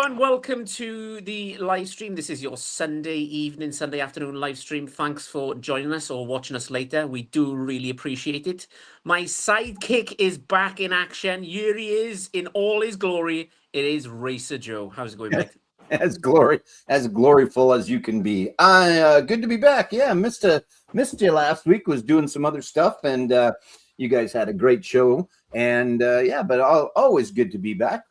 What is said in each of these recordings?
everyone. Welcome to the live stream. This is your Sunday evening, Sunday afternoon live stream. Thanks for joining us or watching us later. We do really appreciate it. My sidekick is back in action. Here he is in all his glory. It is Racer Joe. How's it going, mate? As gloriful as you can be. Good to be back. Yeah, missed you last week. Was doing some other stuff, and you guys had a great show. And but always good to be back.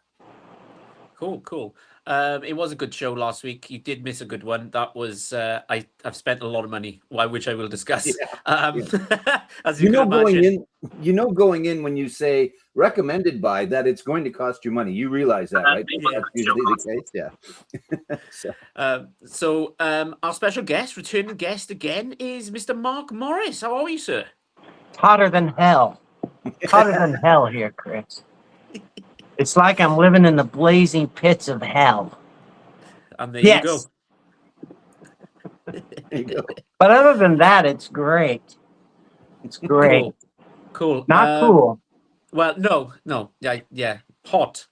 Cool. It was a good show last week. You did miss a good one. That was I've spent a lot of money, which I will discuss. As you can imagine. Going in when you say recommended by, that it's going to cost you money. You realize that, right? That's usually the case. Yeah. So our special guest, returning guest again, is Mr. Mark Morris. How are you, sir? Hotter than hell. Hotter than hell here, Chris. It's like I'm living in the blazing pits of hell. And there you go. There you go. But other than that, it's great. It's great. Cool. Not cool. Well, no. Yeah. Hot.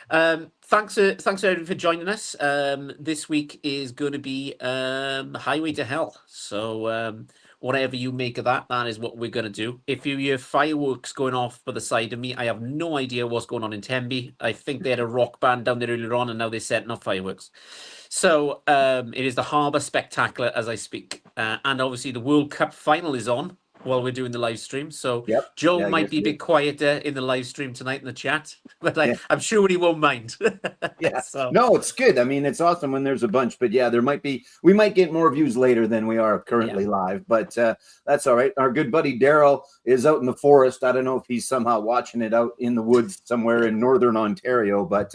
Thanks everyone for joining us. This week is going to be Highway to Hell. So whatever you make of that is what we're going to do. If you hear fireworks going off by the side of me, I have no idea what's going on in Tenby. I think they had a rock band down there earlier on, and now they're setting off fireworks. So it is the Harbour Spectacular as I speak. And obviously the World Cup final is on while we're doing the live stream. So Joe might be a bit quieter in the live stream tonight in the chat, but I'm sure he won't mind. No, it's good. I mean, it's awesome when there's a bunch, but we might get more views later than we are currently live, but that's all right. Our good buddy Daryl is out in the forest. I don't know if he's somehow watching it out in the woods somewhere in Northern Ontario, but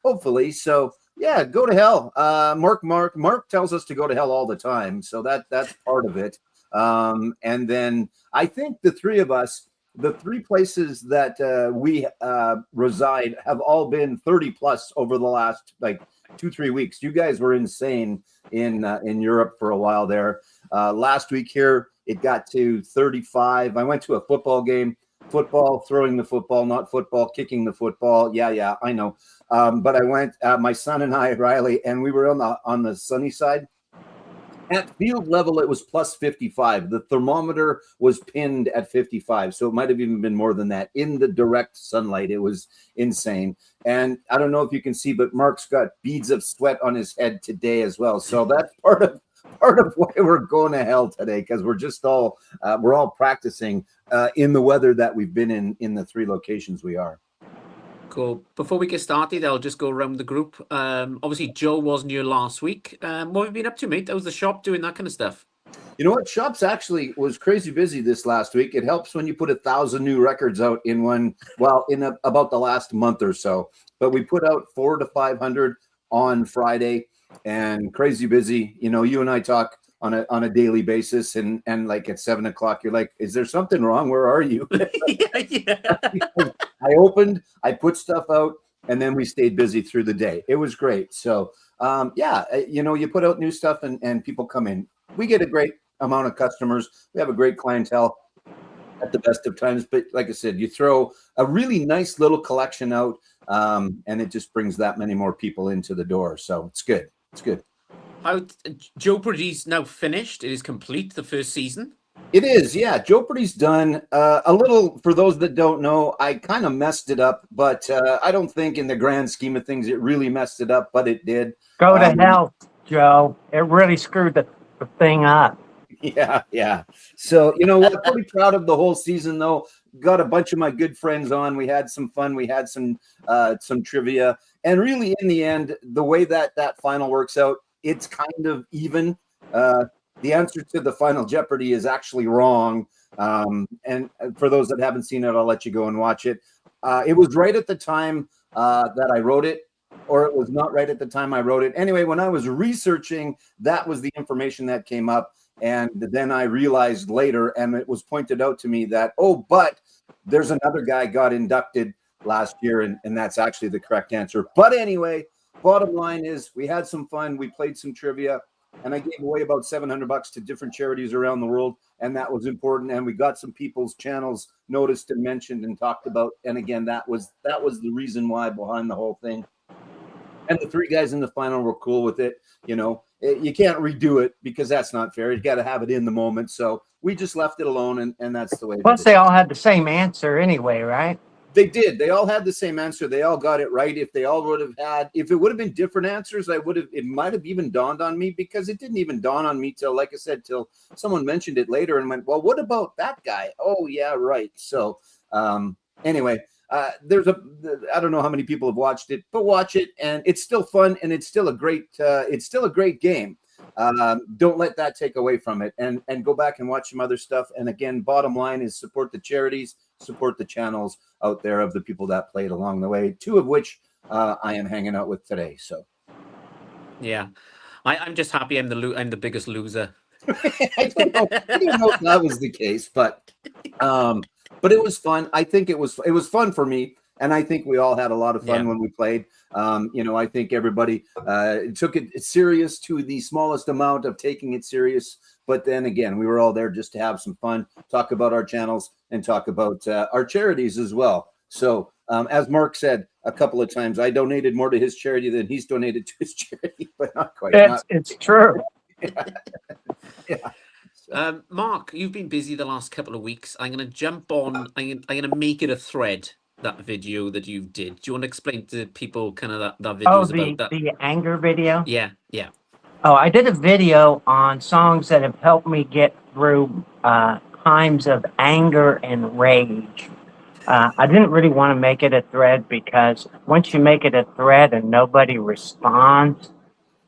hopefully. So yeah, go to hell. Mark tells us to go to hell all the time. So that's part of it. And then I think the three of us, the three places that we reside have all been 30 plus over the last 2-3 weeks. You guys were insane in Europe for a while there. Last week here, it got to 35. I went to a football game, throwing the football, not football, kicking the football. Yeah, I know. But I went, my son and I, Riley, and we were on the sunny side. At field level, it was plus 55. The thermometer was pinned at 55. So it might have even been more than that. In the direct sunlight, it was insane. And I don't know if you can see, but Mark's got beads of sweat on his head today as well. So that's part of why we're going to hell today, because we're just all practicing in the weather that we've been in the three locations we are. Cool. Before we get started, I'll just go around the group. Obviously, Joe wasn't here last week. What have you been up to, mate? How was the shop doing that kind of stuff? You know what? Shops actually was crazy busy this last week. It helps when you put 1,000 new records out in about the last month or so. But we put out 400 to 500 on Friday, and crazy busy. You know, you and I talk on a daily basis, and like at 7 o'clock, you're like, is there something wrong? Where are you? I opened, I put stuff out, and then we stayed busy through the day. It was great. So you put out new stuff and people come in. We get a great amount of customers. We have a great clientele at the best of times. But like I said, you throw a really nice little collection out, and it just brings that many more people into the door. So it's good. It's good. Jeopardy's now finished. It is complete, the first season. It is, yeah. Jeopardy's done. A little, for those that don't know, I kind of messed it up, but I don't think in the grand scheme of things it really messed it up, but it did. Go to hell, Joe. It really screwed the thing up. Yeah. So, you know what? Pretty proud of the whole season, though. Got a bunch of my good friends on. We had some fun. We had some trivia. And really, in the end, the way that final works out, it's kind of even. The answer to the final Jeopardy is actually wrong. And for those that haven't seen it, I'll let you go and watch it. It was right at the time that I wrote it, or it was not right at the time I wrote it. Anyway, when I was researching, that was the information that came up. And then I realized later, and it was pointed out to me that, but there's another guy got inducted last year, and that's actually the correct answer. But anyway, bottom line is we had some fun. We played some trivia. and I gave away about $700 to different charities around the world, and that was important. And we got some people's channels noticed and mentioned and talked about. And again, that was the reason why behind the whole thing. And the 3 guys in the final were cool with it. You know, you can't redo it because that's not fair. You got to have it in the moment. So we just left it alone, and that's the way. Plus, they all had the same answer anyway, right? They did. They all had the same answer. They all got it right. If they all would have had, if it would have been different answers, it might have even dawned on me, because it didn't even dawn on me till, like I said, till someone mentioned it later and went, well, what about that guy? Oh yeah, right. So anyway, I don't know how many people have watched it, but watch it, and it's still fun, and it's still a great game. Don't let that take away from it, and go back and watch some other stuff. And again, bottom line is support the charities, support the channels out there of the people that played along the way, 2 of which I am hanging out with today. So Yeah, I'm just happy I'm the biggest loser. I don't know if that was the case, but it was fun. I think it was fun for me, and I think we all had a lot of fun when we played. You know, I think everybody took it serious to the smallest amount of taking it serious. But then again, we were all there just to have some fun, talk about our channels, and talk about our charities as well. So as Mark said a couple of times, I donated more to his charity than he's donated to his charity, but not quite. It's true. Yeah. Mark, you've been busy the last couple of weeks. I'm going to jump on. I'm going to make it a thread, that video that you did. Do you want to explain to people kind of that video about that? The anger video? Yeah. Oh, I did a video on songs that have helped me get through times of anger and rage. I didn't really want to make it a thread, because once you make it a thread and nobody responds,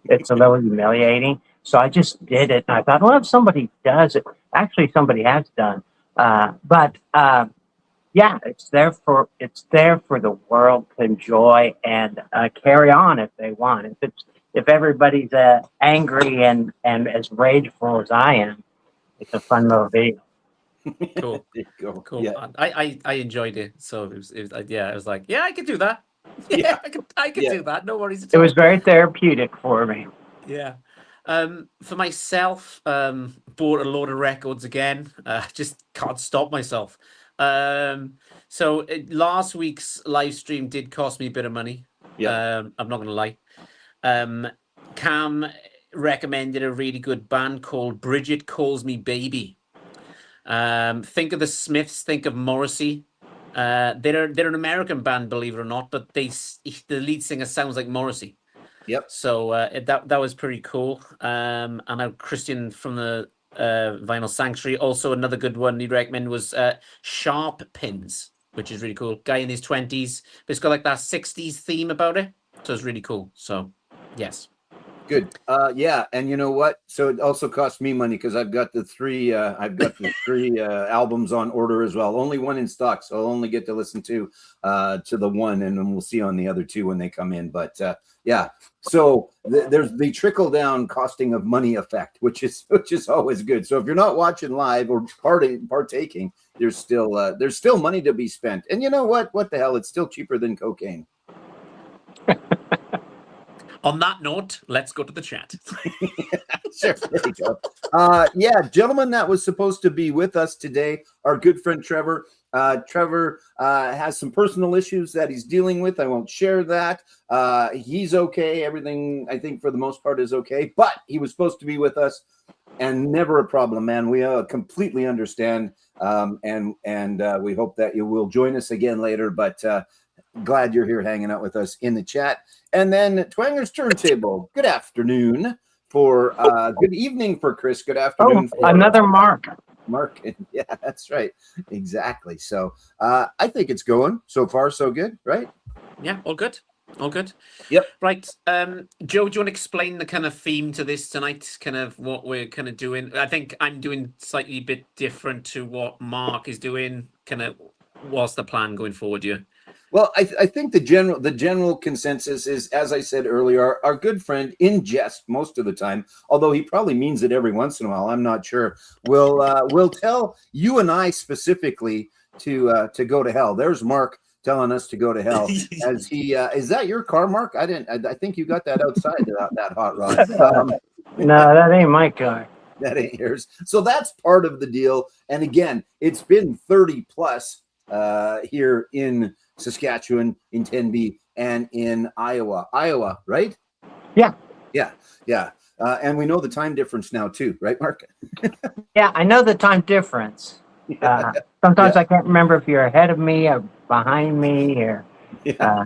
it's a little humiliating. So I just did it, and I thought, well, if somebody does it, actually somebody has done. Yeah, it's there for the world to enjoy and carry on if they want. If everybody's angry and as rageful as I am, it's a fun little video. Cool. Cool. Yeah. I enjoyed it. So it was I was like, yeah, I could do that. Yeah, I could do that. No worries at all. It was very therapeutic for me. Yeah. For myself, bought a load of records again. Just can't stop myself. So last week's live stream did cost me a bit of money. Yeah. I'm not gonna lie. Cam recommended a really good band called Bridget Calls Me Baby. Think of the Smiths, think of Morrissey. They're an American band, believe it or not, but the lead singer sounds like Morrissey. Yep. So that was pretty cool. And Christian from the Vinyl Sanctuary, also another good one he'd recommend was Sharp Pins, which is really cool. Guy in his 20s, but it's got like that 60s theme about it. So it's really cool. So yes. Good. Yeah, and you know what? So it also cost me money, because I've got the three albums on order as well. Only one in stock, so I'll only get to listen to the one, and then we'll see on the other 2 when they come in. But yeah, so there's the trickle down costing of money effect, which is always good. So if you're not watching live or partaking, there's still money to be spent. And you know what? What the hell? It's still cheaper than cocaine. On that note, let's go to the chat. Sure, there you go. Yeah, gentlemen that was supposed to be with us today, our good friend Trevor. Trevor has some personal issues that he's dealing with. I won't share that. He's okay. Everything, I think, for the most part is okay. But he was supposed to be with us, and never a problem, man. We completely understand, and we hope that you will join us again later. But glad you're here hanging out with us in the chat. And then Twanger's Turntable. Good afternoon for good evening for Chris. Good afternoon. Oh, another Mark. Mark. Yeah, that's right. Exactly. So I think it's going so far so good, right? Yeah, all good. All good. Yep. Right. Joe, do you want to explain the kind of theme to this tonight? Kind of what we're kind of doing. I think I'm doing slightly a bit different to what Mark is doing. Kind of what's the plan going forward here? Well, I think the general consensus is, as I said earlier, our good friend, in jest most of the time, although he probably means it every once in a while, I'm not sure, will tell you and I specifically to go to hell. There's Mark telling us to go to hell. As he is that your car, Mark? I think you got that outside that hot rod. No, that ain't my car. That ain't yours. So that's part of the deal. And again, it's been 30 plus here in Saskatchewan, in Tenby, and in Iowa. Iowa, right? Yeah. Yeah. And we know the time difference now too, right, Mark? Yeah, I know the time difference. Sometimes Yeah. I can't remember if you're ahead of me or behind me, or Yeah.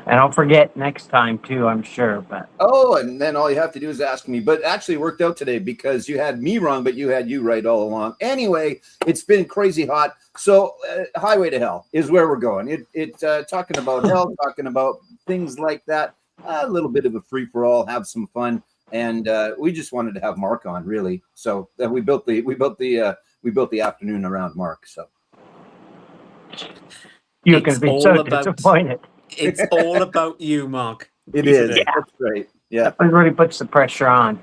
and I'll forget next time too, I'm sure. But Oh, and then all you have to do is ask me. But actually, it worked out today because you had me wrong, but you had you right all along. Anyway, it's been crazy hot. So, Highway to Hell is where we're going. Talking about hell, talking about things like that. A little bit of a free for all, have some fun, and we just wanted to have Mark on, really. So we built the afternoon around Mark. So you're going to be so disappointed. It's all about you, Mark. it is. Yeah. That's right. Yeah, it really puts the pressure on.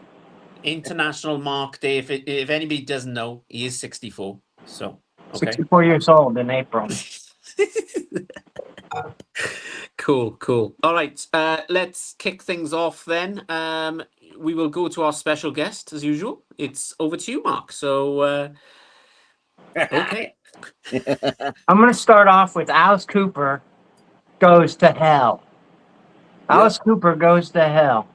International Mark Day. If anybody doesn't know, he is 64. So okay. 64 years old in April. Cool. All right, let's kick things off then. We will go to our special guest as usual. It's over to you, Mark. So okay. I'm going to start off with Alice Cooper Goes to Hell. Alice Cooper Goes to Hell.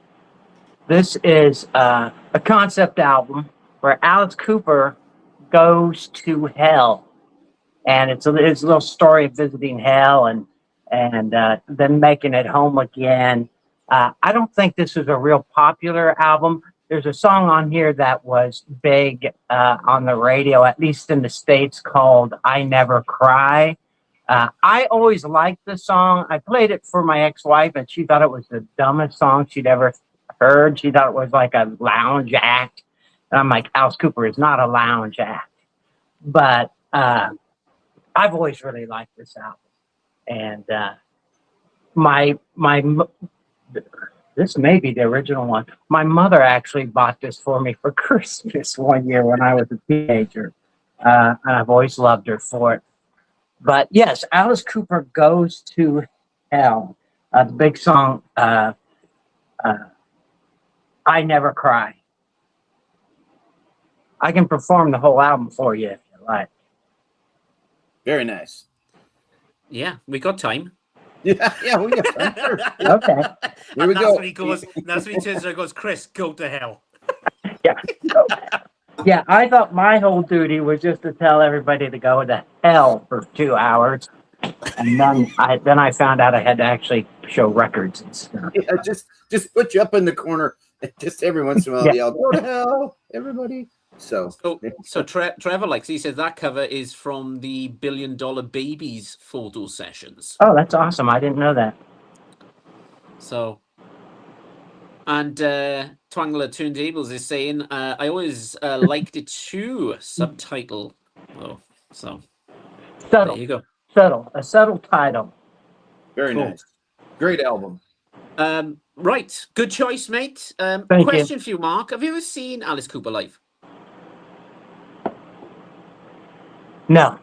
This is a concept album where Alice Cooper goes to hell, and it's a little story of visiting hell and then making it home again. I don't think this is a real popular album. There's a song on here that was big on the radio, at least in the States, called "I Never Cry." I always liked the song. I played it for my ex-wife, and she thought it was the dumbest song she'd ever heard. She thought it was like a lounge act. And I'm like, Alice Cooper is not a lounge act. But I've always really liked this album. And this may be the original one. My mother actually bought this for me for Christmas one year when I was a teenager. And I've always loved her for it. But yes, Alice Cooper Goes to Hell. The big song, I Never Cry. I can perform the whole album for you if you like. Very nice. Yeah, we got time. Yeah, we got time. Sure. Okay. Here we that's go. When he goes, that's when he turns around and goes, Chris, go to hell. Yeah. Yeah, I thought my whole duty was just to tell everybody to go to hell for 2 hours. And then I found out I had to actually show records and stuff. Yeah, just put you up in the corner. Just every once in a while, yell, "Go to hell, everybody!" So Trevor likes. He said that cover is from the $1 Billion Babies photo sessions. Oh, that's awesome! I didn't know that. So, and Twangler Turntables is saying, I always liked it too. Subtitle. Oh, so subtle. There you go. A subtle title. Very cool. Nice. Great album. Right. Good choice, mate. Question for you, Mark. Have you ever seen Alice Cooper live? No.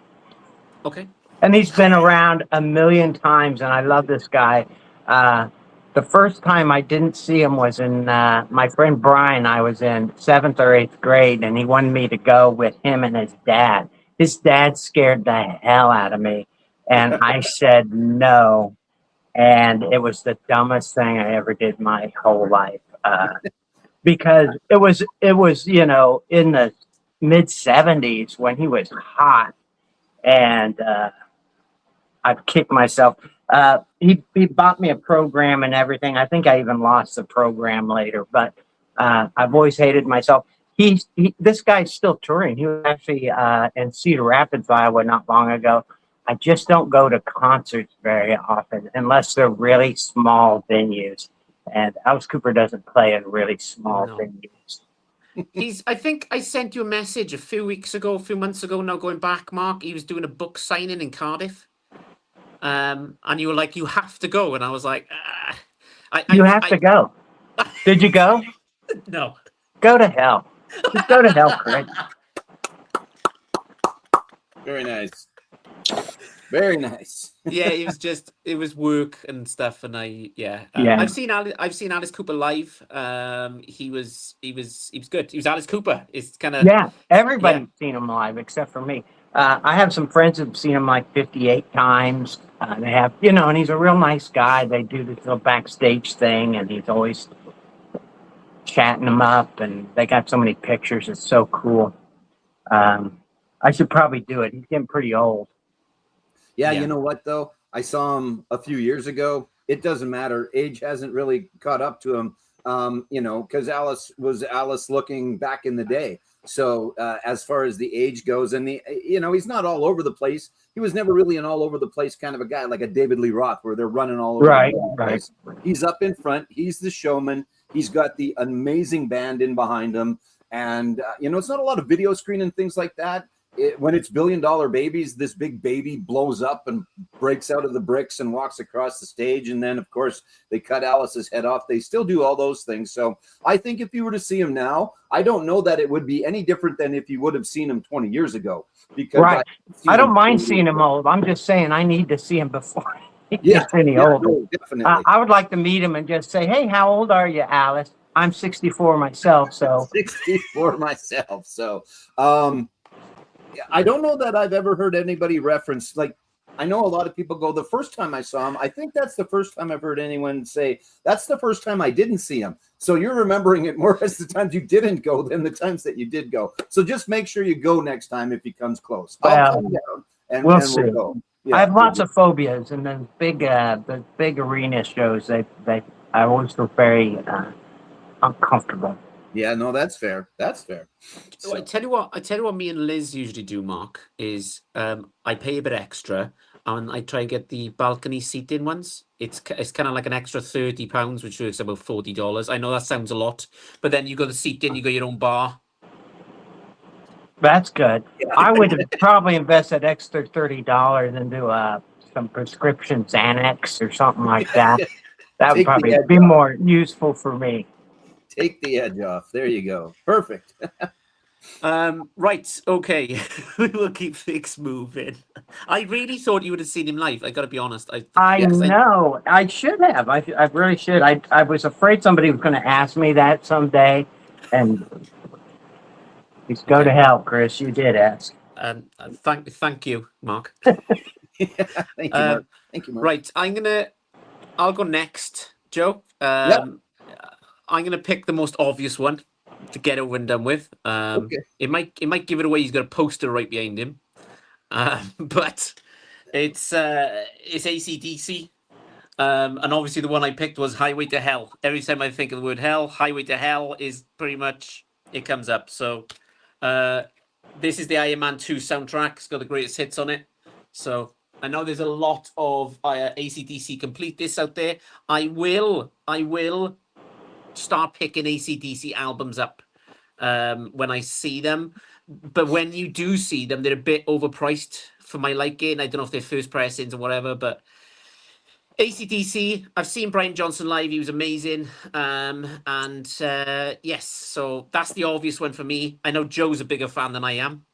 Okay. And he's been around a million times, and I love this guy. The first time I didn't see him was in my friend Brian. I was in 7th or 8th grade, and he wanted me to go with him and his dad. His dad scared the hell out of me, and I said no. And it was the dumbest thing I ever did my whole life, because it was in the mid 70s when he was hot, and I've kicked myself. He bought me a program and everything. I think I even lost the program later, but I've always hated myself. This guy's still touring. He was actually in Cedar Rapids, Iowa, not long ago. I just don't go to concerts very often unless they're really small venues. And Alice Cooper doesn't play in really small venues. I think I sent you a message a few months ago now, going back, Mark. He was doing a book signing in Cardiff. And you were like, you have to go. And I was like, you have to go. Did you go? No. Go to hell. Just go to hell, Craig. Very nice. Very nice. Yeah, it was work and stuff, and Yeah. I've seen Alice Cooper live. He was good. He was Alice Cooper. It's kind of Yeah, everybody's seen him live except for me. I have some friends who've seen him like 58 times. They have, and he's a real nice guy. They do this little backstage thing, and he's always chatting them up, and they got so many pictures. It's so cool. I should probably do it. He's getting pretty old. Yeah, Yeah. you know what though? I saw him a few years ago. It doesn't matter. Age hasn't really caught up to him. Because Alice was Alice looking back in the day. So as far as the age goes, and he's not all over the place. He was never really an all over the place kind of a guy like a David Lee Roth, where they're running all over the place. He's up in front. He's the showman. He's got the amazing band in behind him. And, it's not a lot of video screen and things like that. When it's $1 billion babies, this big baby blows up and breaks out of the bricks and walks across the stage. And then, of course, they cut Alice's head off. They still do all those things. So I think if you were to see him now, I don't know that it would be any different than if you would have seen him 20 years ago. Because I don't mind seeing him old. I'm just saying I need to see him before he gets any older. No, definitely. I would like to meet him and just say, hey, how old are you, Alice? I'm 64 myself. So 64 myself. So I don't know that I've ever heard anybody reference, like, I know a lot of people go, the first time I saw him, I think that's the first time I've heard anyone say, that's the first time I didn't see him. So you're remembering it more as the times you didn't go than the times that you did go. So just make sure you go next time if he comes close. I'll come down and we'll go. Yeah. I have lots of phobias, and then the big arena shows, I always feel very uncomfortable. Yeah, no, that's fair. That's fair. So I tell you what me and Liz usually do, Mark, is I pay a bit extra and I try and get the balcony seating ones. It's kind of like an extra £30, which works about $40. I know that sounds a lot, but then you got the seating, you got your own bar. That's good. I would have probably invested extra $30 into some prescription Xanax or something like that. That would probably be more useful for me. Take the edge off. There you go. Perfect. Right. Okay. We will keep things moving. I really thought you would have seen him live. I got to be honest. I know. I should have. I really should. I was afraid somebody was going to ask me that someday. And please go to hell, Chris. You did ask. Thank you, Mark. Thank you, Mark. Thank you, Mark. Right. I'll go next, Joe. I'm going to pick the most obvious one to get over and done with. Okay. It might give it away. He's got a poster right behind him, but it's AC/DC, and obviously the one I picked was Highway to Hell. Every time I think of the word hell, Highway to Hell is pretty much it comes up. So this is the Iron Man 2 soundtrack. It's got the greatest hits on it. So I know there's a lot of AC/DC completists out there. I will start picking AC/DC albums up when I see them, but when you do see them, they're a bit overpriced for my liking. I don't know if they're first pressings or whatever, but AC/DC, I've seen Brian Johnson live. He was amazing. Yes, so that's the obvious one for me. I know Joe's a bigger fan than I am.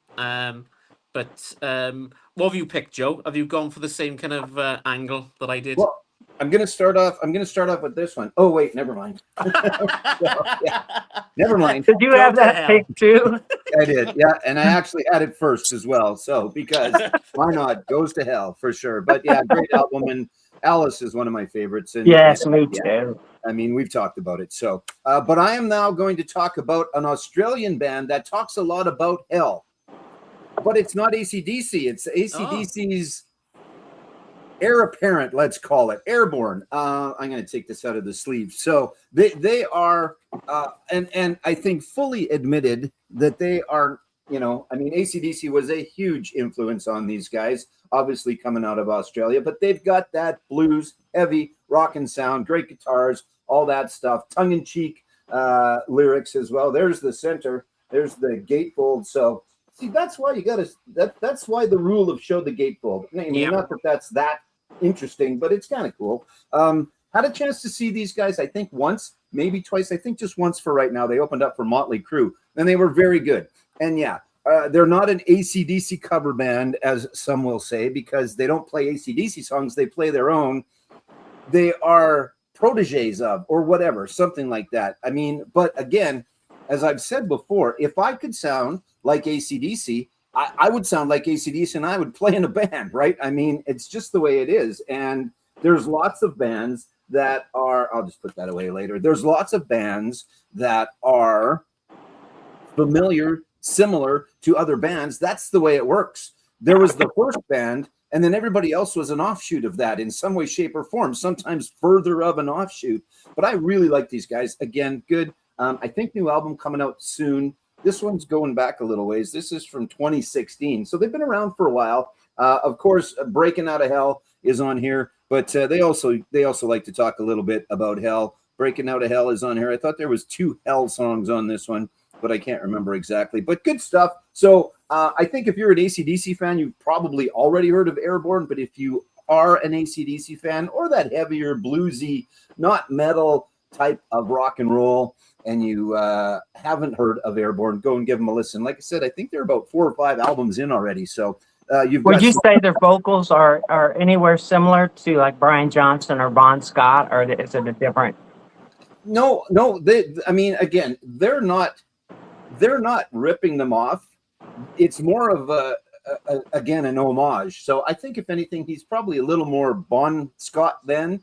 But what have you picked, Joe? Have you gone for the same kind of angle that I did? Well, I'm going to start off with this one. Oh, wait, never mind. Never mind. Did you have that pick too? I did, yeah. And I actually had it first as well. So, because why not? Goes to Hell for sure. But yeah, great album. And Alice is one of my favorites. And, yes, me too. I mean, we've talked about it. So, but I am now going to talk about an Australian band that talks a lot about hell. But it's not AC/DC. It's AC/DC's heir apparent, let's call it, Airborne. I'm going to take this out of the sleeve. So they are, and I think fully admitted that they are, AC/DC was a huge influence on these guys, obviously coming out of Australia, but they've got that blues, heavy, rockin' sound, great guitars, all that stuff, tongue-in-cheek lyrics as well. There's the center, there's the gatefold. So see, that's why you got to, that's why the rule of show the gatefold. I mean, not that that's that interesting, but it's kind of cool. Had a chance to see these guys, I think once, maybe twice. I think just once for right now. They opened up for Motley Crue, and they were very good. And yeah, they're not an AC/DC cover band, as some will say, because they don't play AC/DC songs. They play their own. They are proteges of, or whatever, something like that. I mean, but again, as I've said before, if I could sound like AC/DC, I would sound like AC/DC and I would play in a band, right? I mean, it's just the way it is. And there's lots of bands that are, I'll just put that away later. There's lots of bands that are similar to other bands. That's the way it works. There was the first band, and then everybody else was an offshoot of that in some way, shape, or form, sometimes further of an offshoot. But I really like these guys. Again, good. I think new album coming out soon. This one's going back a little ways. This is from 2016. So they've been around for a while. Of course, Breaking Out of Hell is on here, but they also like to talk a little bit about hell. Breaking Out of Hell is on here. I thought there was 2 hell songs on this one, but I can't remember exactly. But good stuff. So I think if you're an AC/DC fan, you've probably already heard of Airborne. But if you are an AC/DC fan or that heavier, bluesy, not metal type of rock and roll, and you haven't heard of Airborne, go and give them a listen. Like I said, I think they're about 4 or 5 albums in already. So would you say their vocals are anywhere similar to like Brian Johnson or Bon Scott, or is it a different? No. I mean, again, they're not ripping them off. It's more of again, an homage. So I think if anything, he's probably a little more Bon Scott than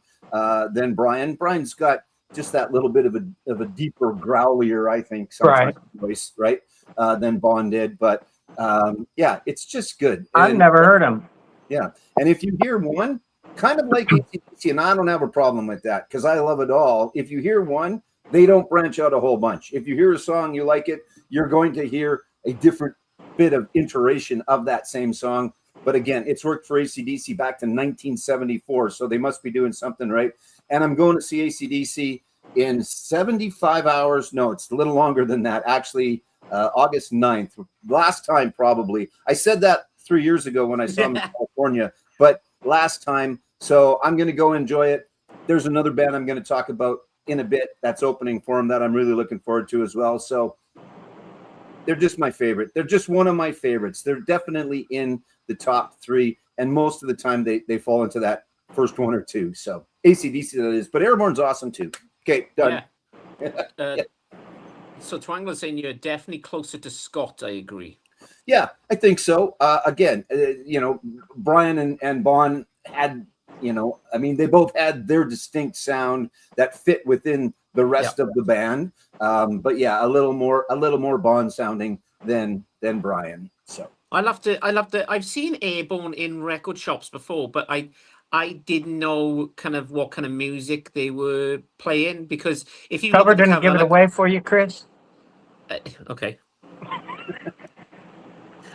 Brian. Brian's got just that little bit of a deeper, growlier, I think, sometimes voice, right, than Bon did. But yeah, it's just good. I've never heard him. Yeah, and if you hear one, kind of like AC/DC, and I don't have a problem with that because I love it all. If you hear one, they don't branch out a whole bunch. If you hear a song, you like it, you're going to hear a different bit of iteration of that same song. But again, it's worked for AC/DC back to 1974, so they must be doing something right. And I'm going to see AC/DC in 75 hours. No, it's a little longer than that. Actually, August 9th. Last time, probably. I said that 3 years ago when I saw them in California, but last time. So I'm going to go enjoy it. There's another band I'm going to talk about in a bit that's opening for them that I'm really looking forward to as well. So they're just my favorite. They're just one of my favorites. They're definitely in the top 3, and most of the time they fall into that first 1 or 2. So AC/DC that is, but Airborne's awesome too. Okay, done. Yeah. So Twangler's saying you're definitely closer to Scott. I agree. Yeah, I think so. Again, Brian and Bon had, I mean, they both had their distinct sound that fit within the rest of the band. But yeah, a little more Bon sounding than Brian. So I love to. I've seen Airborne in record shops before, but I didn't know what kind of music they were playing, because if you cover didn't give it away for you, Chris. Okay.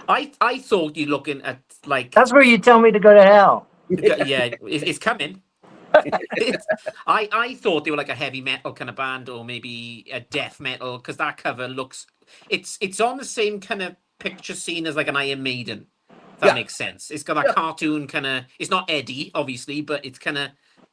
I thought you're looking at like. That's where you tell me to go to hell. Yeah, it's coming. I thought they were like a heavy metal kind of band, or maybe a death metal, because that cover looks. It's on the same kind of picture scene as like an Iron Maiden. If that makes sense. It's got that cartoon kind of. It's not Eddie, obviously, but it's kind of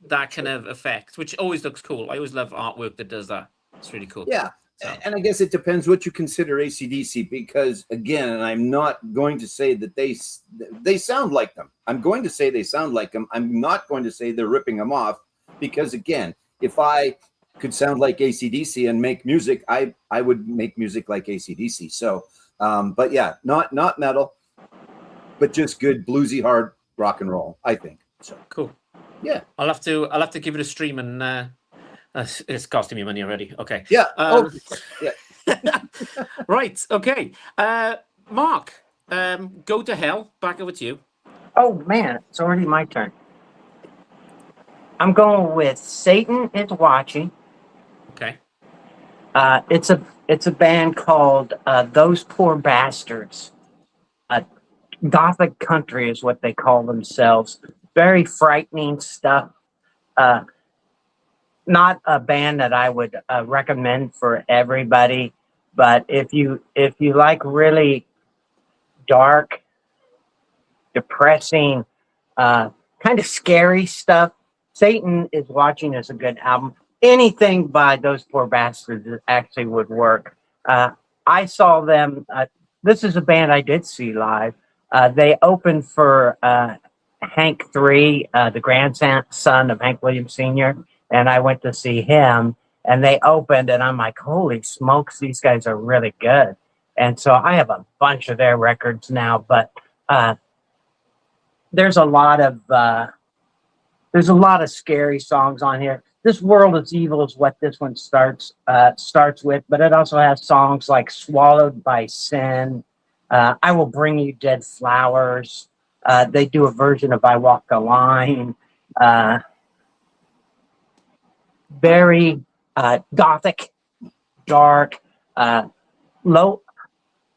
that kind of effect, which always looks cool. I always love artwork that does that. It's really cool. Yeah. So. And I guess it depends what you consider AC/DC, because again, and I'm not going to say that they sound like them. I'm going to say they sound like them. I'm not going to say they're ripping them off, because again, if I could sound like AC/DC and make music, I would make music like AC/DC. So, but yeah, not metal, but just good bluesy hard rock and roll, I think. So cool. Yeah, I'll have to give it a stream, and it's costing me money already. Okay. Yeah. Yeah. Right. Okay. Mark, Go to Hell. Back over to you. Oh man, it's already my turn. I'm going with Satan Is Watching. Okay. It's a band called Those Poor Bastards. Gothic country is what they call themselves. Very frightening stuff. Not a band that I would recommend for everybody, but if you like really dark, depressing, kind of scary stuff, Satan Is Watching is a good album. Anything by Those Poor Bastards actually would work. I saw them this is a band I did see live. They opened for Hank III, the grandson of Hank Williams Sr., and I went to see him. And they opened, and I'm like, holy smokes, these guys are really good. And so I have a bunch of their records now, but there's a lot of scary songs on here. This World is Evil is what this one starts with, but it also has songs like Swallowed by Sin, I Will Bring You Dead Flowers. They do a version of I Walk the Line. Very gothic, dark, low.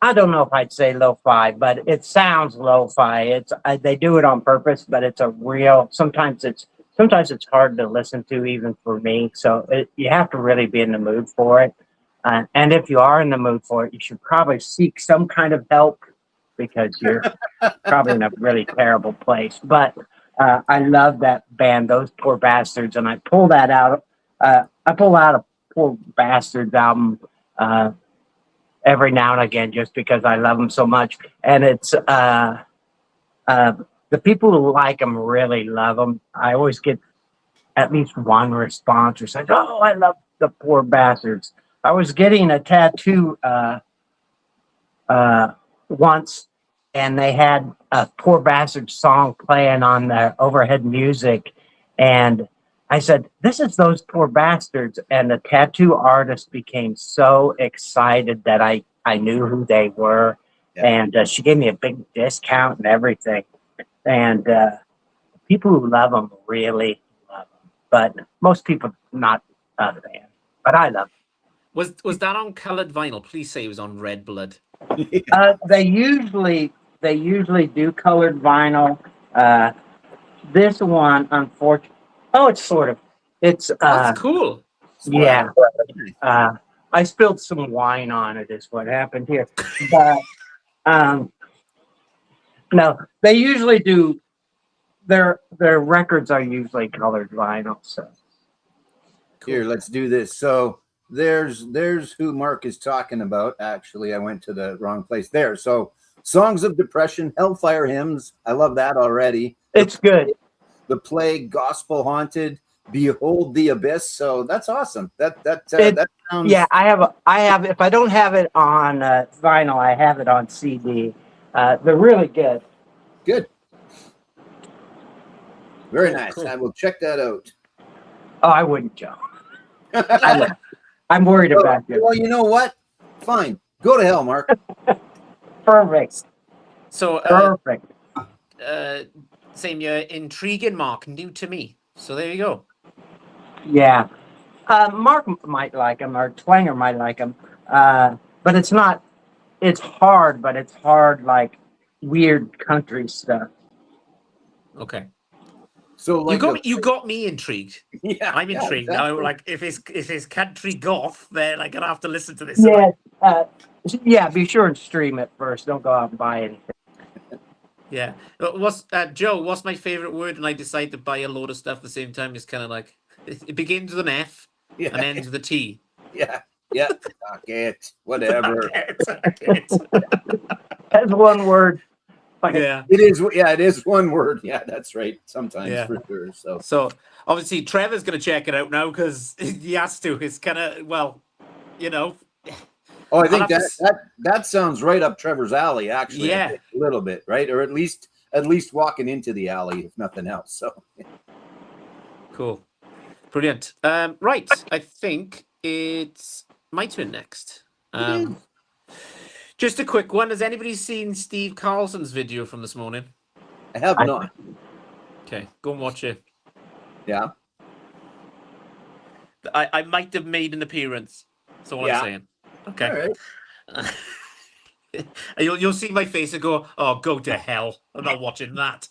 I don't know if I'd say lo-fi, but it sounds lo-fi. It's they do it on purpose, but it's a real. Sometimes it's hard to listen to even for me. So you have to really be in the mood for it. And if you are in the mood for it, you should probably seek some kind of help because you're probably in a really terrible place. But I love that band, Those Poor Bastards, and I pull that out. I pull out a Poor Bastards album every now and again just because I love them so much. And it's the people who like them really love them. I always get at least one response or say, "Oh, I love the Poor Bastards." I was getting a tattoo once, and they had a Poor Bastards song playing on the overhead music, and I said, "This is Those Poor Bastards," and the tattoo artist became so excited that I knew who they were, and she gave me a big discount and everything. And people who love them really love them, but most people not a fan. But I love them. Was that on colored vinyl? Please say it was on Red Blood. They usually do colored vinyl. This one, unfortunately. Oh, it's sort of. It's That's cool. Yeah. I spilled some wine on it. Is what happened here. But no, they usually do. Their records are usually colored vinyl. So Here, let's do this. So there's who Mark is talking about. Actually, I went to the wrong place there. So Songs of Depression, Hellfire Hymns. I love that already. It's good. The Plague, Gospel Haunted, Behold the Abyss. So that's awesome. That sounds. Yeah, I have. If I don't have it on vinyl, I have it on CD. They're really good. Good. Very nice. Cool. I will check that out. Oh, I wouldn't, Joe. I'm worried about you. Well, you know what? Fine. Go to hell, Mark. Perfect. So Perfect. same year, intriguing, Mark, new to me. So there you go. Yeah. Mark might like him, or Twanger might like him. But it's not. It's hard, but it's hard like weird country stuff. Okay. So like you got me intrigued. Yeah, I'm intrigued exactly. now. Like if it's country goth, then I'm gonna have to listen to this. Yeah. Yeah. Be sure and stream it first. Don't go out and buy anything. Yeah. What's Joe? What's my favorite word? And I decide to buy a load of stuff at the same time. It's kind of like it begins with an F Yeah. and ends with a T. Yeah. Fuck it. Whatever. That's one word. Yeah. It is. Yeah, it is one word. Yeah, that's right. Sometimes Yeah. for sure. So obviously Trevor's gonna check it out now because he has to. It's kind of Oh, I think I'll have that sounds right up Trevor's alley. Actually, Yeah. I think, a little bit, right? Or at least walking into the alley, if nothing else. So Cool. Brilliant. Right. I think it's my turn next. Just a quick one. Has anybody seen Steve Carlson's video from this morning? I have not. Okay, go and watch it. Yeah. I might have made an appearance. That's all I'm saying. Okay. All right. You'll see my face and go, "Oh, go to hell! I'm not watching that."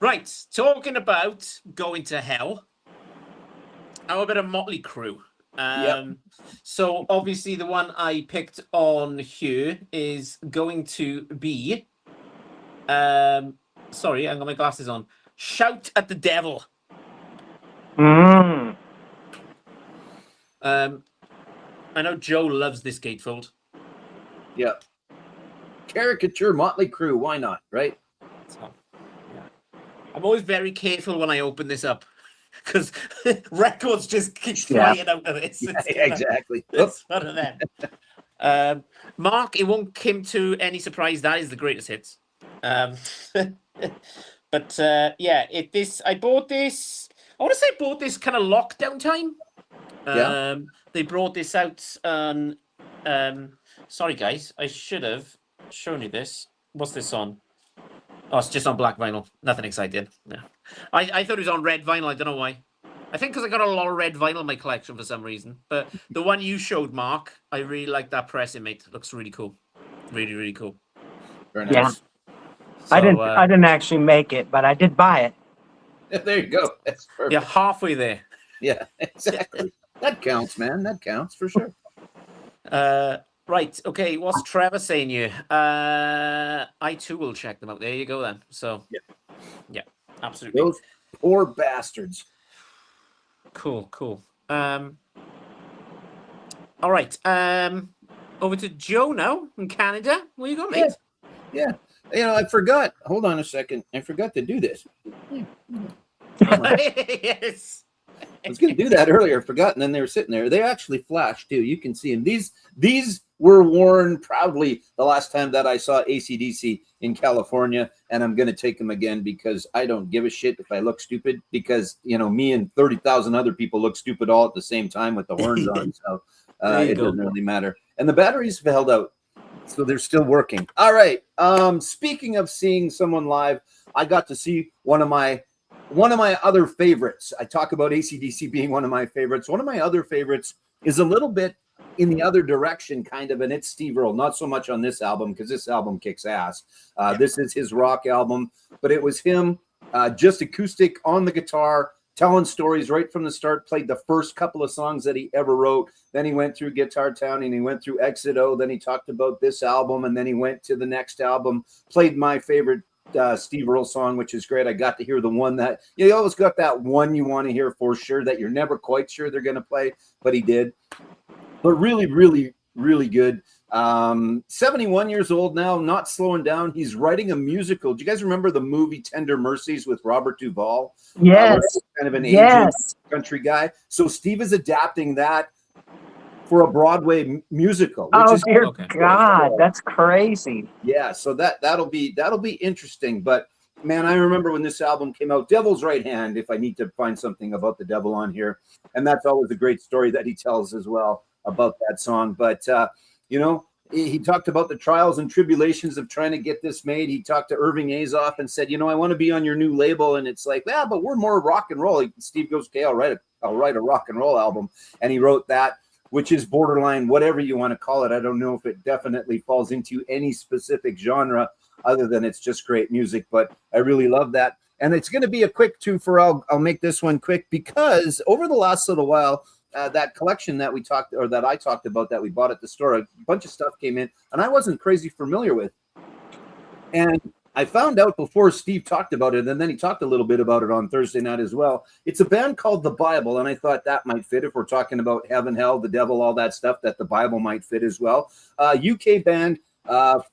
Right, talking about going to hell. How about a Motley Crue? So obviously the one I picked on here is going to be. Sorry, I got my glasses on. Shout at the Devil. Mm. I know Joe loves this gatefold. Yeah. Caricature Motley Crue. Why not? Right? So, yeah. I'm always very careful when I open this up because records just keep flying out of this. Yeah, It's kinda- exactly. It's one of them. Mark, it won't come to any surprise that is the greatest hits. But yeah, I bought this. I want to say I bought this kind of lockdown time. Yeah. They brought this out on. Sorry, guys, I should have shown you this. What's this on? Oh, it's just on black vinyl. Nothing exciting. No. I thought it was on red vinyl. I don't know why. I think because I got a lot of red vinyl in my collection for some reason. But the one you showed, Mark, I really like that pressing, mate. It looks really cool. Really, really cool. Very nice. Yeah. So, I didn't actually make it, but I did buy it. There you go. That's perfect. yeah, halfway there. Yeah, exactly. That counts, man. That counts for sure. Right. Okay. What's Trevor saying here? I too will check them out. There you go then. So yeah, absolutely. Those poor bastards. Cool. All right. Over to Joe now in Canada. Where you going, mate? Yeah. You know, I forgot. Hold on a second. I forgot to do this. Yes. I was going to do that earlier. I forgot, and then they were sitting there. They actually flash too. You can see them. These were worn proudly the last time that I saw AC/DC in California, and I'm going to take them again because I don't give a shit if I look stupid because, you know, me and 30,000 other people look stupid all at the same time with the horns on. So it doesn't really matter. And the batteries have held out, so they're still working. All right. Speaking of seeing someone live, I got to see one of my other favorites. I talk about AC/DC being one of my favorites. One of my other favorites is a little bit in the other direction, kind of, and it's Steve Earle. Not so much on this album because this album kicks ass. This is his rock album, but it was him just acoustic on the guitar, telling stories right from the start. Played the first couple of songs that he ever wrote. Then he went through Guitar Town and he went through Exit-O. Then he talked about this album, and then he went to the next album. Played my favorite Steve Earle song, which is great. I got to hear the one that you always got that one you want to hear for sure that you're never quite sure they're going to play, but he did. But really, really, really good. 71 years old now, not slowing down. He's writing a musical. Do you guys remember the movie Tender Mercies with Robert Duvall? Yes. Kind of an Asian country guy. So Steve is adapting that for a Broadway musical. Oh dear God, that's crazy. Yeah, so that'll be interesting. But man, I remember when this album came out, Devil's Right Hand, if I need to find something about the devil on here. And that's always a great story that he tells as well about that song. But you know, he talked about the trials and tribulations of trying to get this made. He talked to Irving Azoff and said, you know, I want to be on your new label. And it's like, yeah, but we're more rock and roll. Steve goes, okay, I'll write a rock and roll album. And he wrote that, which is borderline, whatever you want to call it. I don't know if it definitely falls into any specific genre other than it's just great music, but I really love that. And it's going to be a quick two for I'll make this one quick because over the last little while, that collection that I talked about that we bought at the store, a bunch of stuff came in and I wasn't crazy familiar with. And I found out before Steve talked about it, and then he talked a little bit about it on Thursday night as well. It's a band called The Bible, and I thought that might fit if we're talking about heaven, hell, the devil, all that stuff, that The Bible might fit as well. UK band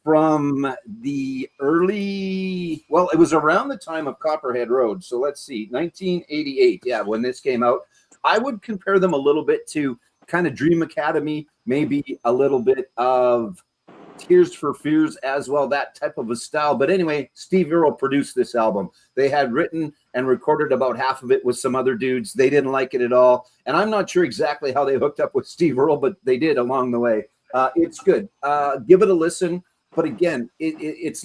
from the early, well, it was around the time of Copperhead Road. So let's see, 1988, yeah, when this came out. I would compare them a little bit to kind of Dream Academy, maybe a little bit of Tears for Fears as well, that type of a style. But anyway, Steve Earle produced this album. They had written and recorded about half of it with some other dudes. They didn't like it at all. And I'm not sure exactly how they hooked up with Steve Earle, but they did along the way. It's good. Give it a listen. But again, it's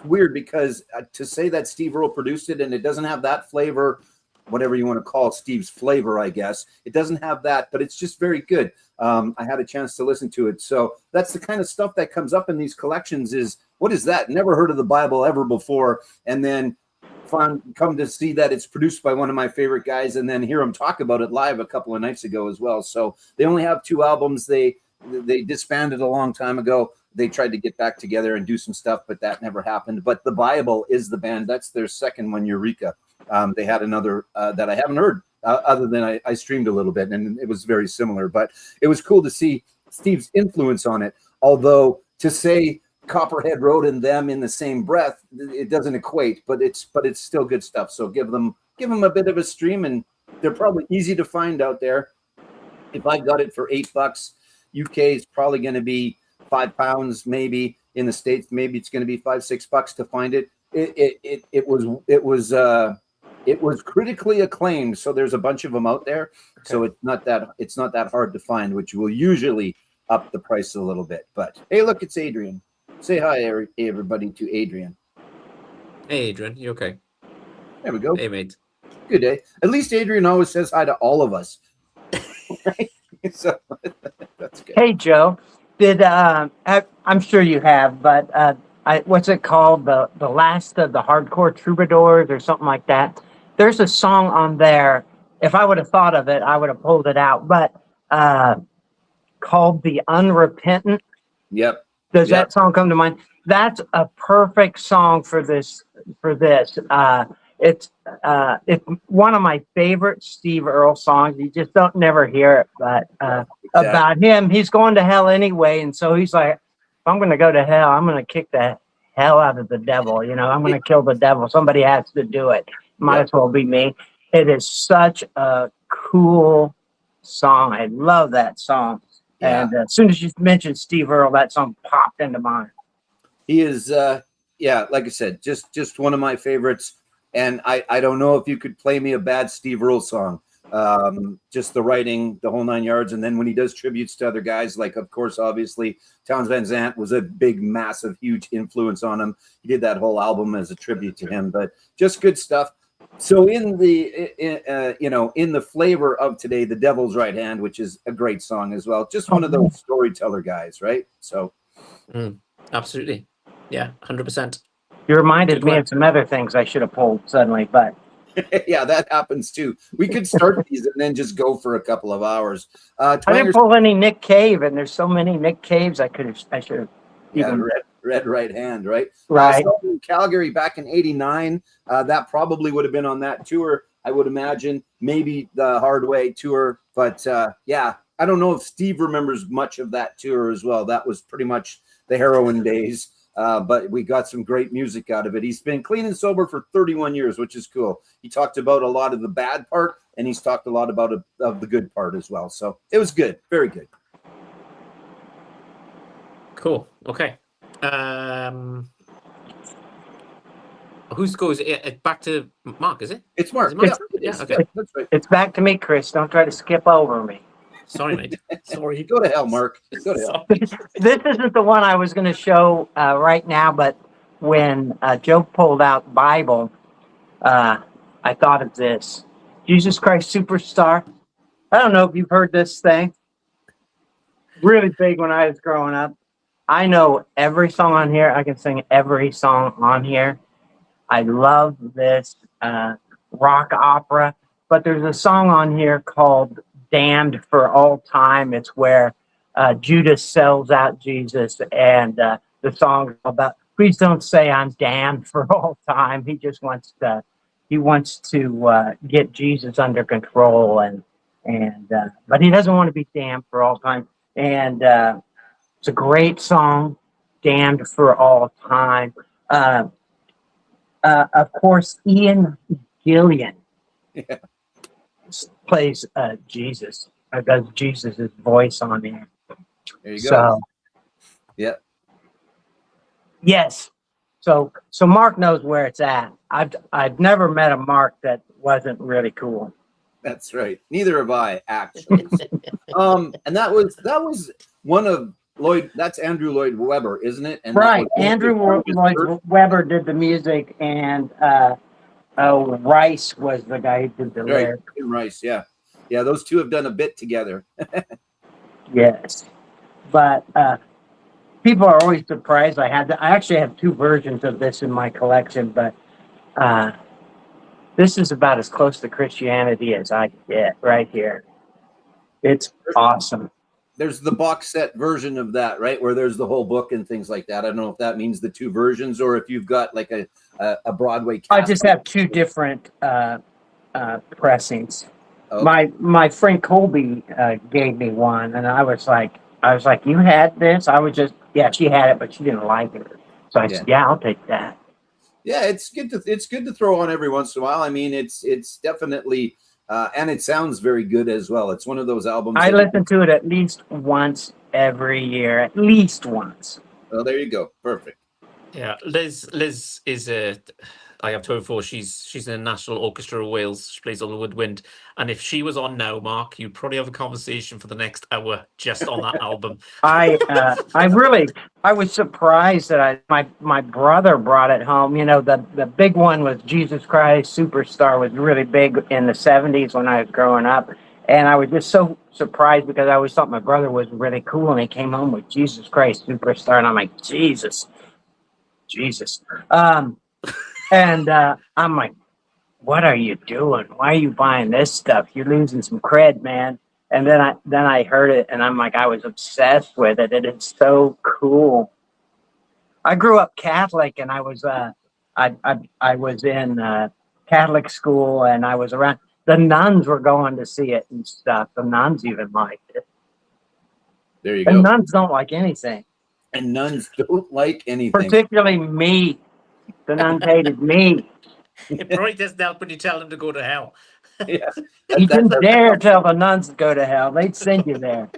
weird because to say that Steve Earle produced it and it doesn't have that flavor, whatever you want to call Steve's flavor, I guess. It doesn't have that, but it's just very good. I had a chance to listen to it. So that's the kind of stuff that comes up in these collections is, what is that? Never heard of the Bible ever before. And then come to see that it's produced by one of my favorite guys and then hear him talk about it live a couple of nights ago as well. So they only have 2 albums. They disbanded a long time ago. They tried to get back together and do some stuff, but that never happened. But The Bible is the band. That's their second one, Eureka. They had another that I haven't heard other than I streamed a little bit, and it was very similar. But it was cool to see Steve's influence on it. Although to say Copperhead Road and them in the same breath, it doesn't equate. But it's still good stuff. So give them a bit of a stream, and they're probably easy to find out there. If I got it for $8, UK is probably going to be £5 maybe. In the States, maybe it's going to be $5-6 to find it. It was critically acclaimed, so there's a bunch of them out there. Okay. So it's not that hard to find, which will usually up the price a little bit. But hey, look, it's Adrian. Say hi, everybody, to Adrian. Hey, Adrian, you okay? There we go. Hey, mate. Good day. At least Adrian always says hi to all of us. Right? So that's good. Hey, Joe. Did I'm sure you have, but what's it called? The Last of the Hardcore Troubadours or something like that. There's a song on there. If I would have thought of it, I would have pulled it out. But called "The Unrepentant." Yep. Does that song come to mind? That's a perfect song for this. It's one of my favorite Steve Earle songs. You just don't never hear it, but about him, he's going to hell anyway, and so he's like, if I'm going to go to hell, I'm going to kick the hell out of the devil. You know, I'm going to kill the devil. Somebody has to do it. Might as well be me. It is such a cool song. I love that song. Yeah. And as soon as you mentioned Steve Earle, that song popped into mind. He is, like I said, just one of my favorites. And I don't know if you could play me a bad Steve Earle song. Just the writing, the whole 9 yards. And then when he does tributes to other guys, like, of course, obviously, Townes Van Zandt was a big, massive, huge influence on him. He did that whole album as a tribute to him, but just good stuff. So in the flavor of today, The Devil's Right Hand, which is a great song as well. Just one of those storyteller guys, right? So. Absolutely. Yeah, 100%. You reminded me of some other things I should have pulled suddenly, but yeah, that happens too. We could start these and then just go for a couple of hours. I didn't pull any Nick Cave, and there's so many Nick Caves I should have. Yeah, red right hand, right? Right. In Calgary back in '89. That probably would have been on that tour, I would imagine. Maybe the Hard Way tour, but yeah, I don't know if Steve remembers much of that tour as well. That was pretty much the heroin days. But we got some great music out of it. He's been clean and sober for 31 years, which is cool. He talked about a lot of the bad part, and he's talked a lot about of the good part as well. So it was good. Very good. Cool. Okay. Who's goes it back to Mark, is it? It's Mark. Yeah, okay. That's right. It's back to me, Chris. Don't try to skip over me. Sorry, mate. Sorry. Go to hell, Mark. Go to hell. This isn't the one I was going to show right now, but when Joe pulled out Bible, I thought of this. Jesus Christ Superstar. I don't know if you've heard this thing. Really big when I was growing up. I know every song on here. I can sing every song on here. I love this rock opera, but there's a song on here called Damned for All Time. It's where Judas sells out Jesus, and the song about, please don't say I'm damned for all time. He just wants to get Jesus under control, and but he doesn't want to be damned for all time. And it's a great song, Damned for All Time. Of course, Ian Gillan plays Jesus, or does Jesus' voice on there. There you go. So, yeah. Yes. So Mark knows where it's at. I've never met a Mark that wasn't really cool. That's right. Neither have I, actually. And that was one of Lloyd. That's Andrew Lloyd Webber, isn't it? And right. Andrew Lloyd Webber did the music, and Rice was the guy who did the lyrics. Rice, yeah. Yeah, those two have done a bit together. Yes. But people are always surprised. I actually have two versions of this in my collection, but this is about as close to Christianity as I get right here. It's awesome. There's the box set version of that, right? Where there's the whole book and things like that. I don't know if that means the two versions or if you've got like a Broadway cast. I just have two different pressings. Okay. My friend Colby gave me one, and I was like, I was like, you had this? I was just, yeah, she had it, but she didn't like it. So I Yeah. said, yeah, I'll take that. Yeah, it's good to throw on every once in a while. I mean, it's definitely and it sounds very good as well. It's one of those albums. I listen to it at least once every year, at least once. Oh, there you go. Perfect. Yeah, Liz is I have told her before, she's in the National Orchestra of Wales. She plays on the woodwind, and if she was on now, Mark, you'd probably have a conversation for the next hour just on that album. I was surprised that my brother brought it home. You know, the big one was Jesus Christ Superstar was really big in the 70s when I was growing up. And I was just so surprised because I always thought my brother was really cool, and he came home with Jesus Christ Superstar, and I'm like, Jesus. And I'm like, what are you doing? Why are you buying this stuff? You're losing some cred, man. And then I heard it, and I'm like, I was obsessed with it, and it's so cool. I grew up Catholic, and I was in Catholic school, and I was around. The nuns were going to see it and stuff. The nuns even liked it. There you And go. nuns don't like anything, And nuns don't like anything. particularly me. The nuns hated me. It probably doesn't help when you tell them to go to hell. Yeah. You didn't dare tell the nuns to go to hell. They'd send you there.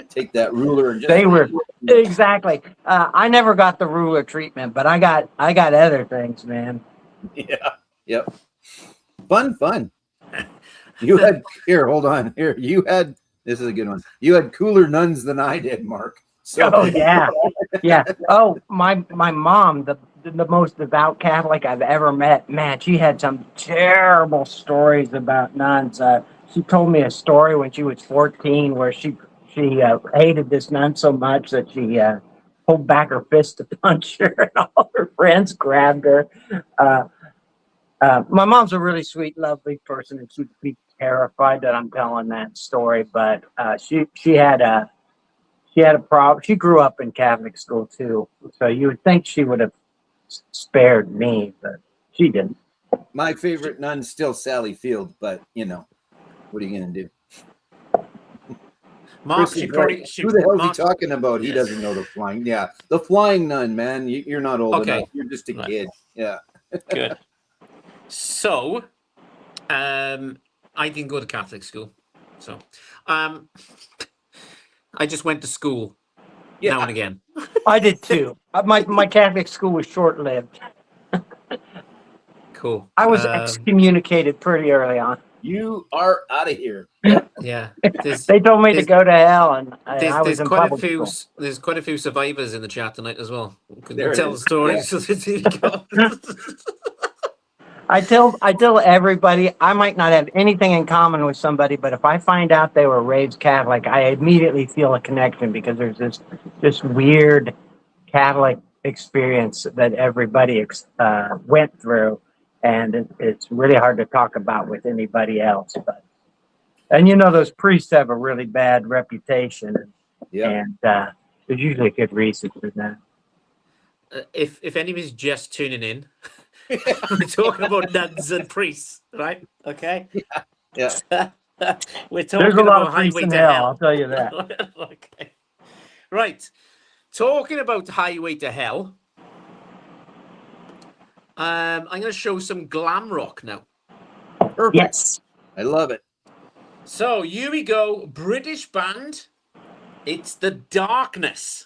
Take that ruler and just They were exactly. I never got the ruler treatment, but I got other things, man. Yeah. Yep. Fun. You had here, hold on. Here, you had this is a good one. You had cooler nuns than I did, Mark. So Oh yeah, yeah. Oh, my mom, the most devout Catholic I've ever met. Man, she had some terrible stories about nuns. She told me a story when she was 14 where she hated this nun so much that she pulled back her fist to punch her, and all her friends grabbed her. My mom's a really sweet, lovely person, and she'd be terrified that I'm telling that story. But she had a problem. She grew up in Catholic school too, so you would think she would have spared me, but she didn't. my favorite nun's still Sally Field, but you know, what are you gonna do? Mark, Chris she is probably right. she, Who the hell Mark, is he talking about? He doesn't know the flying. Yeah, the flying nun, man. You're not old Okay. enough. You're just a Right. kid. Yeah. Good. So, I didn't go to Catholic school, so I just went to school now and again. I did too. My Catholic school was short lived. Cool. I was excommunicated pretty early on. You are out of here. Yeah. There's They told me to there's- go to hell, and I was there's in quite a public few school. there's quite a few survivors in the chat tonight as well. Couldn't There it tell is. the stories. There you go. I tell everybody I might not have anything in common with somebody, but if I find out they were raised Catholic, I immediately feel a connection because there's this weird Catholic experience that everybody went through, and it's really hard to talk about with anybody else. And you know, those priests have a really bad reputation, Yeah. and there's usually a good reason for that. If anybody's just tuning in, we're talking about nuns and priests, right? Okay. Yeah. We're There's talking a lot about of priests Highway in to hell, Hell. I'll tell you that. Okay. Right. Talking about Highway to Hell. I'm going to show some glam rock now. Perfect. Yes. I love it. So here we go. British band. It's The Darkness.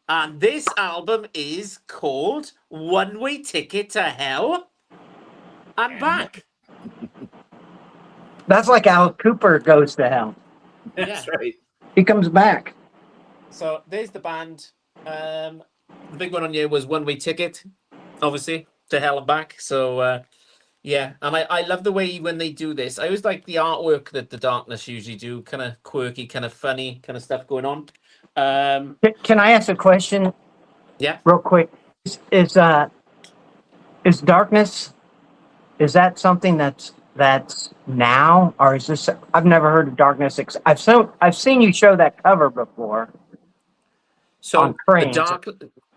And this album is called One Way Ticket to Hell and Back. That's like Alice Cooper goes to hell. That's right. He comes back. So there's the band. The big one on here was One Way Ticket, obviously, to Hell and Back. So yeah, and I love the way when they do this. I always like the artwork that The Darkness usually do, kind of quirky, kind of funny, kind of stuff going on. Can I ask a question? Yeah. Real quick. Is darkness? Is that something that's now, or is this? I've never heard of darkness. I've seen you show that cover before. So On trains.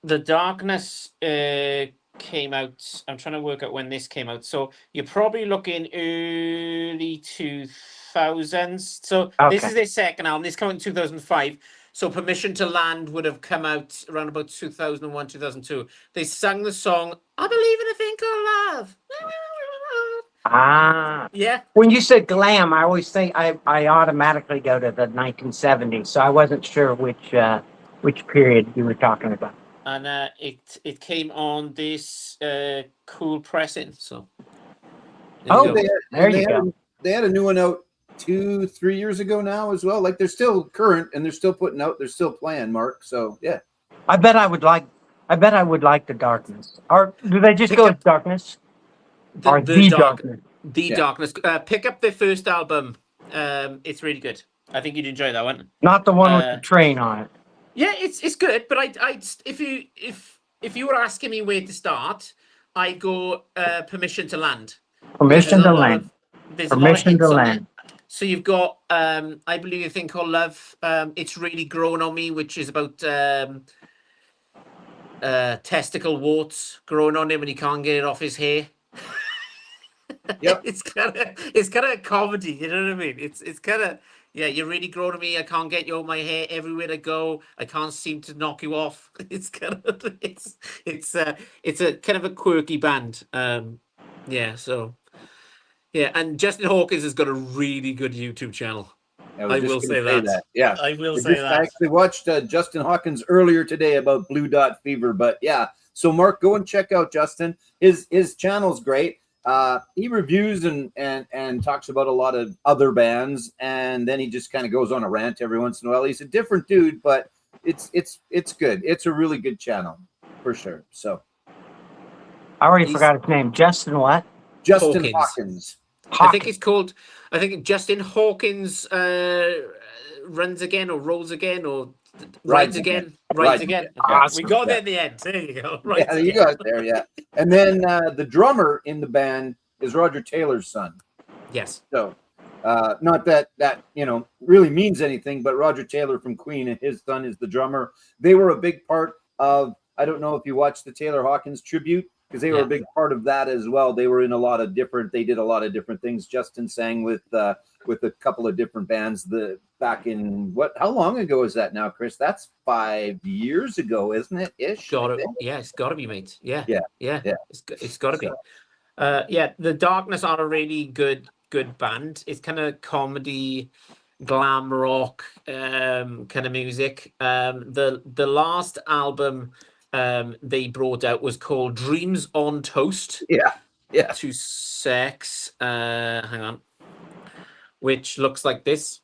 the Darkness came out. I'm trying to work out when this came out. So you're probably looking early 2000s. So this Okay. is their second album. This came out in 2005. So Permission to Land would have come out around about 2001, 2002. They sang the song, I Believe in a Thing Called Love. Ah, Yeah. when you said glam, I always think I automatically go to the 1970s. So I wasn't sure which period you were talking about. And it came on this cool pressing. So there you Oh, go. there you go. They had a new one out 2-3 years ago now as well. Like they're still current and they're still putting out. They're still playing, Mark. So yeah. I bet I would like the Darkness. Or do they just Pick go up with Darkness? Or the Darkness? The Yeah. Darkness. Pick up their first album. It's really good. I think you'd enjoy that one. Not the one with the train on it. Yeah, it's good. But I if you were asking me where to start, I go Permission to Land. Permission to Land. There's a lot of Permission hits to on Land. there. So you've got I Believe a Thing Called Love. It's Really Grown on Me, which is about testicle warts growing on him when he can't get it off his hair. Yep. it's kind of a comedy, you know what I mean? It's kind of, yeah, you're really growing on me. I can't get you on my hair everywhere I go. I can't seem to knock you off. It's kind of it's a kind of a quirky band. Yeah, so yeah, and Justin Hawkins has got a really good YouTube channel. I was just will gonna say that. Yeah. I will I say just that. actually watched Justin Hawkins earlier today about Blue Dot Fever, but yeah. So Mark, go and check out Justin. His channel's great. He reviews and talks about a lot of other bands, and then he just kind of goes on a rant every once in a while. He's a different dude, but it's good. It's a really good channel for sure. So I already forgot his name. Justin what? Justin Hawkins. Hawkins. I think it's called. I think Justin Hawkins runs again or rolls again or rides again. Rides again. Okay. Awesome. We got there in the end. There you go. Rides Yeah, you again. got it there. Yeah, and then the drummer in the band is Roger Taylor's son. Yes. So, not that really means anything, but Roger Taylor from Queen and his son is the drummer. They were a big part of. I don't know if you watched the Taylor Hawkins tribute, because they were a big part of that as well. They were in they did a lot of different things. Justin sang with a couple of different bands. Back in how long ago is that now, Chris? That's 5 years ago, isn't it? Ish. It's got to be, mate. Yeah. Yeah. It's got to be. Yeah, The Darkness are a really good band. It's kind of comedy, glam rock kind of music. The last album they brought out was called Dreams on Toast. Yeah. To Sex. Hang on. Which looks like this.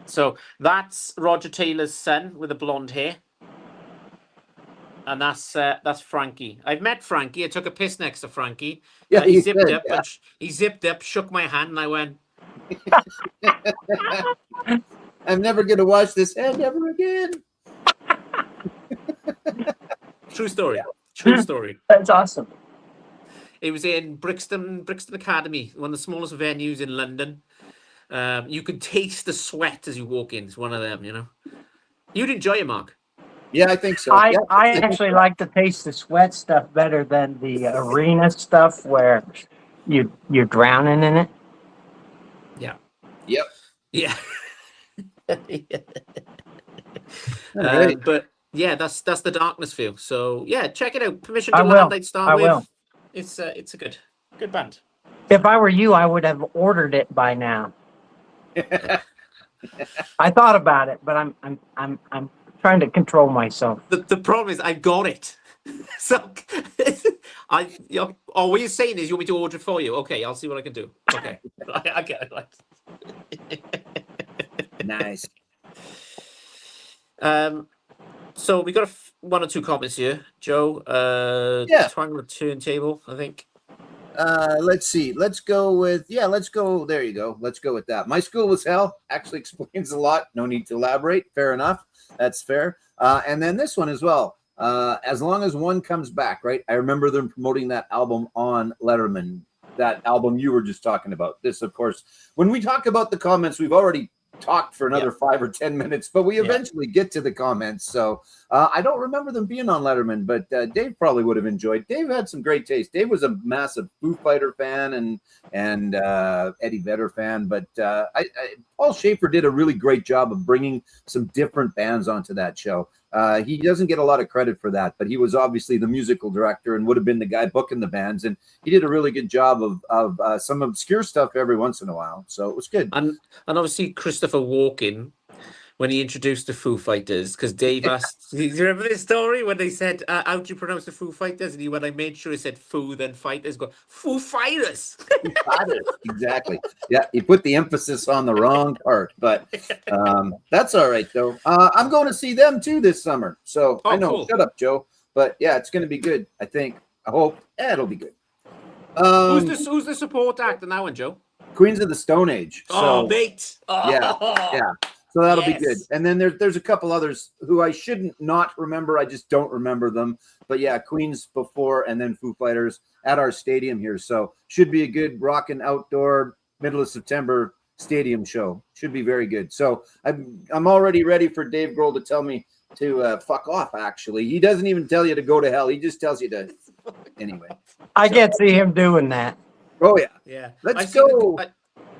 So that's Roger Taylor's son with the blonde hair. And that's Frankie. I've met Frankie. I took a piss next to Frankie. Yeah, he zipped up, shook my hand, and I went, I'm never gonna wash this hand ever again. True story. True story. That's awesome. It was in Brixton Academy, one of the smallest venues in London. You could taste the sweat as you walk in. It's one of them, you know. You'd enjoy it, Mark. Yeah, I think so. I actually like to taste the sweat stuff better than the arena stuff where you're drowning in it. Yeah. Yep. Yeah. Right. But yeah, that's the Darkness feel. So yeah, check it out. Permission to I Land. will. I'd start I with. will. It's a good band. If I were you, I would have ordered it by now. I thought about it, but I'm trying to control myself. The problem is I've got it. So what you're saying is you want me to order it for you? Okay, I'll see what I can do. Okay, I get it. Nice. So we got one or two comments here, Joe. Yeah. Twang the turntable, I think. Let's see. Let's go with there you go. Let's go with that. My school was hell. Actually explains a lot. No need to elaborate. Fair enough. That's fair. And then this one as well. As long as one comes back, right? I remember them promoting that album on Letterman. That album you were just talking about. This, of course, when we talk about the comments, we've already talked for another 5 or 10 minutes, but we eventually get to the comments. So I don't remember them being on Letterman, but Dave probably would have enjoyed. Dave had some great taste. Dave was a massive Foo Fighter fan and Eddie Vedder fan, but Paul Schaefer did a really great job of bringing some different bands onto that show. He doesn't get a lot of credit for that, but he was obviously the musical director and would have been the guy booking the bands. And he did a really good job of some obscure stuff every once in a while. So it was good. And obviously Christopher Walken, when he introduced the Foo Fighters, because Dave asked, do you remember this story when they said, how do you pronounce the Foo Fighters? And he went, I made sure he said Foo, then Fighters. Go, Foo Fighters. Exactly. Yeah, he put the emphasis on the wrong part, but that's all right, though. I'm going to see them, too, this summer. So I know, cool. Shut up, Joe. But, yeah, it's going to be good, I think. I hope. Yeah, it'll be good. Who's the support act in that one, Joe? Queens of the Stone Age. So, mate. Oh. Yeah. So that'll be good. And then there's a couple others who I shouldn't not remember. I just don't remember them. But yeah, Queens before and then Foo Fighters at our stadium here. So should be a good rockin' outdoor middle of September stadium show. Should be very good. So I'm already ready for Dave Grohl to tell me to fuck off, actually. He doesn't even tell you to go to hell. He just tells you to. Anyway. I can't see him doing that. Oh, yeah. Yeah. Let's go.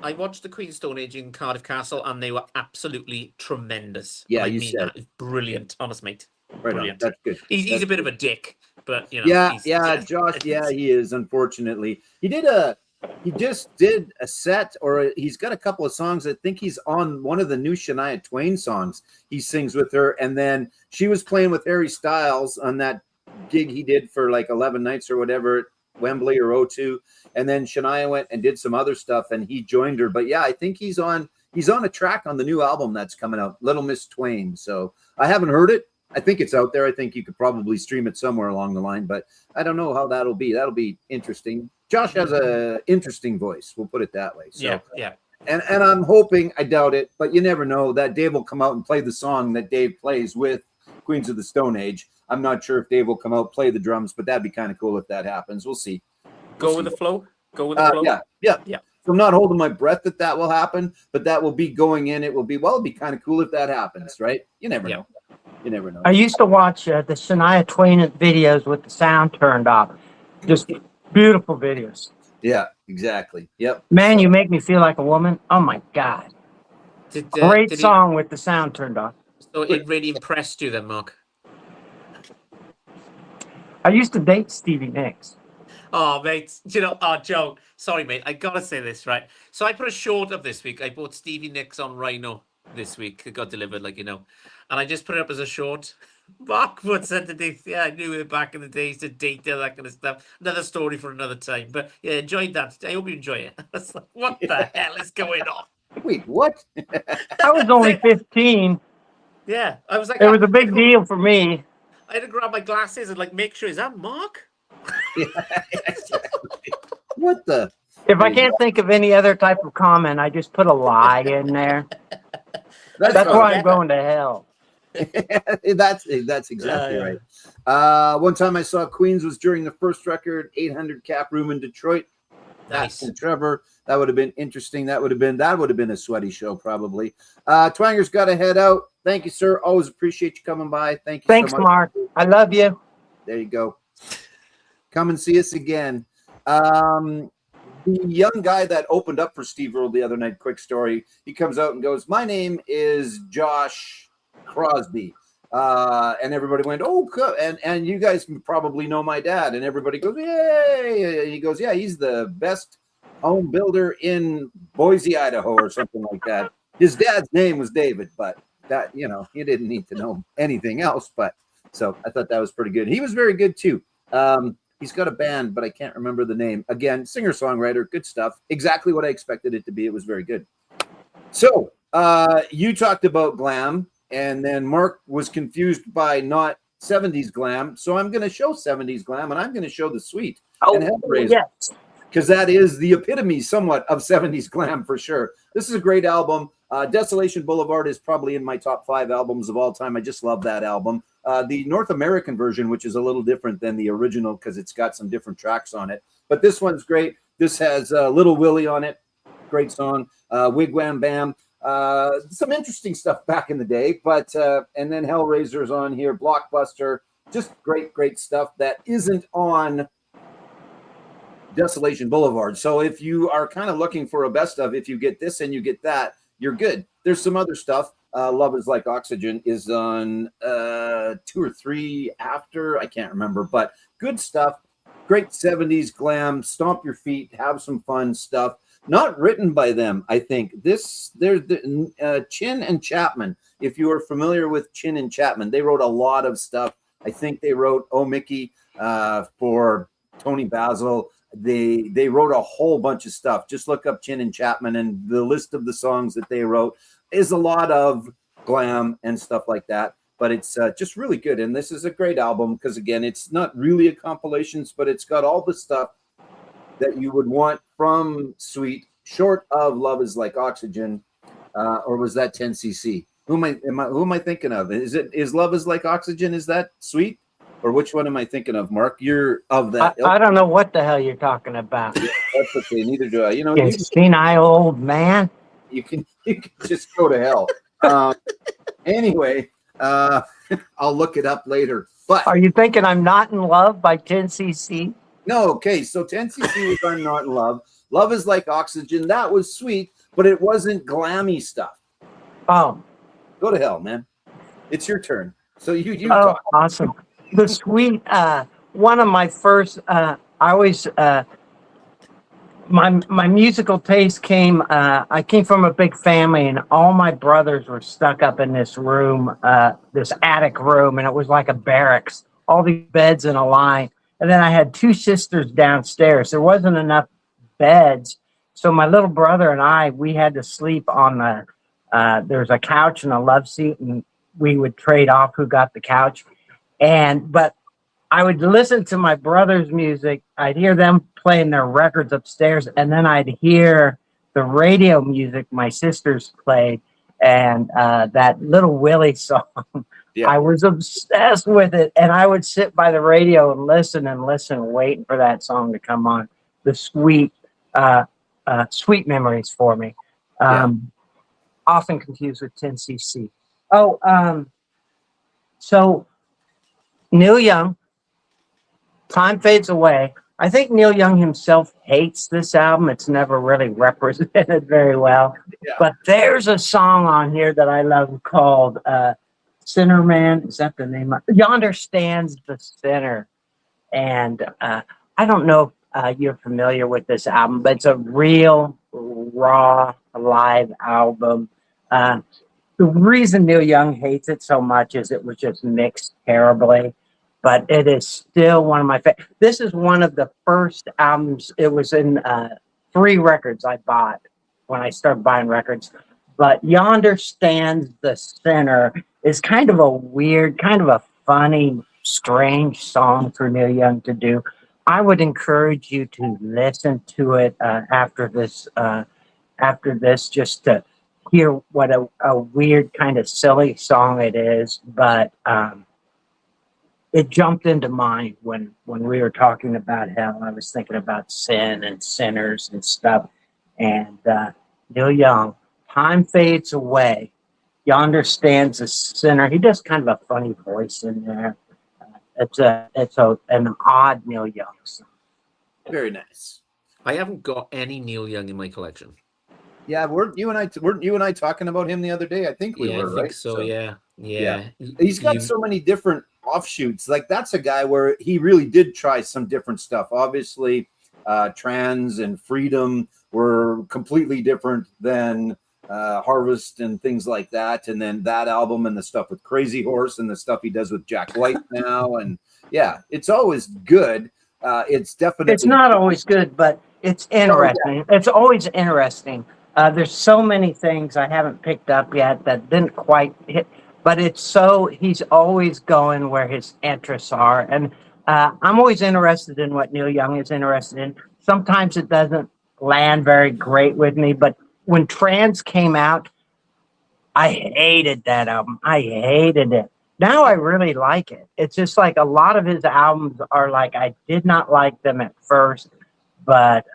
I watched the Queen's Stone Age in Cardiff Castle, and they were absolutely tremendous. Yeah, I mean that. Brilliant, honest mate. Right Brilliant. On. That's good. He's a bit of a dick, but you know. Yeah, Josh. Yeah, he is. Unfortunately, he just did a set, or he's got a couple of songs. I think he's on one of the new Shania Twain songs. He sings with her, and then she was playing with Harry Styles on that gig he did for like 11 nights or whatever. Wembley or O2, and then Shania went and did some other stuff and he joined her. But yeah, I think he's on a track on the new album that's coming out, Little Miss Twain. So I haven't heard it. I think it's out there. I think you could probably stream it somewhere along the line, but I don't know how that'll be. That'll be interesting. Josh has a interesting voice. We'll put it that way. So, yeah. And I'm hoping, I doubt it, but you never know, that Dave will come out and play the song that Dave plays with Queens of the Stone Age. I'm not sure if Dave will come out, play the drums, but that'd be kind of cool if that happens. We'll see. Go with the flow. Yeah. So I'm not holding my breath that will happen, but that will be going in. It will be, it'd be kind of cool if that happens, right? You never know. You never know. I used to watch the Shania Twain videos with the sound turned off. Just beautiful videos. Yeah, exactly. Yep. Man, you make me feel like a woman. Oh, my God. Great song with the sound turned off. So it really impressed you then, Mark? I used to date Stevie Nicks. Oh, mate. Joe, sorry, mate. I got to say this, right? So I put a short up this week. I bought Stevie Nicks on Rhino this week. It got delivered, and I just put it up as a short. Mark puts underneath, I knew it back in the days to date and that kind of stuff. Another story for another time. But yeah, enjoyed that. I hope you enjoy it. I was like, what the hell is going on? Wait, what? I was only 15. Yeah, I was like, it was a big deal for me. I had to grab my glasses and make sure, is that Mark? Yeah, exactly. What the? If I can't think of any other type of comment, I just put a lie in there. That's why I'm going to hell. That's exactly right. One time I saw Queens was during the first record 800 cap room in Detroit. Nice. And Trevor, that would have been interesting. That would have been a sweaty show probably. Twanger's got to head out. Thank you, sir. Always appreciate you coming by. Thank you. Thanks, so much. Mark. I love you. There you go. Come and see us again. The young guy that opened up for Steve Earle the other night, quick story. He comes out and goes, "My name is Josh Crosby." And everybody went, "Oh, good." And you guys probably know my dad. And everybody goes, "Yay." And he goes, "Yeah, he's the best home builder in Boise, Idaho," or something like that. His dad's name was David, but that, you didn't need to know anything else. But so I thought that was pretty good. He was very good too. He's got a band, but I can't remember the name. Again, singer-songwriter, good stuff. Exactly what I expected it to be. It was very good. So you talked about glam, and then Mark was confused by not 70s glam. So I'm going to show 70s glam, and I'm going to show The Sweet and Hellraiser. Yes. Because that is the epitome somewhat of 70s glam for sure. This is a great album. Desolation Boulevard is probably in my top 5 albums of all time. I just love that album. The North American version, which is a little different than the original because it's got some different tracks on it. But this one's great. This has Little Willie on it. Great song. Wigwam Bam. Some interesting stuff back in the day, but and then Hellraiser's on here, Blockbuster, just great stuff that isn't on Desolation Boulevard. So if you are kind of looking for a best of, if you get this and you get that, you're good. There's some other stuff. Love is Like Oxygen is on 2 or 3 after, I can't remember, but good stuff. Great 70s glam, stomp your feet, have some fun stuff. Not written by them, I think. There's Chin and Chapman. If you are familiar with Chin and Chapman, they wrote a lot of stuff. I think they wrote Oh Mickey for Tony Basil. They wrote a whole bunch of stuff. Just look up Chin and Chapman, and the list of the songs that they wrote is a lot of glam and stuff like that. But it's just really good. And this is a great album because, again, it's not really a compilation, but it's got all the stuff that you would want from Sweet, short of Love is Like Oxygen, or was that 10cc? Who am I thinking of? Is Love is Like Oxygen? Is that Sweet? Or which one am I thinking of, Mark? You're of that. I don't know what the hell you're talking about. Yeah, that's okay. Neither do I. You know, you senile old man. You can just go to hell. Anyway, I'll look it up later. But are you thinking I'm Not in Love by 10cc? No, okay. So 10cc was I'm Not in Love. Love is Like Oxygen. That was Sweet, but it wasn't glammy stuff. Oh, go to hell, man. It's your turn. So you talk. Awesome. The Sweet, one of my first, I always, my musical taste came, I came from a big family, and all my brothers were stuck up in this room, this attic room, and it was like a barracks, all these beds in a line. And then I had 2 sisters downstairs. There wasn't enough beds. So my little brother and I, we had to sleep on there's a couch and a love seat, and we would trade off who got the couch. But I would listen to my brother's music. I'd hear them playing their records upstairs, and then I'd hear the radio music my sisters played, and that Little Willie song. Yeah. I was obsessed with it, and I would sit by the radio and listen, waiting for that song to come on. The Sweet memories for me. Often confused with 10cc. So Neil Young, Time Fades Away. I think Neil Young himself hates this album. It's never really represented very well. Yeah. But there's a song on here that I love called Sinner Man. Is that the name? Yonder Stands the Sinner. And I don't know if you're familiar with this album, but it's a real raw live album. The reason Neil Young hates it so much is it was just mixed terribly. But it is still one of my favorites. This is one of the first albums. It was in 3 records I bought when I started buying records. But Yonder Stands the Sinner is kind of a weird, kind of a funny, strange song for Neil Young to do. I would encourage you to listen to it after this, just to hear what a weird, kind of silly song it is. But it jumped into mind when we were talking about hell. I was thinking about sin and sinners and stuff. And Neil Young, Time Fades Away. Yonder Stands a Sinner. He does kind of a funny voice in there. It's an odd Neil Young song. Very nice. I haven't got any Neil Young in my collection. Yeah, weren't you and I talking about him the other day? I think we were, I think right? So yeah. He's got so many different offshoots. Like, that's a guy where he really did try some different stuff. Obviously, Trans and Freedom were completely different than Harvest and things like that. And then that album and the stuff with Crazy Horse and the stuff he does with Jack White now. And yeah, it's always good. It's definitely. It's not always good, but it's interesting. Oh, yeah. It's always interesting. There's so many things I haven't picked up yet that didn't quite hit, but he's always going where his interests are. And I'm always interested in what Neil Young is interested in. Sometimes it doesn't land very great with me, but when Trans came out, I hated that album. I hated it. Now I really like it. It's just like a lot of his albums are like, I did not like them at first, but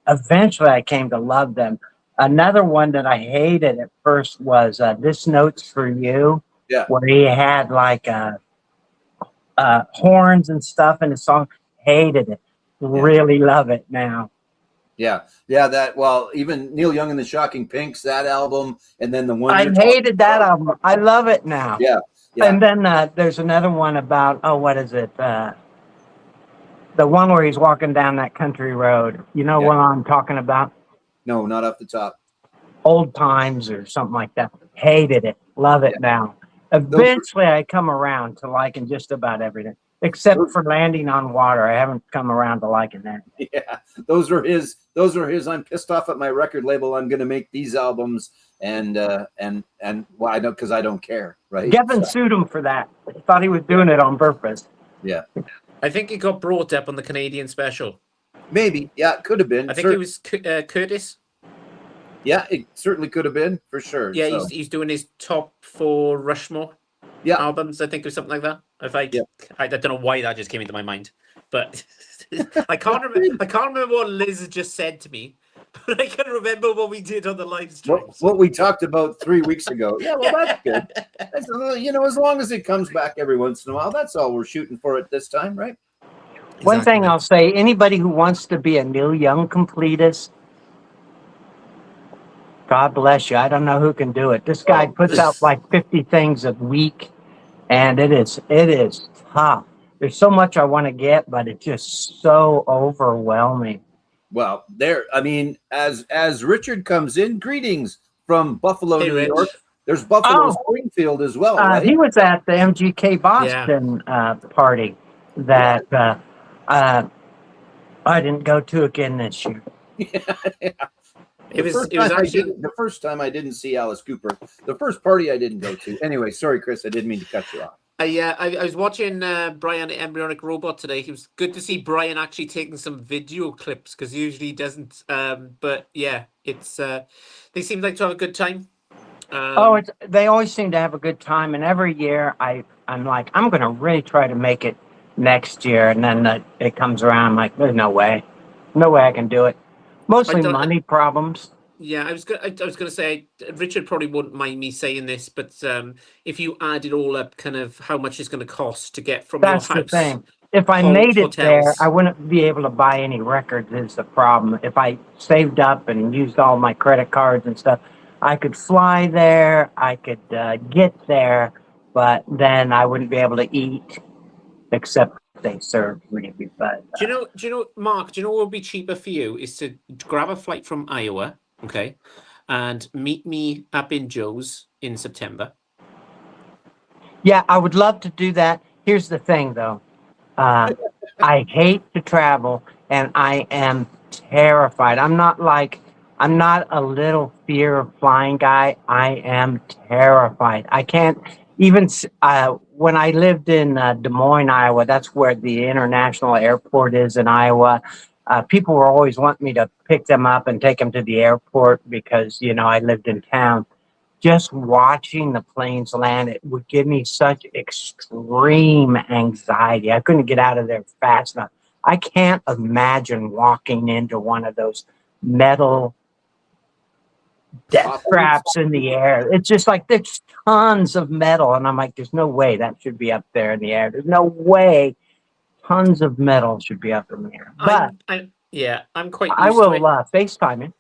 eventually I came to love them. Another one that I hated at first was "This Note's for You," Yeah. where he had like horns and stuff in the song. Hated it. Really love it now. Yeah. That, well, even Neil Young and the Shocking Pinks, that album, and then the one I you're talking hated that about. album. I love it now. Yeah. And then there's another one about, what is it? The one where he's walking down that country road. You know what I'm talking about? No, not off the top. Old Times or something like that. Hated it. Love it now. Eventually, I come around to liking just about everything, except for Landing on Water. I haven't come around to liking that. Yeah, those are his. I'm pissed off at my record label. I'm going to make these albums, and why? Well, because I don't care, right? Gavin sued him for that. Thought he was doing it on purpose. Yeah, I think it got brought up on the Canadian special. maybe. Yeah, it could have been. I think it was Curtis. Yeah, it certainly could have been, for sure. Yeah, so. he's doing his top 4 Rushmore albums, I think, or something like that. I don't know why that just came into my mind, but I can't remember what Liz had just said to me, but I can remember what we did on the live stream. What we talked about 3 weeks ago. Yeah, well, that's good. That's, as long as it comes back every once in a while, that's all we're shooting for at this time, right? Exactly. One thing I'll say, anybody who wants to be a Neil Young completist, God bless you. I don't know who can do it. This guy puts out like 50 things a week, and it is tough. There's so much I want to get, but it's just so overwhelming. Well, as Richard comes in, greetings from Buffalo, New York. There's Buffalo Springfield as well, right? He was at the MGK Boston party that I didn't go to again this year. Yeah. It was actually the first time I didn't see Alice Cooper. The first party I didn't go to. Anyway, sorry, Chris, I didn't mean to cut you off. I was watching Brian Embryonic Robot today. It was good to see Brian actually taking some video clips because he usually doesn't. But yeah, it's they seem like to have a good time. They always seem to have a good time, and every year I'm like, I'm going to really try to make it next year, and then it comes around. I'm like, there's no way I can do it. Mostly money problems. Yeah, I was gonna say Richard probably wouldn't mind me saying this, but if you add it all up, kind of how much it's going to cost to get from your house. That's the thing. If I made it there, I wouldn't be able to buy any records. Is the problem? If I saved up and used all my credit cards and stuff, I could fly there. I could get there, but then I wouldn't be able to eat, except they serve really. But do you know, Mark? Do you know what would be cheaper for you is to grab a flight from Iowa, okay, and meet me up in Joe's in September. Yeah, I would love to do that. Here's the thing, though. I hate to travel, and I am terrified. I'm not a little fear of flying guy. I am terrified. I can't even, when I lived in Des Moines, Iowa, that's where the international airport is in Iowa. People were always wanting me to pick them up and take them to the airport because, I lived in town. Just watching the planes land, it would give me such extreme anxiety. I couldn't get out of there fast enough. I can't imagine walking into one of those metal death traps in the air. It's just like there's tons of metal, and I'm like, there's no way that should be up there in the air. There's no way tons of metal should be up in the air. But I'm quite. I will FaceTime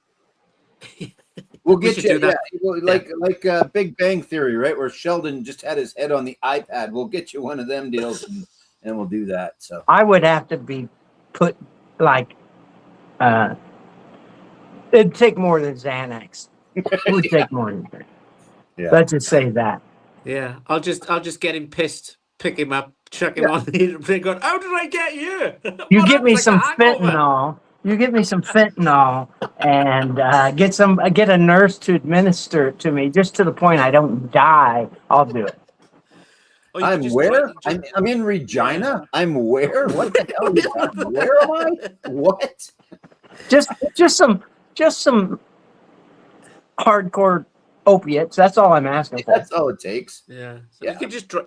you. We'll get you that. Like Big Bang Theory, right? Where Sheldon just had his head on the iPad. We'll get you one of them deals, and we'll do that. So I would have to be put it'd take more than Xanax. It would take more than that. Yeah. Let's just say that. Yeah, I'll just get him pissed, pick him up, chuck him on the thing. Going, how did I get here? You give me some fentanyl. You give me some fentanyl and get a nurse to administer it to me, just to the point I don't die. I'll do it. I'm where? I'm in Regina. I'm where? What the hell are you talking? Where am I? What? Just some hardcore opiates. That's all I'm asking for. That's all it takes. Yeah. So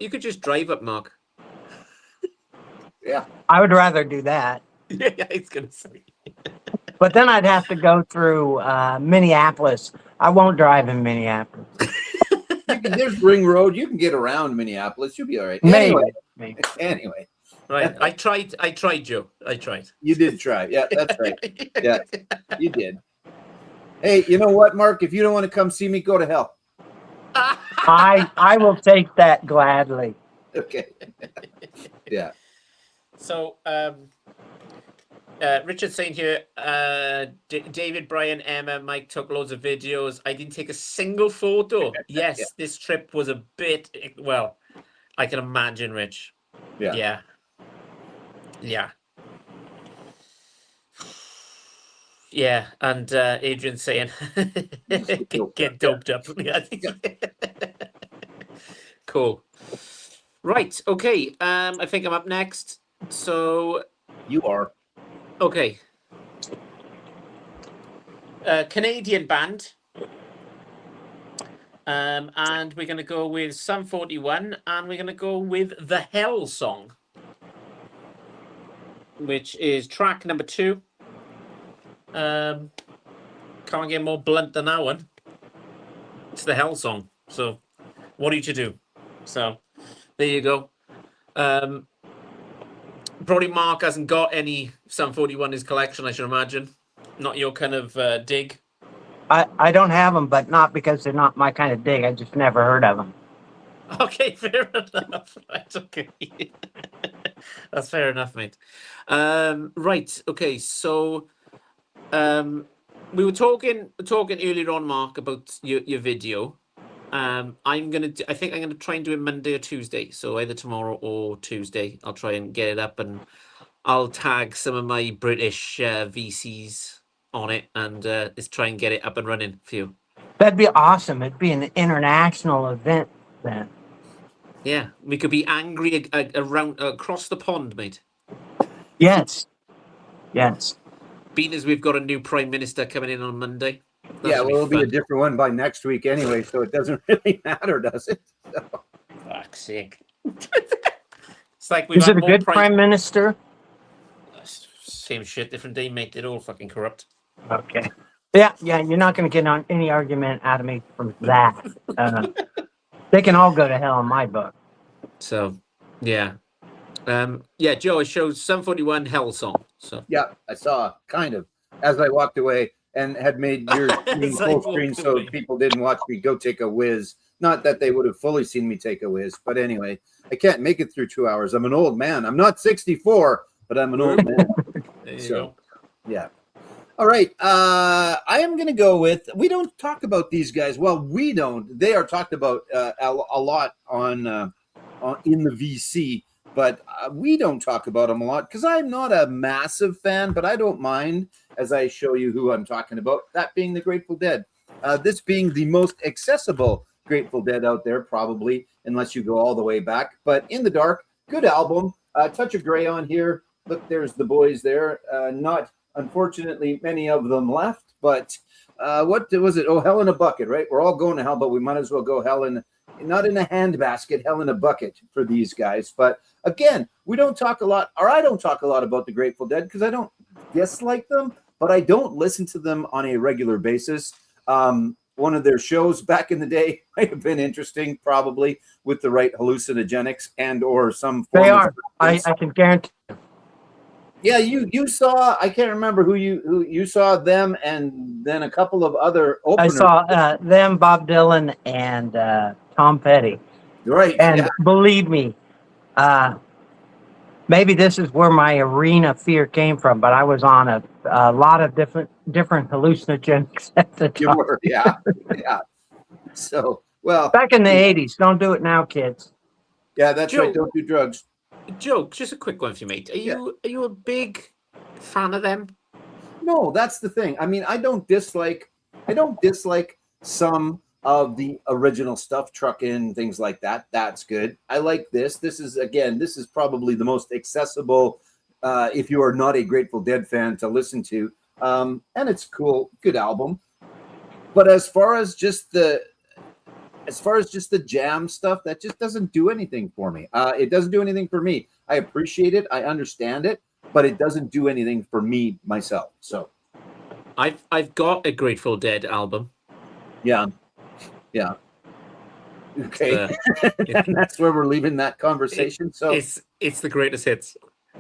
you could just drive up, Mark. Yeah. I would rather do that. Yeah, he's gonna say. But then I'd have to go through Minneapolis. I won't drive in Minneapolis. There's Ring Road. You can get around Minneapolis. You'll be all right. Maybe. Anyway. Right. I tried, Joe. I tried. You did try. Yeah, that's right. Yeah, you did. Hey, you know what, Mark? If you don't want to come see me, go to hell. I will take that gladly. Okay. Yeah. So, Richard's saying here, David, Brian, Emma, Mike took loads of videos. I didn't take a single photo. Yes, Yeah. This trip was a bit, well, I can imagine, Rich. Yeah. Yeah. Yeah. Yeah, and Adrian's saying, get doped up. Yeah. Cool. Right. Okay. I think I'm up next. So You are. okay. Canadian band. And we're going to go with Sum 41, and we're going to go with The Hell Song, which is track number 2. Can't get more blunt than that one. It's The Hell Song. So what are you to do? So there you go. Probably Mark hasn't got any Sum 41 in his collection, I should imagine. Not your kind of dig. I don't have them, but not because they're not my kind of dig. I just never heard of them. Okay, fair enough. Right, okay. That's fair enough, mate. Right, okay, so we were talking earlier on, Mark, about your video. I think I'm gonna try and do it Monday or Tuesday. So either tomorrow or Tuesday, I'll try and get it up, and I'll tag some of my British VCs on it, and let's try and get it up and running for you. That'd be awesome. It'd be an international event then. Yeah, we could be angry around across the pond, mate. Yes. Yes. Being as we've got a new prime minister coming in on Monday. Yeah, well, it'll be a different one by next week anyway, so it doesn't really matter, does it? So. Fuck's sake. It's like we've Is had it a more good prime minister? Same shit, different day, mate. They're all fucking corrupt. Okay. Yeah, you're not going to get on any argument out of me from that. They can all go to hell in my book. So, yeah. Yeah, Joe, it shows Sum 41 Hell Song. So Yeah, I saw kind of as I walked away and had made your screen full screen so people didn't watch me go take a whiz. Not that they would have fully seen me take a whiz, but anyway, I can't make it through 2 hours. I'm an old man. I'm not 64, but I'm an old man. there you So, go. yeah. All right. I am going to go with, we don't talk about these guys. Well, we don't. They are talked about a lot on in the VC, but we don't talk about them a lot because I'm not a massive fan, but I don't mind as I show you who I'm talking about, that being the Grateful Dead. This being the most accessible Grateful Dead out there, probably, unless you go all the way back. But In the Dark, good album. Touch of Grey on here. Look, there's the boys there. Not, unfortunately, many of them left, but what was it? Oh, hell in a bucket, right? We're all going to hell, but we might as well go hell in, not in a handbasket, hell in a bucket for these guys. But again, we don't talk a lot, or I don't talk a lot about the Grateful Dead because I don't dislike them, but I don't listen to them on a regular basis. One of their shows back in the day might have been interesting, probably with the right hallucinogenics and or some form They of are. I can guarantee. Yeah, you saw, I can't remember who you saw them and then a couple of other I openers. saw them, Bob Dylan, and Tom Petty. Right. And Yeah. believe me, maybe this is where my arena fear came from, but I was on a lot of different hallucinogens at the You time. were, yeah. Yeah. So, well, Back in the 80s. Don't do it now, kids. yeah, that's Joe. right. Don't do drugs. Joe, just a quick one for you, mate. Are you a big fan of them? No, that's the thing. I mean, I don't dislike some of the original stuff, Truckin', things like that. That's good. I like this. This is probably the most accessible if you are not a Grateful Dead fan to listen to. And it's cool, good album. But as far as just the jam stuff, that just doesn't do anything for me. It doesn't do anything for me. I appreciate it. I understand it, but it doesn't do anything for me myself. So I've got a Grateful Dead album. Yeah. Yeah. Okay. It's, And that's where we're leaving that conversation. So it's the greatest hits.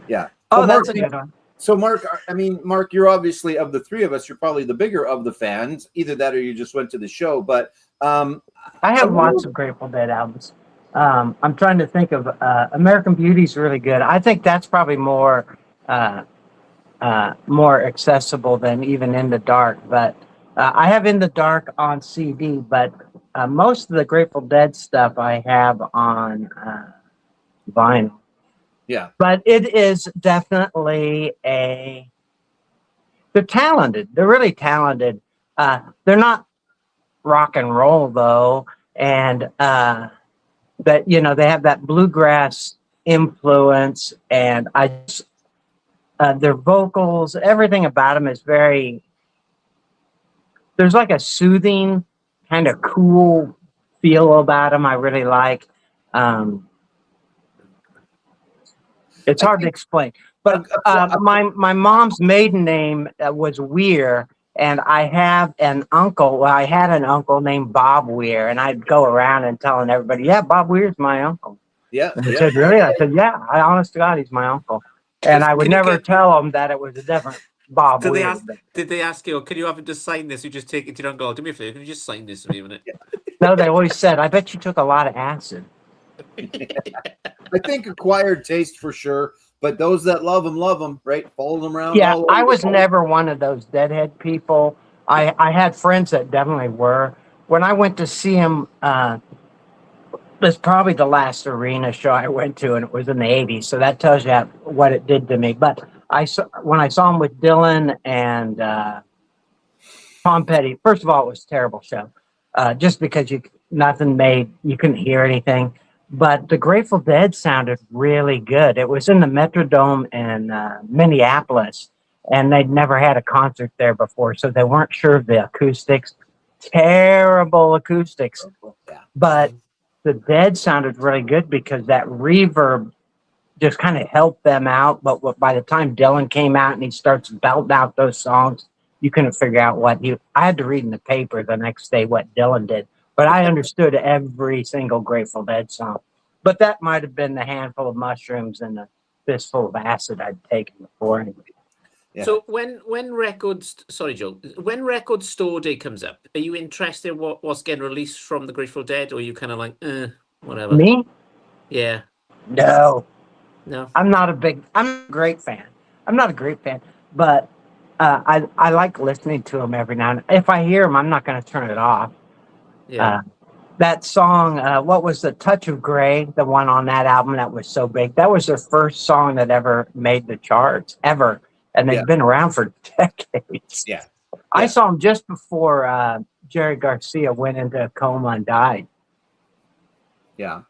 yeah. Oh, So, that's a Mark, good one. so Mark, I mean, Mark, you're obviously of the three of us, you're probably the bigger of the fans. Either that or you just went to the show. But I have lots of Grateful Dead albums. I'm trying to think of American Beauty's really good. I think that's probably more accessible than even In the Dark. But I have In the Dark on CD, but most of the Grateful Dead stuff I have on vinyl. yeah. But it is definitely they're talented. They're really talented. They're not rock and roll though, and but they have that bluegrass influence, and their vocals, everything about them is very. There's like a soothing, kind of cool feel about them. I really like. It's hard to explain, but my mom's maiden name was Weir, and I have an uncle. Well, I had an uncle named Bob Weir, and I'd go around and telling everybody, "Yeah, Bob Weir's my uncle." Yeah. And they said, "Really?" I said, "Yeah, honest to God, he's my uncle." And I would Can you never get- tell them that it was a different Bob Did they Weir. ask? Did they ask you? Can you have him just sign this? You just take it to your uncle. Do me a favor. Can you just sign this for me a minute? No, they always said, "I bet you took a lot of acid." I think acquired taste for sure, but those that love them, right? Follow them around. Yeah, all I over was the place. never one of those deadhead people. I had friends that definitely were. When I went to see him, it's probably the last arena show I went to, and it was in the '80s. So that tells you what it did to me. But when I saw him with Dylan and Tom Petty. First of all, it was a terrible show, just because you couldn't hear anything. But the Grateful Dead sounded really good. It was in the Metrodome in Minneapolis, and they'd never had a concert there before, so they weren't sure of the acoustics. Terrible acoustics, Yeah. but the Dead sounded really good because that reverb just kind of helped them out. But by the time Dylan came out and he starts belting out those songs, you couldn't figure out I had to read in the paper the next day what Dylan did, but I understood every single Grateful Dead song. But that might have been the handful of mushrooms and the fistful of acid I'd taken before. Yeah. So when sorry, Joe, when Record Store Day comes up, are you interested in what's getting released from the Grateful Dead, or are you kind of like, whatever? Me? Yeah. No. No. I'm a great fan. I'm not a great fan, but I like listening to them every now and then. If I hear them, I'm not going to turn it off. Yeah. That song, what was the Touch of Grey, the one on that album that was so big? That was their first song that ever made the charts, ever. And they've been around for decades. Yeah. I saw them just before Jerry Garcia went into a coma and died. Yeah.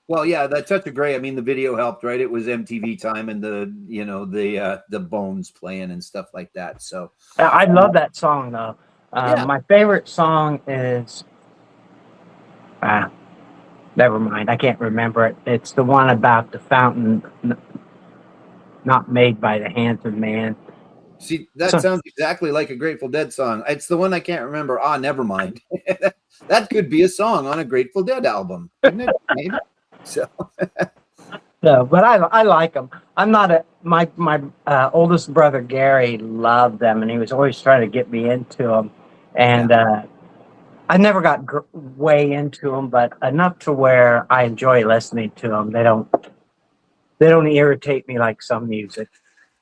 Well, yeah, that Touch of Grey. I mean, the video helped, right? It was MTV time, and the Bones playing and stuff like that. So I love that song though. My favorite song is never mind. I can't remember it. It's the one about the fountain not made by the hands of man. See, that sounds exactly like a Grateful Dead song. It's the one I can't remember. Never mind. That could be a song on a Grateful Dead album, couldn't it? Maybe. So. No, but I like them. I'm not my oldest brother Gary loved them, and he was always trying to get me into them. And I never got way into them, but enough to where I enjoy listening to them. They don't irritate me like some music.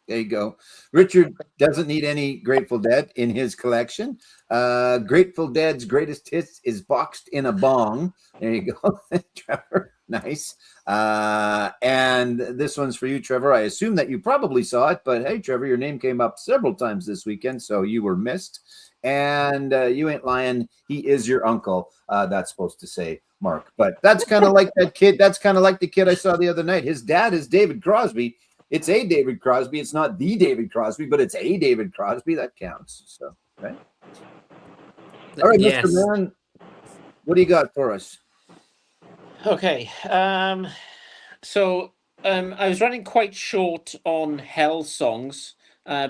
There you go. Richard doesn't need any Grateful Dead in his collection. Grateful Dead's greatest hits is boxed in a bong. There you go, Trevor. Nice. And this one's for you, Trevor. I assume that you probably saw it, but hey, Trevor, your name came up several times this weekend, so you were missed. And you ain't lying. He is your uncle. That's supposed to say Mark, but that's kind of like that kid. That's kind of like the kid I saw the other night. His dad is David Crosby. It's a David Crosby. It's not the David Crosby, but it's a David Crosby. That counts. So, right. All right, Yes. Mr. Mann, what do you got for us? Okay. So I was running quite short on Hell songs.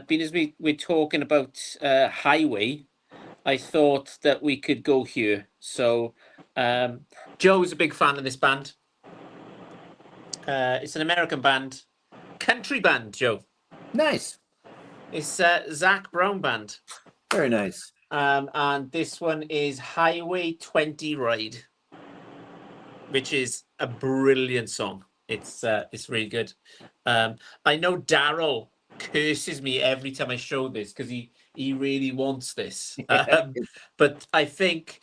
being as we're talking about Highway, I thought that we could go here. So Joe's a big fan of this band. It's an American band, country band, Joe. Nice. It's Zach Brown Band. Very nice. And this one is Highway 20 Ride, which is a brilliant song. It's really good. I know Daryl curses me every time I show this because he really wants this. But I think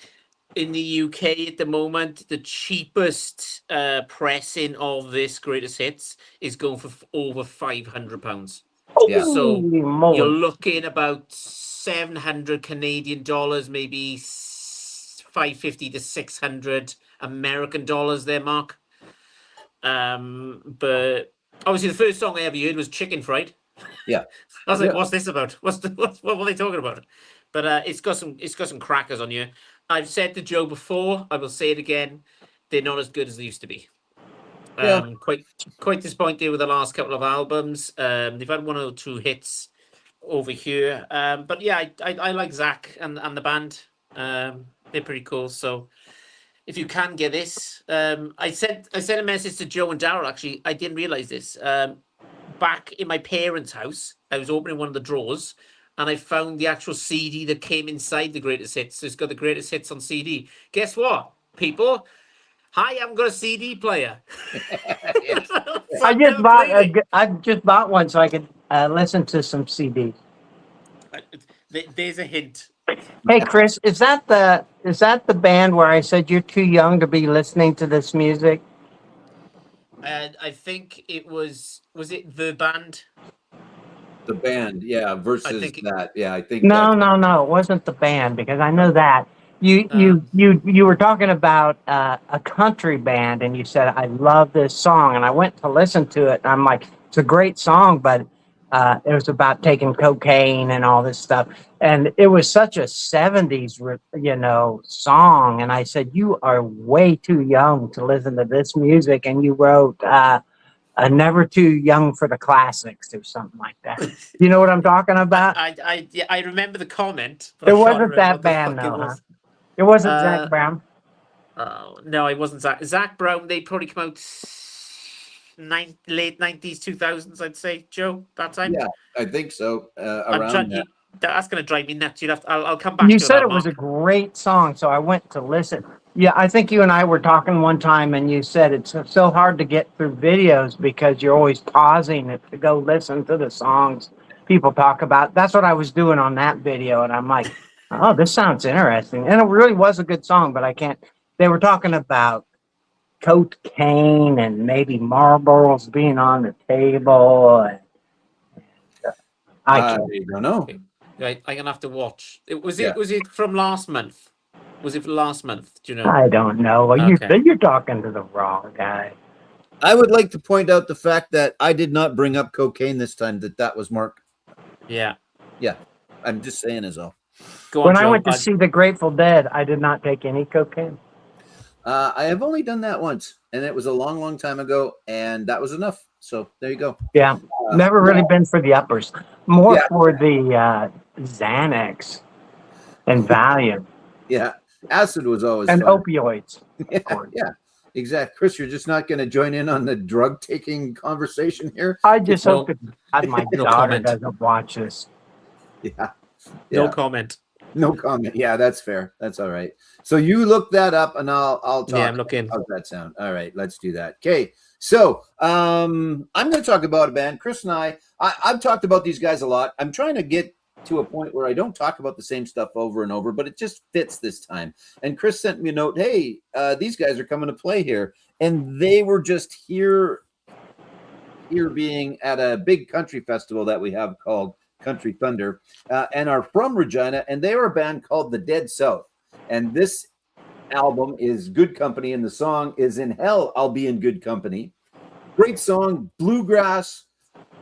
in the UK at the moment, the cheapest pressing of this greatest hits is going for over £500. Yeah. So Holy moly. you're looking about 700 Canadian dollars, maybe 550 to 600 American dollars there, Mark. But obviously the first song I ever heard was Chicken Fried. Yeah. I was like, Yeah. what's this about? What were they talking about? But it's got some crackers on you. I've said to Joe before, I will say it again, they're not as good as they used to be. Yeah. Quite disappointed with the last couple of albums. They've had one or two hits over here. But yeah, I like Zach and the band. They're pretty cool. So if you can get this, I sent a message to Joe and Daryl. Actually, I didn't realize this. Back in my parents' house, I was opening one of the drawers, and I found the actual CD that came inside the greatest hits. So it's got the greatest hits on CD. Guess what, people? I haven't got a CD player. So I just bought one so I could listen to some CDs. There's a hint. Hey Chris, is that the band where I said you're too young to be listening to this music? I think it was it the band? The band, yeah, versus that. Yeah, I think No, it wasn't the band because I know that. You were talking about a country band and you said I love this song and I went to listen to it and I'm like, it's a great song, but it was about taking cocaine and all this stuff. And it was such a 70s, song. And I said, you are way too young to listen to this music. And you wrote Never Too Young for the Classics or something like that. You know what I'm talking about? I remember the comment. It wasn't that band, though, huh? It wasn't Zach Brown. Oh, no, it wasn't Zach. Zach Brown, they probably come out late 90s, 2000s, I'd say, Joe, that time. Yeah, I think so. Around that. That's going to drive me nuts. I'll come back You to said that, it was Mark. a great song, so I went to listen. Yeah, I think you and I were talking one time, and you said it's so hard to get through videos because you're always pausing it to go listen to the songs people talk about. That's what I was doing on that video, and I'm like, oh, this sounds interesting. And it really was a good song, but I can't. They were talking about cocaine and maybe Marlboros being on the table. And I don't know. Okay. Right, I'm gonna have to watch. Was Yeah. it from last month? Was it from last month? Do you know? I don't know. Okay. You're talking to the wrong guy. I would like to point out the fact that I did not bring up cocaine this time. That was Mark. Yeah. Yeah, I'm just saying as all. Go on, When I Joe. went to see the Grateful Dead, I did not take any cocaine. I have only done that once, and it was a long, long time ago, and that was enough. So there you go. Yeah, never really been for the uppers. More Yeah. for the Xanax and Valium Yeah, acid was always and fun. opioids. Yeah, exactly. Chris, you're just not going to join in on the drug taking conversation here. I just No- hope that my no daughter comment. doesn't watch this. Yeah, No yeah. comment. No comment. Yeah, that's fair. That's all right. So you look that up, and I'll talk. Yeah, I'm looking. How's that sound? All right, let's do that. Okay, so I'm going to talk about a band. Chris and I've talked about these guys a lot. I'm trying to get to a point where I don't talk about the same stuff over and over, but it just fits this time. And Chris sent me a note. Hey, these guys are coming to play here, and they were just here being at a big country festival that we have called Country Thunder, and are from Regina, and they are a band called the Dead South. And this album is Good Company, and the song is In Hell, I'll Be in Good Company. Great song, bluegrass,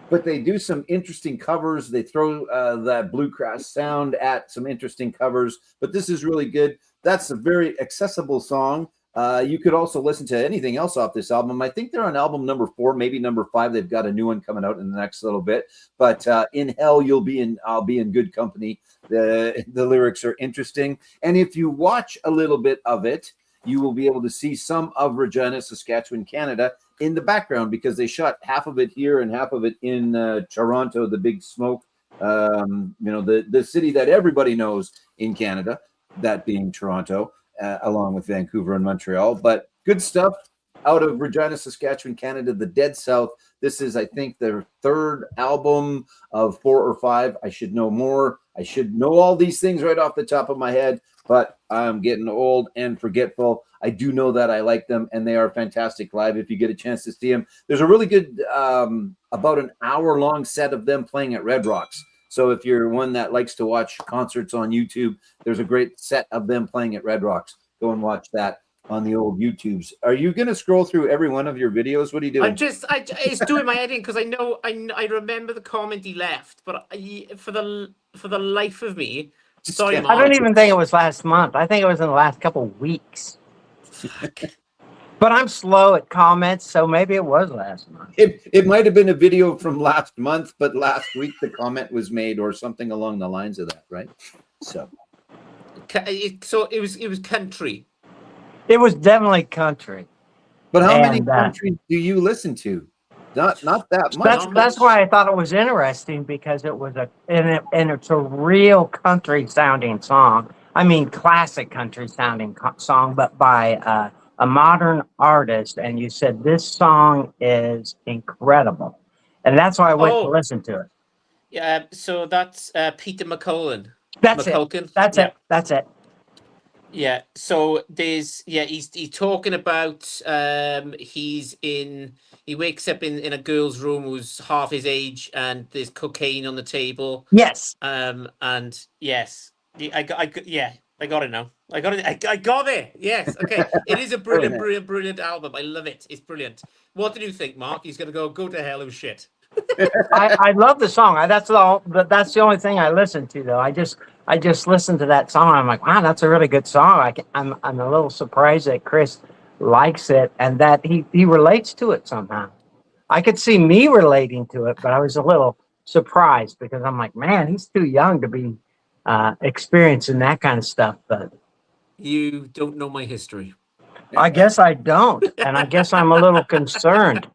but they do some interesting covers. They throw that bluegrass sound at some interesting covers, but this is really good. That's a very accessible song. You could also listen to anything else off this album. I think they're on album number 4, maybe number 5. They've got a new one coming out in the next little bit. But In Hell, I'll be in good company. The lyrics are interesting. And if you watch a little bit of it, you will be able to see some of Regina, Saskatchewan, Canada in the background, because they shot half of it here and half of it in Toronto, the Big Smoke, the city that everybody knows in Canada, that being Toronto, along with Vancouver and Montreal. But good stuff out of Regina, Saskatchewan, Canada, the Dead South. This is, I think, their 3rd album of 4 or 5. I should know more. I should know all these things right off the top of my head, but I'm getting old and forgetful. I do know that I like them, and they are fantastic live if you get a chance to see them. There's a really good, about an hour-long set of them playing at Red Rocks. So if you're one that likes to watch concerts on YouTube, there's a great set of them playing at Red Rocks. Go and watch that on the old YouTubes. Are you going to scroll through every one of your videos? What are you doing? It's doing my head in, because I remember the comment he left, but for the life of me, sorry, I Mark. don't even think it was last month. I think it was in the last couple of weeks. But I'm slow at comments, so maybe it was last month. It might have been a video from last month, but last week the comment was made or something along the lines of that, right? So it was country. It was definitely country. But how many countries do you listen to? Not that much. That's why I thought it was interesting, because it was and it's a real country sounding song. I mean, classic country sounding song, but by a modern artist. And you said this song is incredible, and that's why I went to listen to it. Yeah, so that's Peter McCullough. That's McCulkin. it. That's it. Yeah. So he's talking about he wakes up in a girl's room who's half his age, and there's cocaine on the table. Yes. And yes, I got it now. I got it. I got it. Yes. Okay. It is a brilliant album. I love it. It's brilliant. What did you think, Mark? He's gonna go to hell. It was shit. I love the song. That's the only thing I listen to, though. I just listened to that song. I'm like, wow, that's a really good song. I'm a little surprised that Chris likes it and that he relates to it somehow. I could see me relating to it, but I was a little surprised, because I'm like, man, he's too young to be experiencing that kind of stuff. But you don't know my history. I guess I don't, and I guess I'm a little concerned.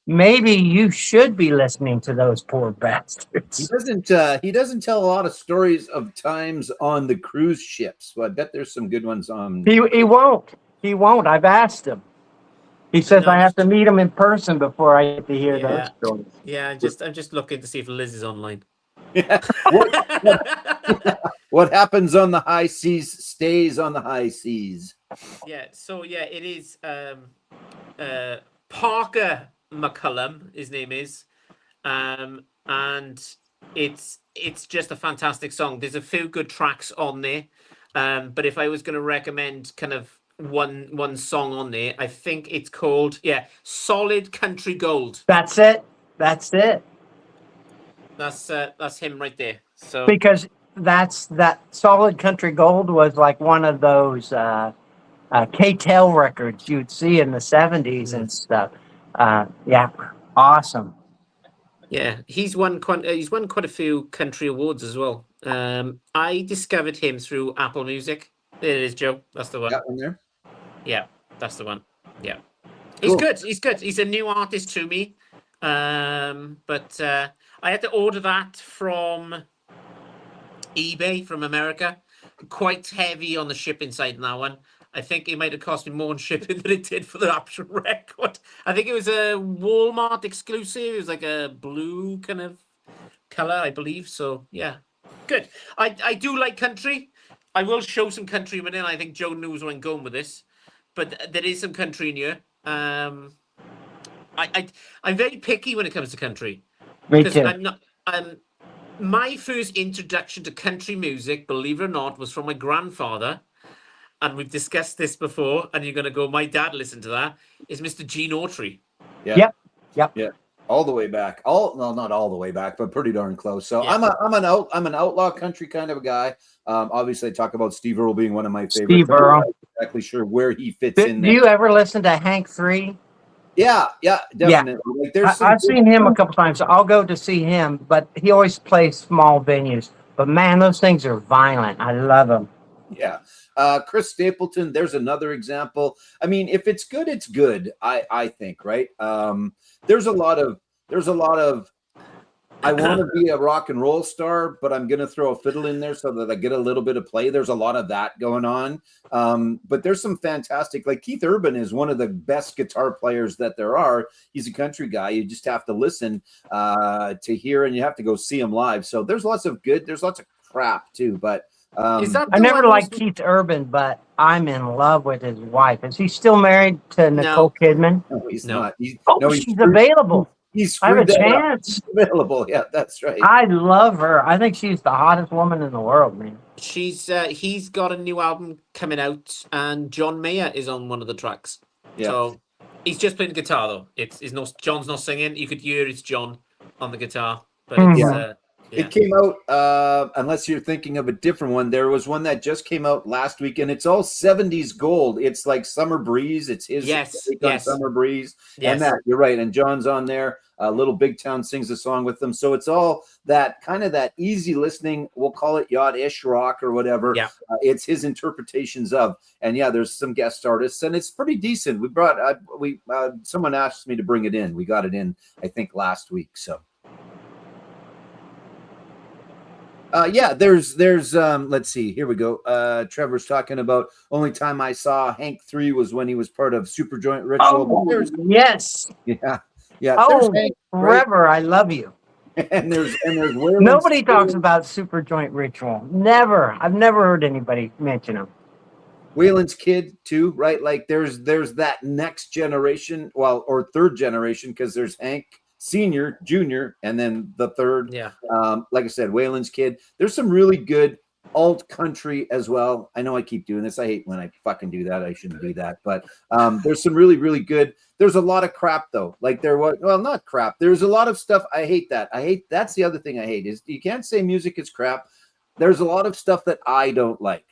Maybe you should be listening to those poor bastards. He doesn't tell a lot of stories of times on the cruise ships. So I bet there's some good ones on. He won't. I've asked him. He says I have to meet him in person before I get to hear those stories. Yeah, I'm just looking to see if Liz is online. What happens on the high seas stays on the high seas. Yeah. So it is Parker McCullum, his name is, and it's just a fantastic song. There's a few good tracks on there, but if I was going to recommend kind of one song on there, I think it's called Solid Country Gold. That's it. That's him right there. So because that Solid Country Gold was like one of those K-Tel records you'd see in the 70s and stuff. Awesome. Yeah, he's won quite a few country awards as well. I discovered him through Apple Music. There it is, Joe. That's the one. That one there? Yeah, that's the one. Yeah. He's good. He's good. He's a new artist to me. But I had to order that from eBay from America. Quite heavy on the shipping side on that one. I think it might have cost me more in shipping than it did for the actual record. I think it was a Walmart exclusive. It was like a blue kind of color, I believe. So yeah, good. I do like country. I will show some country in a minute. I think Joe knows where I'm going with this, but there is some country in here. I'm very picky when it comes to country. Me too. I'm not. My first introduction to country music, believe it or not, was from my grandfather. And we've discussed this before, and you're going to go, my dad listened to that, is Mr. Gene Autry. Yeah. Yep. Yeah. All the way back. Well, not all the way back, but pretty darn close. So Yeah. I'm an outlaw country kind of a guy. Obviously, I talk about Steve Earle being one of my favorites. Steve I'm Earle. not exactly sure where he fits Do, in do there. you ever listen to Hank 3? Yeah, definitely. Like, there's some I've seen him a couple times. I'll go to see him, but he always plays small venues. But man, those things are violent. I love them. Yeah. Chris Stapleton, there's another example. I mean, if it's good, it's good, I think, right? There's a lot of I want to be a rock and roll star, but I'm going to throw a fiddle in there so that I get a little bit of play. There's a lot of that going on. But there's some fantastic, like Keith Urban is one of the best guitar players that there are. He's a country guy. You just have to listen to hear, and you have to go see him live. So there's lots of good, there's lots of crap too, but Is that I the never one liked who's- Keith Urban, but I'm in love with his wife. Is he still married to Nicole Kidman? no, he's No. not. She's He's available. He's I have a screwed that up. chance. Available. Yeah, that's right. I love her. I think she's the hottest woman in the world, man. She's he's got a new album coming out, and John Mayer is on one of the tracks. Yeah. So he's just playing guitar though. It's no John's not singing. You could hear it's John on the guitar, but it's yeah. It came out, unless you're thinking of a different one, there was one that just came out last week, and it's all 70s gold. It's like Summer Breeze. It's his take on Summer Breeze. Yes. And that, you're right. And John's on there. Little Big Town sings a song with them. So it's all that kind of that easy listening, we'll call it yacht-ish rock or whatever. Yeah. It's his interpretations of. And yeah, there's some guest artists, and it's pretty decent. We brought, someone asked me to bring it in. We got it in, I think, last week. So. Yeah, there's let's see, here we go. Trevor's talking about only time I saw Hank 3 was when he was part of Superjoint Ritual. Oh, yes. Yeah. Oh, Hank, Forever, I love you. and there's Waylon Nobody Smith. talks about Superjoint Ritual. Never. I've never heard anybody mention them. Waylon's kid too, right? Like there's that next generation, well, or third generation, because there's Hank Senior, Junior, and then the third. Yeah. Like I said, Waylon's kid. There's some really good alt country as well. I know I keep doing this. I hate when I fucking do that. I shouldn't do that. But there's some really, really good. There's a lot of crap though. Like there was, well, not crap. There's a lot of stuff. I hate that. That's the other thing I hate is you can't say music is crap. There's a lot of stuff that I don't like.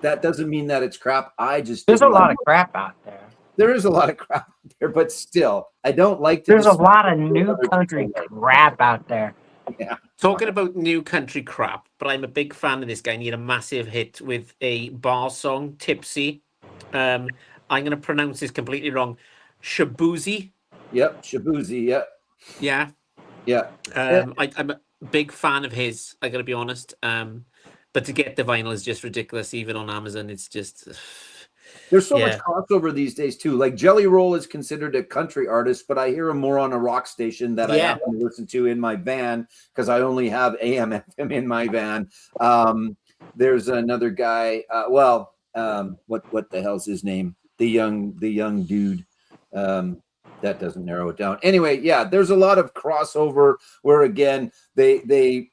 That doesn't mean that it's crap. There's a lot of crap out there. There is a lot of crap out there, but still, I don't like to. There's a lot of new country crap out there. Yeah. Talking about new country crap, but I'm a big fan of this guy. And he had a massive hit with a bar song, Tipsy. I'm going to pronounce this completely wrong. Shabuzi. Yep, Shabuzi. Yep. Yeah. Yeah. I'm a big fan of his. I got to be honest. But to get the vinyl is just ridiculous. Even on Amazon, it's just. There's so much crossover these days too. Like Jelly Roll is considered a country artist, but I hear him more on a rock station that I happen to listen to in my van because I only have AM FM in my van. There's another guy. What the hell's his name? The young dude. That doesn't narrow it down. Anyway, yeah, there's a lot of crossover where again they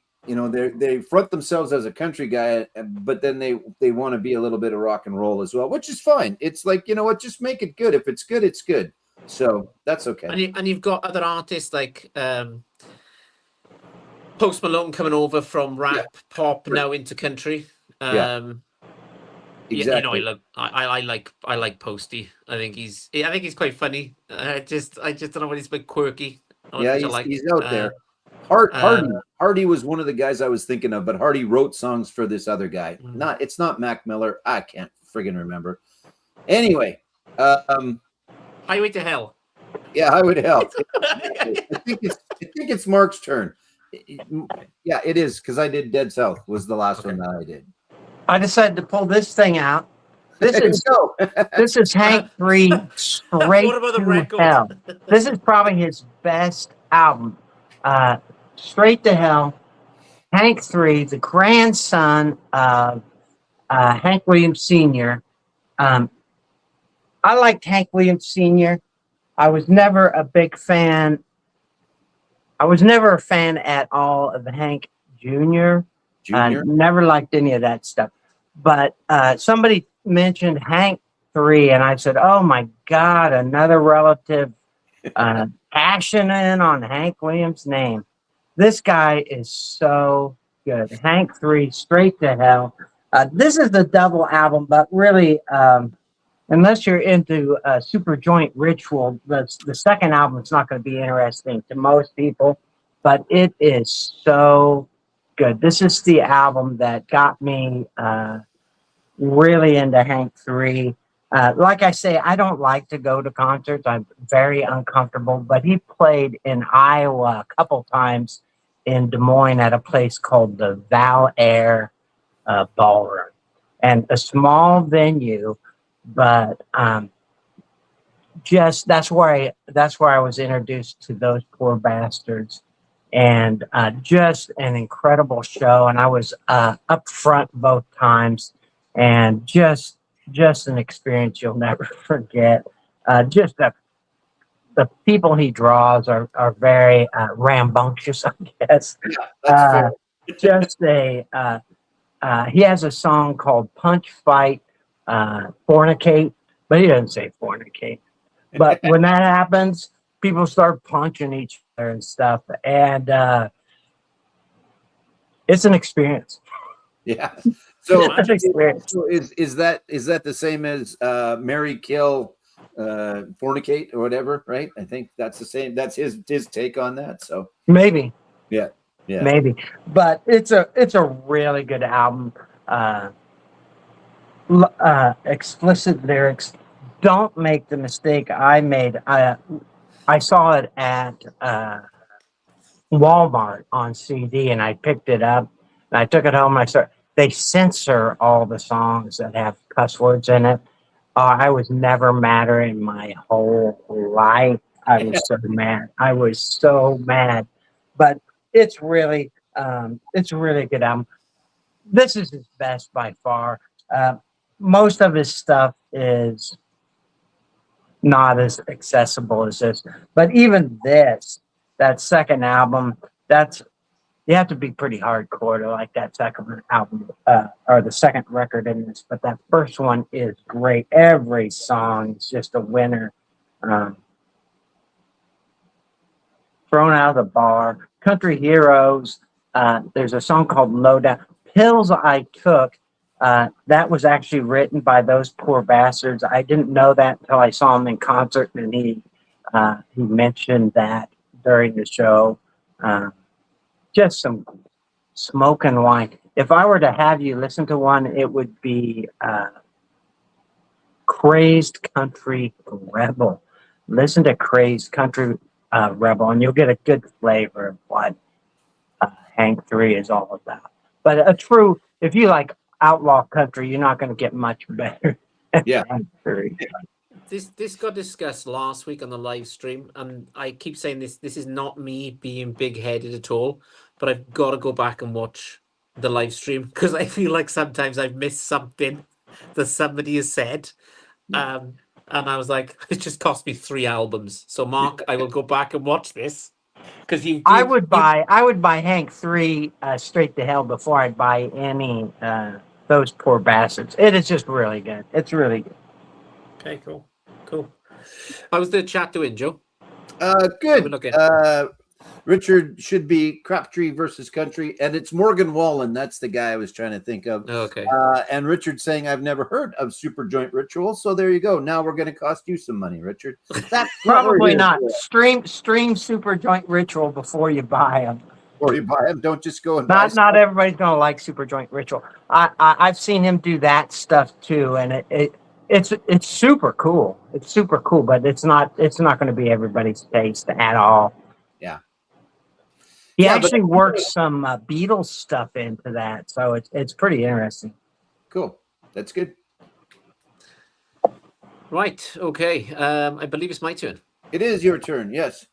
front themselves as a country guy, but then they want to be a little bit of rock and roll as well, which is fine. It's like, you know what, just make it good. If it's good, it's good. So that's okay. And you've got other artists like Post Malone coming over from rap pop now into country. Exactly. I like Posty. I think he's quite funny. I just don't know what he's a bit quirky. He's out there. Hardy was one of the guys I was thinking of, but Hardy wrote songs for this other guy. It's not Mac Miller. I can't friggin' remember. Anyway, Highway to Hell. Yeah, Highway to Hell. I think it's Mark's turn. Yeah, it is because I did Dead South was the last one that I did. I decided to pull this thing out. This is Hank 3 Straight What about the to record? Hell. This is probably his best album. Straight to Hell. Hank 3, the grandson of Hank Williams Sr. I liked Hank Williams Sr. I was never a big fan. I was never a fan at all of Hank Jr. Never liked any of that stuff. But somebody mentioned Hank 3, and I said, oh, my God, another relative cashing in on Hank Williams' name. This guy is so good. Hank 3, Straight to Hell. This is the double album, but really, unless you're into Super Joint Ritual, the second album is not going to be interesting to most people, but it is so good. This is the album that got me really into Hank 3. Like I say, I don't like to go to concerts. I'm very uncomfortable, but he played in Iowa a couple times in Des Moines at a place called the Val Air Ballroom, and a small venue, but just that's where I was introduced to Those Poor Bastards, and just an incredible show. And I was up front both times, and just an experience you'll never forget. Just the people he draws are very rambunctious, I guess. That's fair. Just he has a song called Punch, Fight, Fornicate, but he doesn't say fornicate. But when that happens, people start punching each other and stuff, and it's an experience. Yeah. So, It's an experience. so is that the same as Marry, Kill, Fornicate, or whatever? Right. I think that's the same. That's his take on that. So Maybe. yeah. Maybe, but it's a really good album. Explicit lyrics. Don't make the mistake I made. I saw it at Walmart on CD, and I picked it up and I took it home. And they censor all the songs that have cuss words in it. I was never madder in my whole life. I was so mad. I was so mad, but it's really a good album. This is his best by far. Most of his stuff is not as accessible as this, but even that second album, you have to be pretty hardcore to like that second album, or the second record in this. But that first one is great. Every song is just a winner. Thrown Out of the Bar, Country Heroes. There's a song called Low Down. Pills I Took. That was actually written by Those Poor Bastards. I didn't know that until I saw him in concert, and he mentioned that during the show. Just some smoking wine. If I were to have you listen to one, it would be Crazed Country Rebel. Listen to Crazed Country Rebel, and you'll get a good flavor of what Hank 3 is all about. But if you like outlaw country, you're not going to get much better. Yeah. Hank 3. This got discussed last week on the live stream, and I keep saying this is not me being big-headed at all, but I've got to go back and watch the live stream because I feel like sometimes I've missed something that somebody has said. And I was like, it just cost me 3 albums. So Mark, I will go back and watch this because I would buy Hank 3 Straight to Hell before I'd buy any Those Poor Bastards. It is just really good. It's really good. Okay, cool. How's the chat doing, Joe? Good. Richard should be Crabtree versus Country, and it's Morgan Wallen. That's the guy I was trying to think of. Okay. And Richard saying, I've never heard of Super Joint Ritual. So there you go. Now we're going to cost you some money, Richard. That's Probably not. Stream Super Joint Ritual before you buy them. Before you buy them, don't just go and buy some. Not everybody's going to like Super Joint Ritual. I've seen him do that stuff too, and it's super cool. It's super cool, but it's not going to be everybody's taste at all. Yeah. He actually works some Beatles stuff into that, so it's pretty interesting. Cool. That's good. Right. Okay. I believe it's my turn. It is your turn. Yes.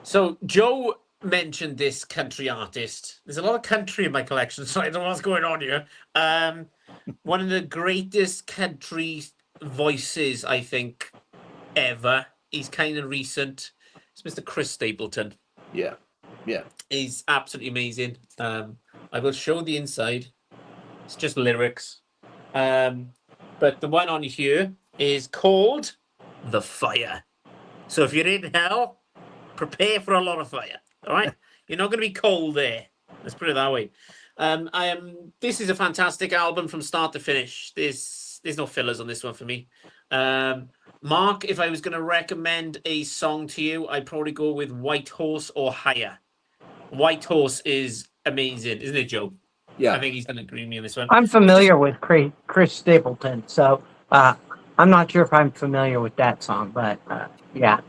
So Joe mentioned this country artist. There's a lot of country in my collection, so I don't know what's going on here. One of the greatest country voices, I think, ever. He's kind of recent. It's Mr. Chris Stapleton. Yeah. He's absolutely amazing. I will show the inside. It's just lyrics. But the one on here is called The Fire. So if you're in hell, prepare for a lot of fire. All right, you're not going to be cold there. Let's put it that way. This is a fantastic album from start to finish. There's no fillers on this one for me. Mark, if I was going to recommend a song to you, I'd probably go with White Horse or Higher. White Horse is amazing, isn't it, Joe? Yeah. I think he's going to agree with me on this one. I'm familiar with Chris Stapleton, so I'm not sure if I'm familiar with that song, but yeah.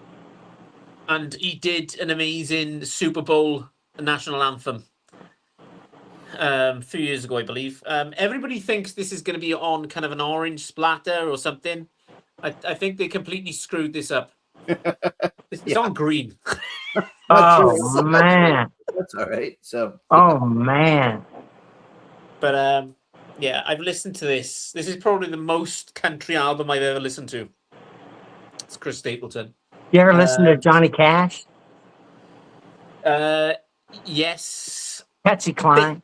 And he did an amazing Super Bowl national anthem a few years ago, I believe. Everybody thinks this is going to be on kind of an orange splatter or something. I think they completely screwed this up. It's on green. Oh man, that's all right. So. Oh man. But yeah, I've listened to this. This is probably the most country album I've ever listened to. It's Chris Stapleton. You ever listen to Johnny Cash? Yes. Patsy Cline.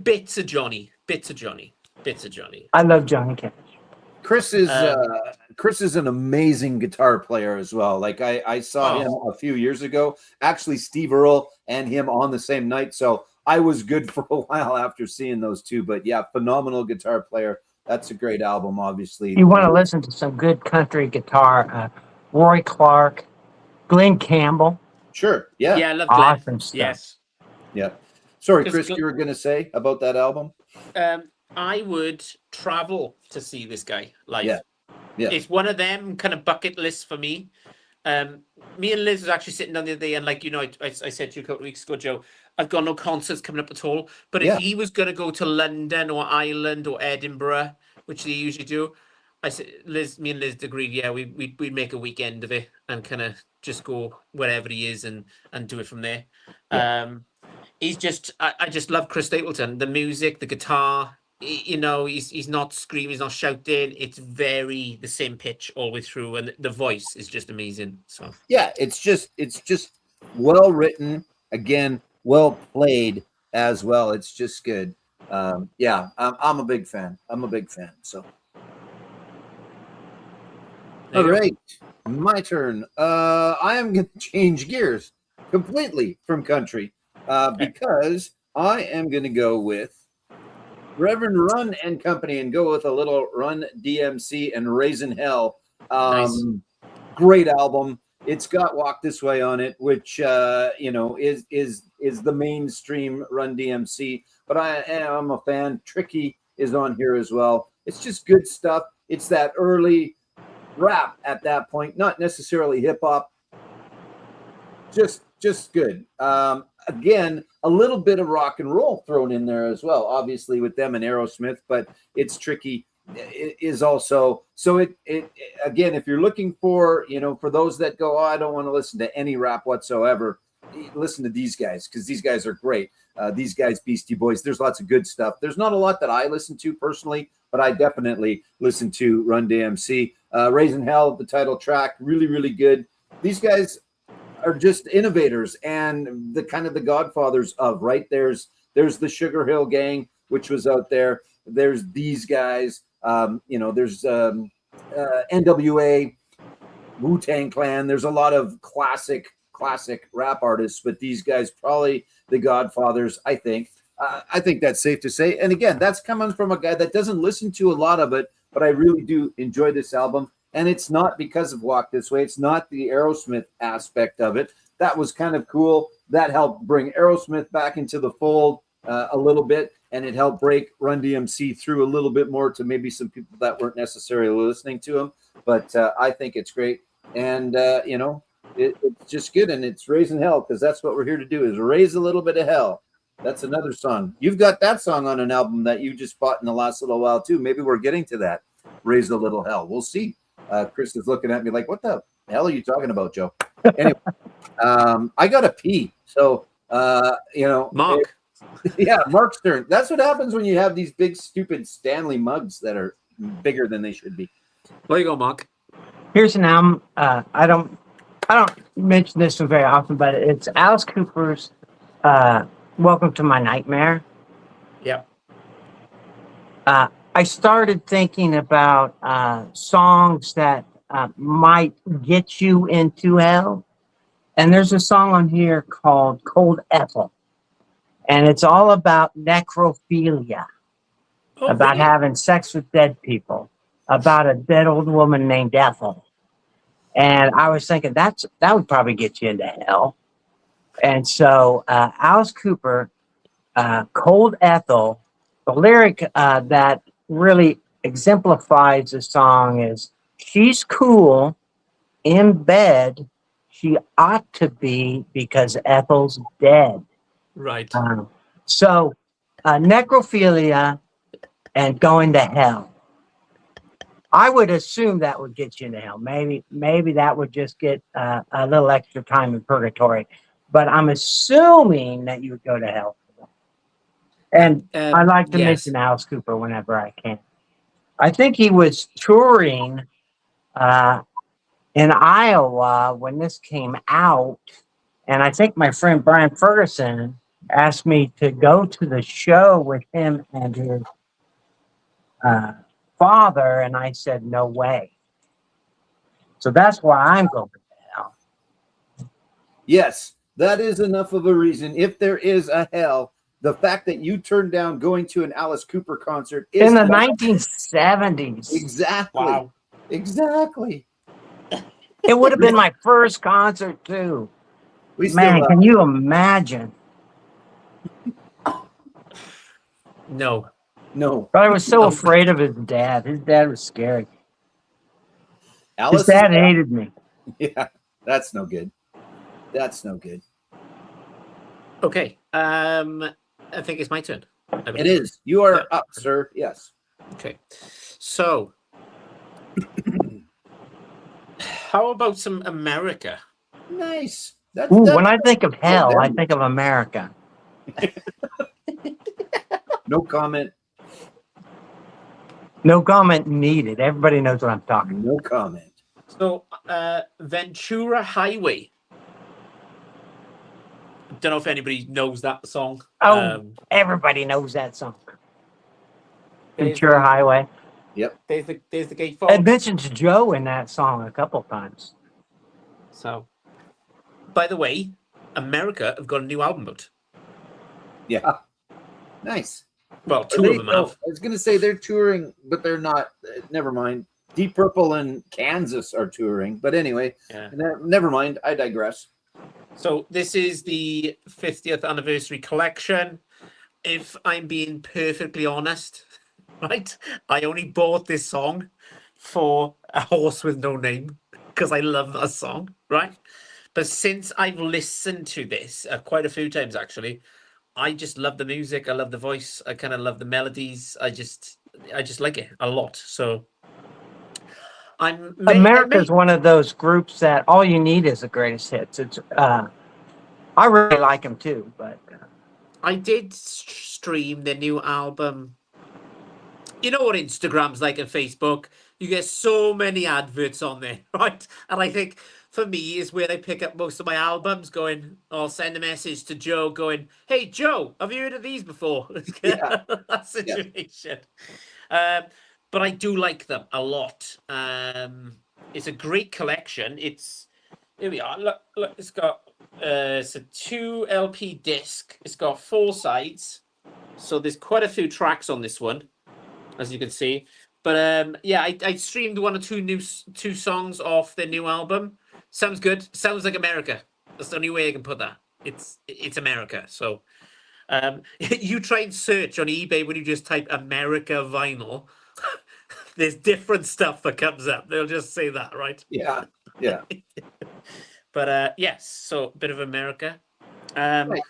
Bits of Johnny. I love Johnny Cash. Chris is an amazing guitar player as well. Like I saw him a few years ago. Actually, Steve Earle and him on the same night. So I was good for a while after seeing those two. But yeah, phenomenal guitar player. That's a great album, obviously. You want to listen to some good country guitar. Roy Clark, Glenn Campbell. Sure. Yeah. Yeah, I love Glenn. Awesome stuff. Yes. Yeah. Sorry, Chris, you were going to say about that album? I would travel to see this guy live. Yeah. It's one of them kind of bucket lists for me. Me and Liz was actually sitting down the other day, and like, you know, I said to you a couple of weeks ago, Joe, I've got no concerts coming up at all. But if he was going to go to London or Ireland or Edinburgh, which they usually do, I said, me and Liz agreed, yeah, we'd make a weekend of it and kind of just go wherever he is and do it from there. Yeah. He's just, I just love Chris Stapleton. The music, the guitar, you know, he's not screaming, he's not shouting. It's very the same pitch all the way through, and the voice is just amazing. So yeah, it's just well written. Again, well played as well. It's just good. Yeah, I'm a big fan. So. All right, my turn. I am going to change gears completely from country because I am going to go with Reverend Run and Company and go with a little Run DMC and Raising Hell. Nice. Great album. It's got Walk This Way on it, which you know is the mainstream Run DMC. But I am a fan. Tricky is on here as well. It's just good stuff. It's that early rap at that point, not necessarily hip hop. Just good. Again, a little bit of rock and roll thrown in there as well, obviously with them and Aerosmith, but it's Tricky is also, so it again, if you're looking for, you know, for those that go, oh, I don't want to listen to any rap whatsoever, listen to these guys, because these guys are great. These guys, Beastie Boys, there's lots of good stuff. There's not a lot that I listen to personally, but I definitely listen to Run DMC. Raising Hell, the title track, really, really good. These guys are just innovators and the kind of the godfathers of, right? There's the Sugar Hill Gang, which was out there. There's these guys, you know, there's NWA, Wu-Tang Clan. There's a lot of classic rap artists, but these guys probably the godfathers, I think. I think that's safe to say. And again, that's coming from a guy that doesn't listen to a lot of it, but I really do enjoy this album. And it's not because of Walk This Way. It's not the Aerosmith aspect of it. That was kind of cool. That helped bring Aerosmith back into the fold a little bit, and it helped break Run DMC through a little bit more to maybe some people that weren't necessarily listening to him. But I think it's great. And, you know, it's just good. And it's Raising Hell, because that's what we're here to do, is raise a little bit of hell. That's another song. You've got that song on an album that you just bought in the last little while, too. Maybe we're getting to that. Raise a little hell. We'll see. Chris is looking at me like, what the hell are you talking about, Joe? Anyway, I got to pee. So, you know. Mark. Yeah, Mark's turn. That's what happens when you have these big, stupid Stanley mugs that are bigger than they should be. There you go, Mark. Here's an album. I don't mention this one very often, but it's Alice Cooper's Welcome to My Nightmare. Yep. I started thinking about songs that might get you into hell. And there's a song on here called Cold Ethel. And it's all about necrophilia, Oh, about really? having sex with dead people, about a dead old woman named Ethel. And I was thinking that would probably get you into hell. And so Alice Cooper, Cold Ethel, the lyric that really exemplifies the song is, she's cool in bed. She ought to be because Ethel's dead. Right. So necrophilia and going to hell. I would assume that would get you into hell. Maybe that would just get a little extra time in purgatory. But I'm assuming that you would go to hell. And I like to yes. mention Alice Cooper whenever I can. I think he was touring in Iowa when this came out. And I think my friend Brian Ferguson asked me to go to the show with him and his father. And I said, no way. So that's why I'm going to hell. Yes, that is enough of a reason. If there is a hell, the fact that you turned down going to an Alice Cooper concert is in the 1970s. Exactly. Wow. Exactly. It would have been my first concert too. We Man, still can you imagine? no. But I was so afraid of his dad. His dad was scary. Alice His dad hated me. Yeah, that's no good. That's no good. Okay. I think it's my turn. It is. You are up, sir. Yes. Okay. So, how about some America? Nice. Ooh, when I think of hell, I think of America. No comment. No comment needed. Everybody knows what I'm talking about. No comment. So, Ventura Highway. Don't know if anybody knows that song. Oh, everybody knows that song. There's Ventura the- Highway. Yep. There's the It gatefold. mentions Joe in that song a couple times. So, by the way, America have got a new album out. Yeah. Nice. Well, two of them have. I was going to say they're touring, but they're not. Never mind. Deep Purple and Kansas are touring. But anyway, Yeah. never mind. I digress. So this is the 50th anniversary collection. If I'm being perfectly honest, right, I only bought this song for A Horse with No Name because I love that song, right? But since I've listened to this quite a few times, actually, I just love the music. I love the voice. I kind of love the melodies. I just like it a lot. So America's one of those groups that all you need is the greatest hits. It's I really like them too, but I did stream their new album. You know what Instagram's like and Facebook? You get so many adverts on there, right? And I think for me is where I pick up most of my albums. Going, I'll send a message to Joe, going, "Hey Joe, have you heard of these before?" Yeah. That situation. But I do like them a lot. It's a great collection. Here we are. Look, it's got it's a 2 LP disc. It's got 4 sides, so there's quite a few tracks on this one, as you can see. But yeah, I streamed 1 or 2 two songs off their new album. Sounds good. Sounds like America. That's the only way I can put that. It's America. So you try and search on eBay when you just type America vinyl. There's different stuff that comes up. They'll just say that, right? Yeah. But yes, so a bit of America. Right.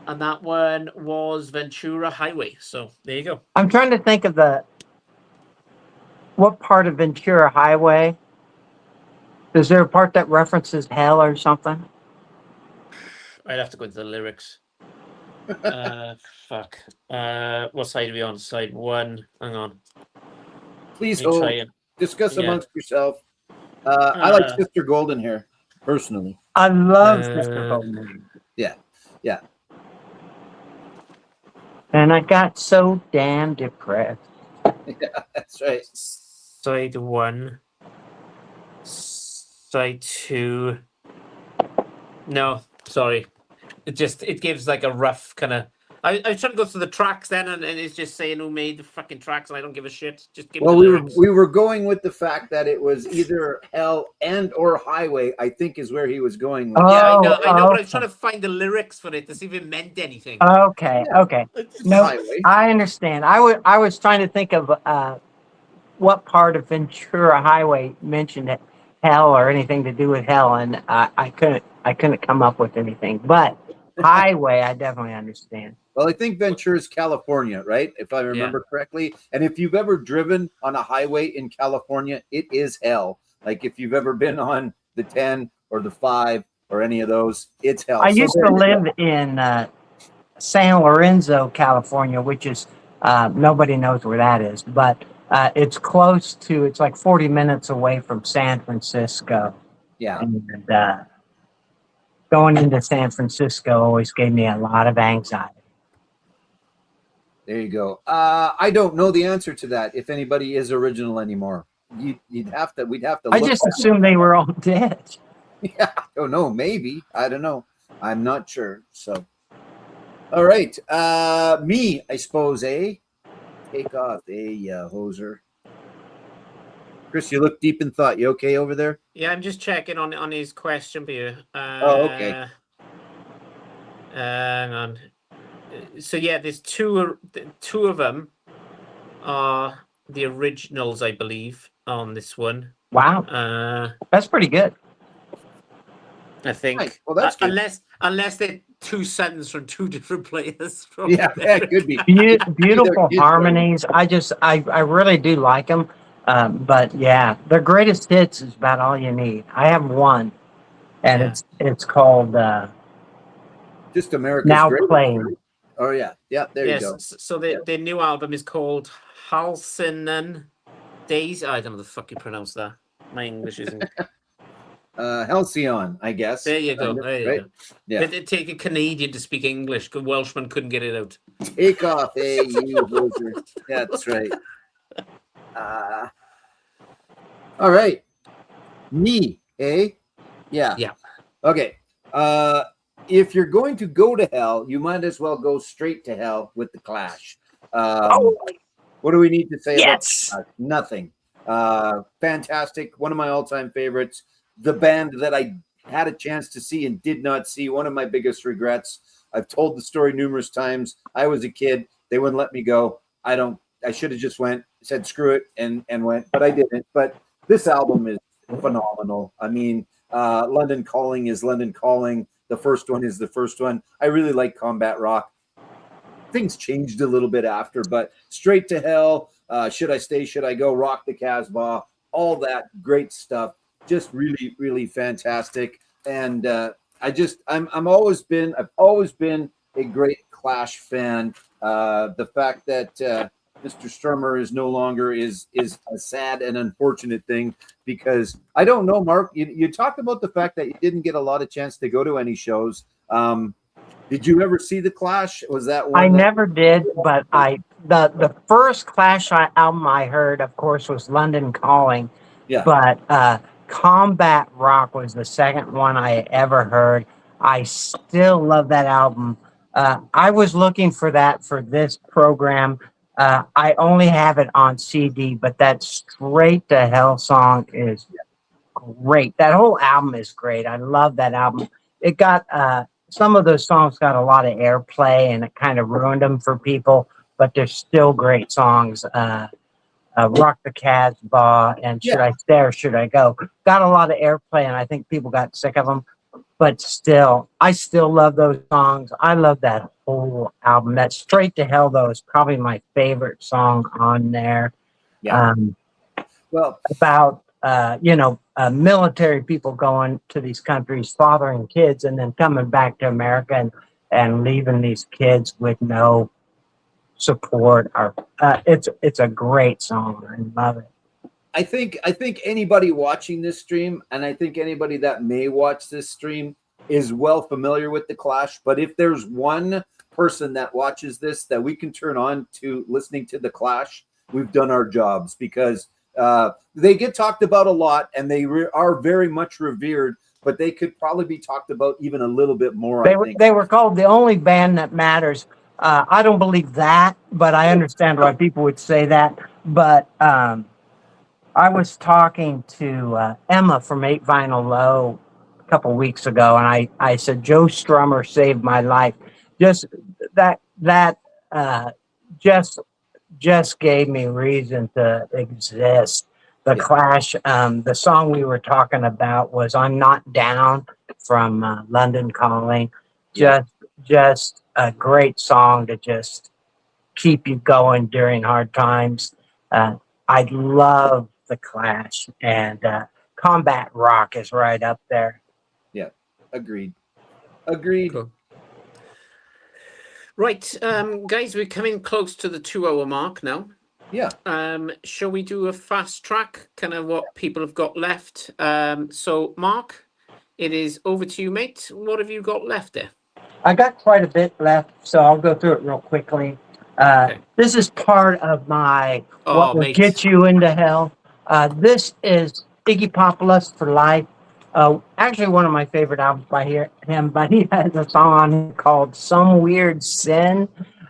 And that one was Ventura Highway. So there you go. I'm trying to think of what part of Ventura Highway. Is there a part that references hell or something? I'd have to go into the lyrics. Fuck. What side are we on? Side 1. Hang on. Please Let me hold. try and- Discuss Yeah. amongst yourself. I like Sister Golden Hair, personally. I love Sister Golden. Yeah. And I got so damn depressed. That's right. Side 1. Side 2. No, sorry. It gives like a rough kind of. I was trying to go through the tracks then, and it's just saying who made the fucking tracks, and I don't give a shit. Just give me Well, the lyrics. we were going with the fact that it was either hell and or highway, I think is where he was going with. Yeah, I know, but I was okay. trying to find the lyrics for it to see if it meant anything. Okay, Yeah. okay. It's No, highway. I understand. I was trying to think of what part of Ventura Highway mentioned it, hell or anything to do with hell, and I couldn't come up with anything. But highway, I definitely understand. Well, I think Ventura's California, right? If I remember correctly. And if you've ever driven on a highway in California, it is hell. Like if you've ever been on the 10 or the 5 or any of those, it's hell. I So used to live in San Lorenzo, California, which is nobody knows where that is, but it's close to. It's like 40 minutes away from San Francisco. Yeah. And going into San Francisco always gave me a lot of anxiety. There you go. I don't know the answer to that. If anybody is original anymore, we'd have to. I just assumed they were all dead. Yeah, I don't know. Maybe I don't know. I'm not sure. So, all right. Me, I suppose. Take off, hoser. Chris, you look deep in thought. You okay over there? Yeah, I'm just checking on his question for you. Okay. Hang on. So yeah, there's two of them are the originals, I believe, on this one. Wow, that's pretty good. I think. Nice. Well, that's good. Unless they're two sons from two different players. Yeah, that could be. Beautiful harmonies. I really do like them. But yeah, their greatest hits is about all you need. I have one, and it's called Just America's Now Greatest. Playing. Oh yeah, there you go. So their new album is called Halcyon Days. I don't know how the fuck you pronounce that. My English isn't. Halcyon, I guess. There you go. There you go. Yeah. They take a Canadian to speak English. The Welshman couldn't get it out. Take off, you loser. That's right. All right. Me, eh? Yeah. Yeah. Okay. If you're going to go to hell, you might as well go straight to hell with the Clash. What do we need to say about the Clash? Nothing. Fantastic. One of my all-time favorites. The band that I had a chance to see and did not see. One of my biggest regrets. I've told the story numerous times. I was a kid. They wouldn't let me go. I should have just said screw it and went, but I didn't. But this album is phenomenal. I mean, London Calling is London Calling. The first one is the first one. I really like Combat Rock. Things changed a little bit after, but Straight to Hell, Should I Stay, Should I Go, Rock the Casbah, all that great stuff. Just really, really fantastic. And I've always been a great Clash fan. The fact that Mr. Strummer is no longer is a sad and unfortunate thing, because I don't know, Mark, you talked about the fact that you didn't get a lot of chance to go to any shows. Did you ever see the Clash? Was that one? I never did, but the first Clash album I heard, of course, was London Calling. Yeah. But Combat Rock was the second one I ever heard. I still love that album. I was looking for that for this program. I only have it on CD, but that Straight to Hell song is great. That whole album is great. I love that album. It got some of those songs got a lot of airplay, and it kind of ruined them for people, but they're still great songs. Rock the Casbah and Should I Stay or Should I Go got a lot of airplay, and I think people got sick of them. But still, I still love those songs. I love that whole album. That Straight to Hell, though, is probably my favorite song on there. Yeah. Well, about military people going to these countries, fathering kids, and then coming back to America and leaving these kids with no support. Or it's a great song. I love it. I think anybody watching this stream, and I think anybody that may watch this stream, is well familiar with the Clash. But if there's one person that watches this that we can turn on to listening to the Clash, we've done our jobs, because They get talked about a lot, and they are very much revered. But they could probably be talked about even a little bit more. I think they were called the only band that matters. I don't believe that, but I understand why people would say that. But I was talking to Emma from 8 Vinyl Low a couple weeks ago, and I said, Joe Strummer saved my life. Just that just gave me reason to exist. The Clash, the song we were talking about was "I'm Not Down" from London Calling. Just a great song to just keep you going during hard times. I love the Clash, and Combat Rock is right up there. Yeah, agreed. Cool. Right, guys, we're coming close to the 2-hour mark now. Yeah. Shall we do a fast track, kind of what people have got left? So, Mark, it is over to you, mate. What have you got left there? I got quite a bit left, so I'll go through it real quickly. Okay. This is part of my What Will mate. Get You Into Hell. This is Iggy Pop, Lust for Life. Actually, one of my favorite albums by him, but he has a song on it called Some Weird Sin.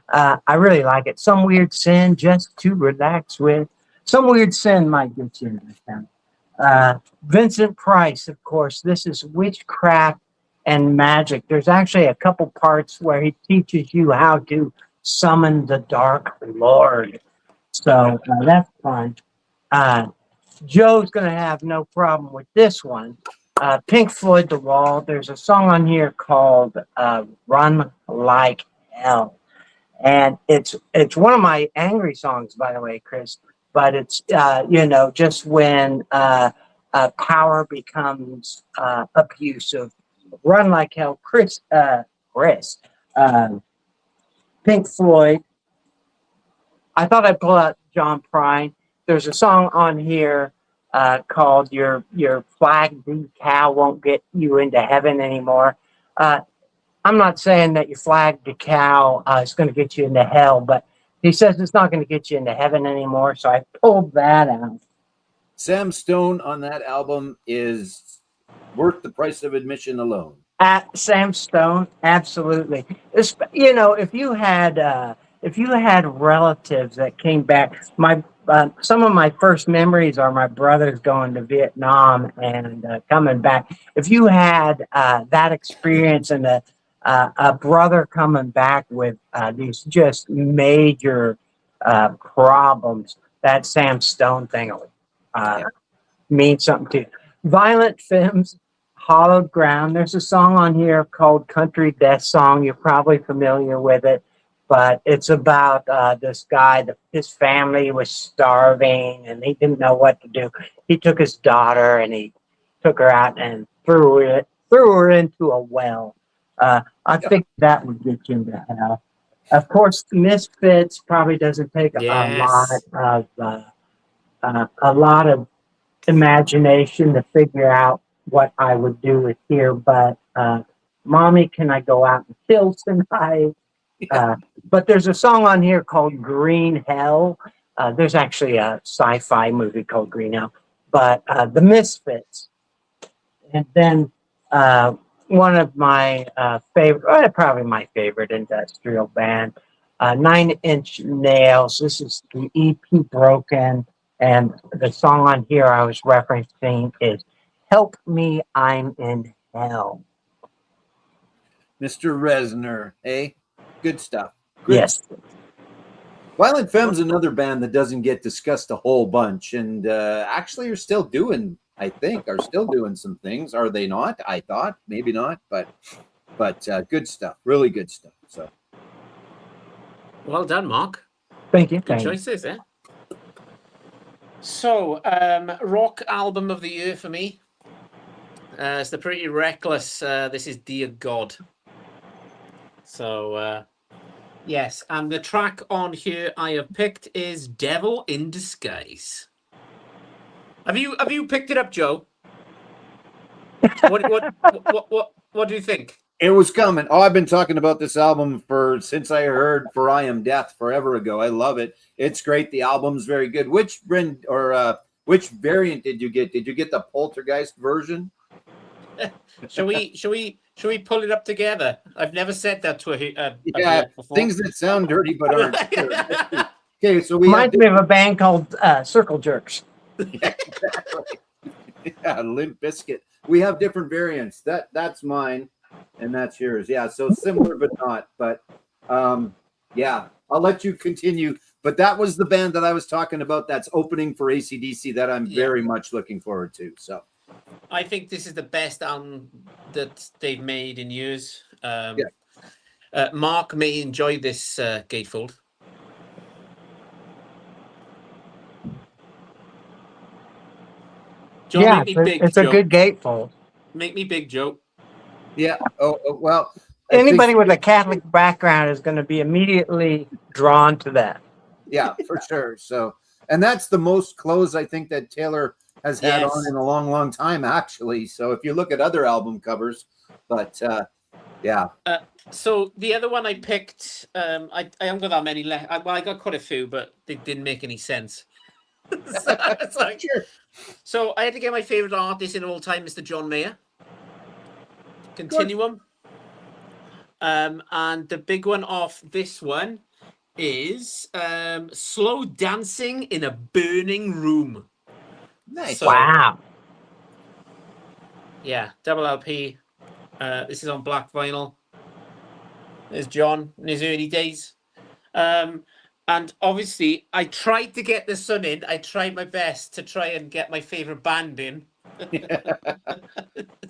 I really like it. Some weird sin just to relax with. Some weird sin might get you into town. Vincent Price, of course. This is Witchcraft and Magic. There's actually a couple parts where he teaches you how to summon the Dark Lord. So that's fun. Joe's going to have no problem with this one. Pink Floyd, The Wall. There's a song on here called Run Like Hell. And it's one of my angry songs, by the way, Chris. But it's, just when power becomes abusive. Run Like Hell. Chris. Pink Floyd. I thought I'd pull out John Prine. There's a song on here called Your Flag Decal Won't Get You Into Heaven Anymore. I'm not saying that your flag decal is going to get you into hell, but he says it's not going to get you into heaven anymore, so I pulled that out. Sam Stone on that album is worth the price of admission alone. Sam Stone, absolutely. If you had relatives that came back, some of my first memories are my brothers going to Vietnam and coming back. If you had that experience and a brother coming back with these just major problems, that Sam Stone thing means something to you. Violent Femmes, Hollowed Ground. There's a song on here called Country Death Song. You're probably familiar with it, but it's about this guy. His family was starving, and he didn't know what to do. He took his daughter, and he took her out and threw her into a well. I think that would get you into hell. Of course, Misfits probably doesn't take a lot of imagination to figure out what I would do with here, but Mommy, Can I Go Out and Kill Tonight? But there's a song on here called Green Hell. There's actually a sci-fi movie called Green Hell, but the Misfits. And then one of my probably my favorite industrial band, 9 Inch Nails. This is the EP Broken, and the song on here I was referencing is Help Me, I'm in Hell. Mr. Reznor, eh? Good stuff. Yes. Violent Femmes, another band that doesn't get discussed a whole bunch, and actually are still doing some things. Are they not? I thought maybe not, but good stuff. Really good stuff. So, well done, Mark. Thank you. Good choices, eh? So, rock album of the year for me. It's the Pretty Reckless. This is Dear God. So, yes, and the track on here I have picked is Devil in Disguise. Have you picked it up, Joe? What do you think? It was coming. Oh, I've been talking about this album since I heard For I Am Death forever ago. I love it. It's great. The album's very good. Which Which variant did you get? Did you get the Poltergeist version? Shall we pull it up together? I've never said that to a Yeah, bloke before. things that sound dirty but aren't. Okay, so we Reminds me of a band called Circle Jerks. yeah, exactly. Yeah, Limp Bizkit. We have different variants. That's mine, and that's yours. Yeah, so similar but not. But yeah, I'll let you continue. But that was the band that I was talking about. That's opening for AC/DC that I'm very much looking forward to. So I think this is the best album that they've made in years. Mark may enjoy this gatefold. Joe, Yeah, make me big, it's a Joe. good gatefold. Make me big, Joe. yeah. Oh well. I Anybody think- with a Catholic background is going to be immediately drawn to that. Yeah, for sure. So, and that's the most clothes I think that Taylor has had Yes. on in a long, long time, actually. So if you look at other album covers, but yeah, So the other one I picked, I haven't got that many left. Well, I got quite a few, but they didn't make any sense. So, it's like- sure. so I had to get my favorite artist in all time, Mr. John Mayer. Continuum. And the big one off this one is Slow Dancing in a Burning Room. Nice. So- Wow. Yeah, double LP. This is on black vinyl. There's John in his early days. And obviously, I tried to get the sun in. I tried my best to try and get my favorite band in.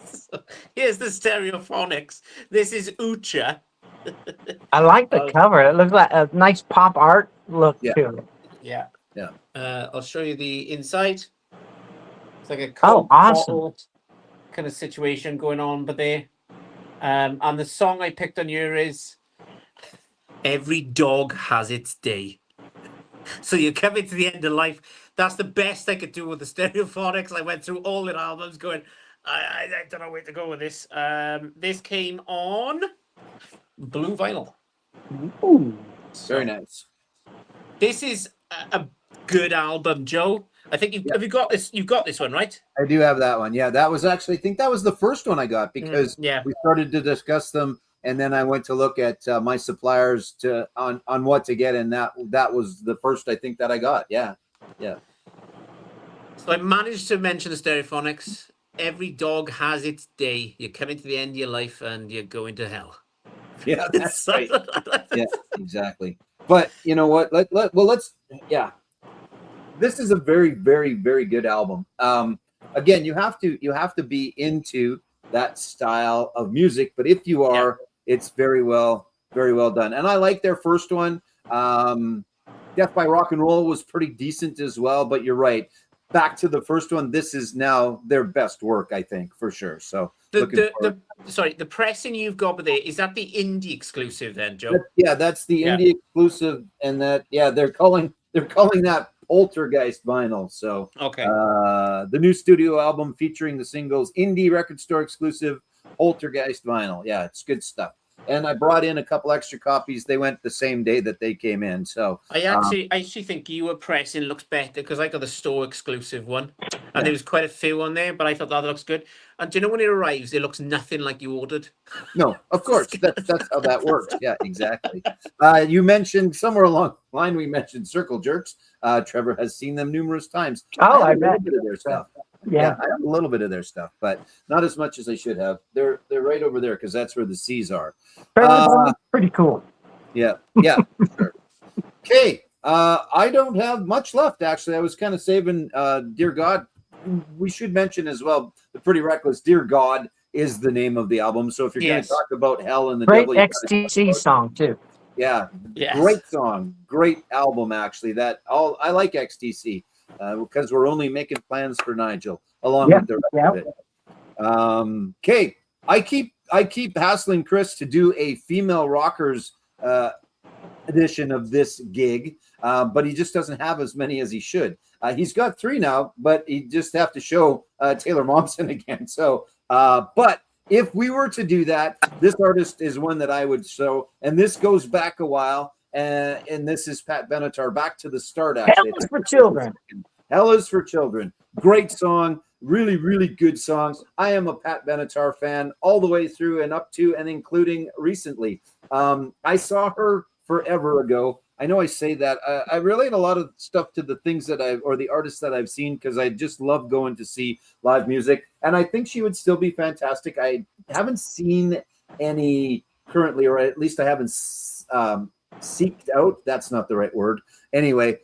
So, here's the Stereophonics. This is Ucha. I like the cover. It looks like a nice pop art look Yeah. to it. Yeah. Yeah. I'll show you the inside. It's like a Oh, Coke awesome. bottle kind of situation going on, but there. And the song I picked on here is Every Dog Has Its Day. So you're coming to the end of life. That's the best I could do with the Stereophonics. I went through all their albums going, I don't know where to go with this. This came on blue vinyl. Ooh. Very nice. This is a good album, Joe. I think have you got this? You've got this one, right? I do have that one. Yeah, that was actually, I think that was the first one I got because yeah. we started to discuss them, and then I went to look at my suppliers on what to get, and that was the first I think that I got. Yeah, yeah. So I managed to mention the Stereophonics. Every dog has its day. You're coming to the end of your life and you're going to hell. Yeah, that's right. Yeah, exactly. But you know what? Let's. This is a very, very, very good album. Again, you have to be into that style of music. But if you are, it's very well done. And I like their first one. Death by Rock and Roll was pretty decent as well. But you're right. Back to the first one. This is now their best work, I think, for sure. So the pressing you've got with it, is that the indie exclusive then, Joe? That's the indie exclusive, and they're calling that Poltergeist vinyl. So okay, the new studio album featuring the singles indie record store exclusive Poltergeist vinyl. Yeah, it's good stuff. And I brought in a couple extra copies. They went the same day that they came in. So I actually think you were pressing looks better because I got the store exclusive one, and there was quite a few on there. But I thought that looks good. And do you know when it arrives, it looks nothing like you ordered. no, of course that's how that works. Yeah, exactly. You mentioned somewhere along the line we mentioned Circle Jerks. Trevor has seen them numerous times. Oh, I have a little bet. bit of their stuff. Yeah. I have a little bit of their stuff, but not as much as I should have. They're right over there because that's where the C's are. Pretty cool. Yeah, sure. Okay, I don't have much left. Actually, I was kind of saving. Dear God, we should mention as well. The Pretty Reckless. Dear God is the name of the album. So if you're going to talk about hell and the Great devil, you XTC song too. yeah, Yes. great song, great album. Actually, I like XTC because we're only making plans for Nigel along with the rest of it. Okay, I keep hassling Chris to do a female rockers edition of this gig, but he just doesn't have as many as he should. He's got 3 now, but he just have to show Taylor Momsen again. So, but if we were to do that, this artist is one that I would show, and this goes back a while. And this is Pat Benatar, back to the start. Actually, Hell is for children. Hell is for Children. Great song. Really, really good song. I am a Pat Benatar fan all the way through and up to and including recently. I saw her forever ago. I know I say that. I relate a lot of stuff to the things that or the artists that I've seen because I just love going to see live music. And I think she would still be fantastic. I haven't seen any currently, or at least I haven't seeked out. That's not the right word. Anyway,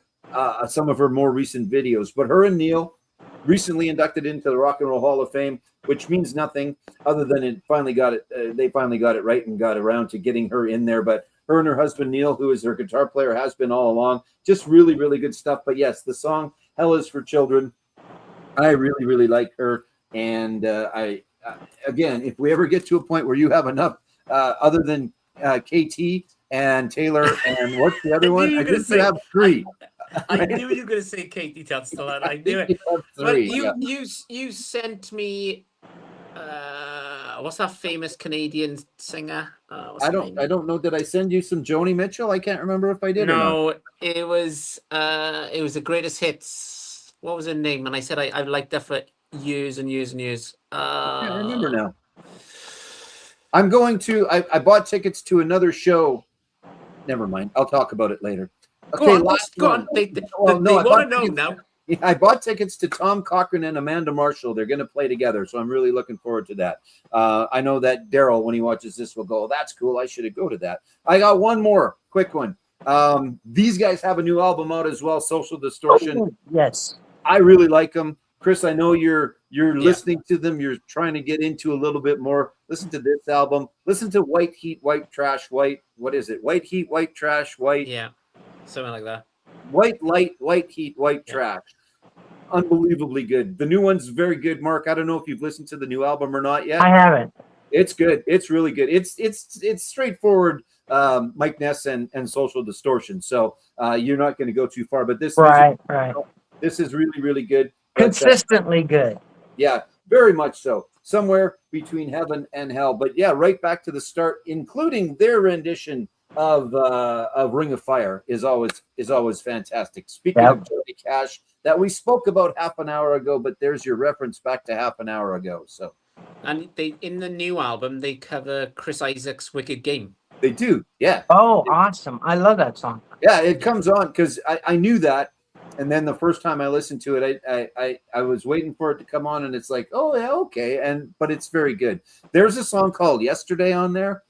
some of her more recent videos. But her and Neil recently inducted into the Rock and Roll Hall of Fame, which means nothing other than they finally got it right and got around to getting her in there. But her and her husband, Neil, who is her guitar player, has been all along. Just really, really good stuff. But yes, the song Hell is for Children, I really, really like her. And again, if we ever get to a point where you have enough, other than KT and Taylor and what's the other one? I think you have three. I knew you were going to say Katie Tunstall. I knew it. Well, you sent me... what's that famous Canadian singer? I don't know. Did I send you some Joni Mitchell? I can't remember if I did. No, or not. it was the greatest hits. What was her name? And I said I liked her for years and years and years. I can't remember now. I'm going to. I bought tickets to another show. Never mind. I'll talk about it later. Okay, go on. They want to know now. Yeah, I bought tickets to Tom Cochrane and Amanda Marshall. They're going to play together, so I'm really looking forward to that. I know that Daryl, when he watches this, will go, "That's cool. I should go to that." I got one more quick one. These guys have a new album out as well, Social Distortion. Oh, yes, I really like them. Chris, I know you're listening to them. You're trying to get into a little bit more. Listen to this album. Listen to White Heat, White Trash, White. What is it? White Heat, White Trash, White. Yeah, something like that. White Light, White Heat, White Trash. Unbelievably good. The new one's very good, Mark. I don't know if you've listened to the new album or not yet. I haven't. It's good. It's really good. It's straightforward. Mike Ness and Social Distortion. So you're not going to go too far. But this right. This is really, really good. Consistently good. Yeah, very much so. Somewhere between heaven and hell. But yeah, right back to the start, including their rendition of Ring of Fire is always fantastic. Speaking of Johnny Cash, that we spoke about half an hour ago, but there's your reference back to half an hour ago. So, and they in the new album they cover Chris Isaak's Wicked Game. They do, yeah. Oh, awesome! I love that song. Yeah, it comes on because I knew that, and then the first time I listened to it, I was waiting for it to come on, and it's like, oh yeah, okay, but it's very good. There's a song called Yesterday on there.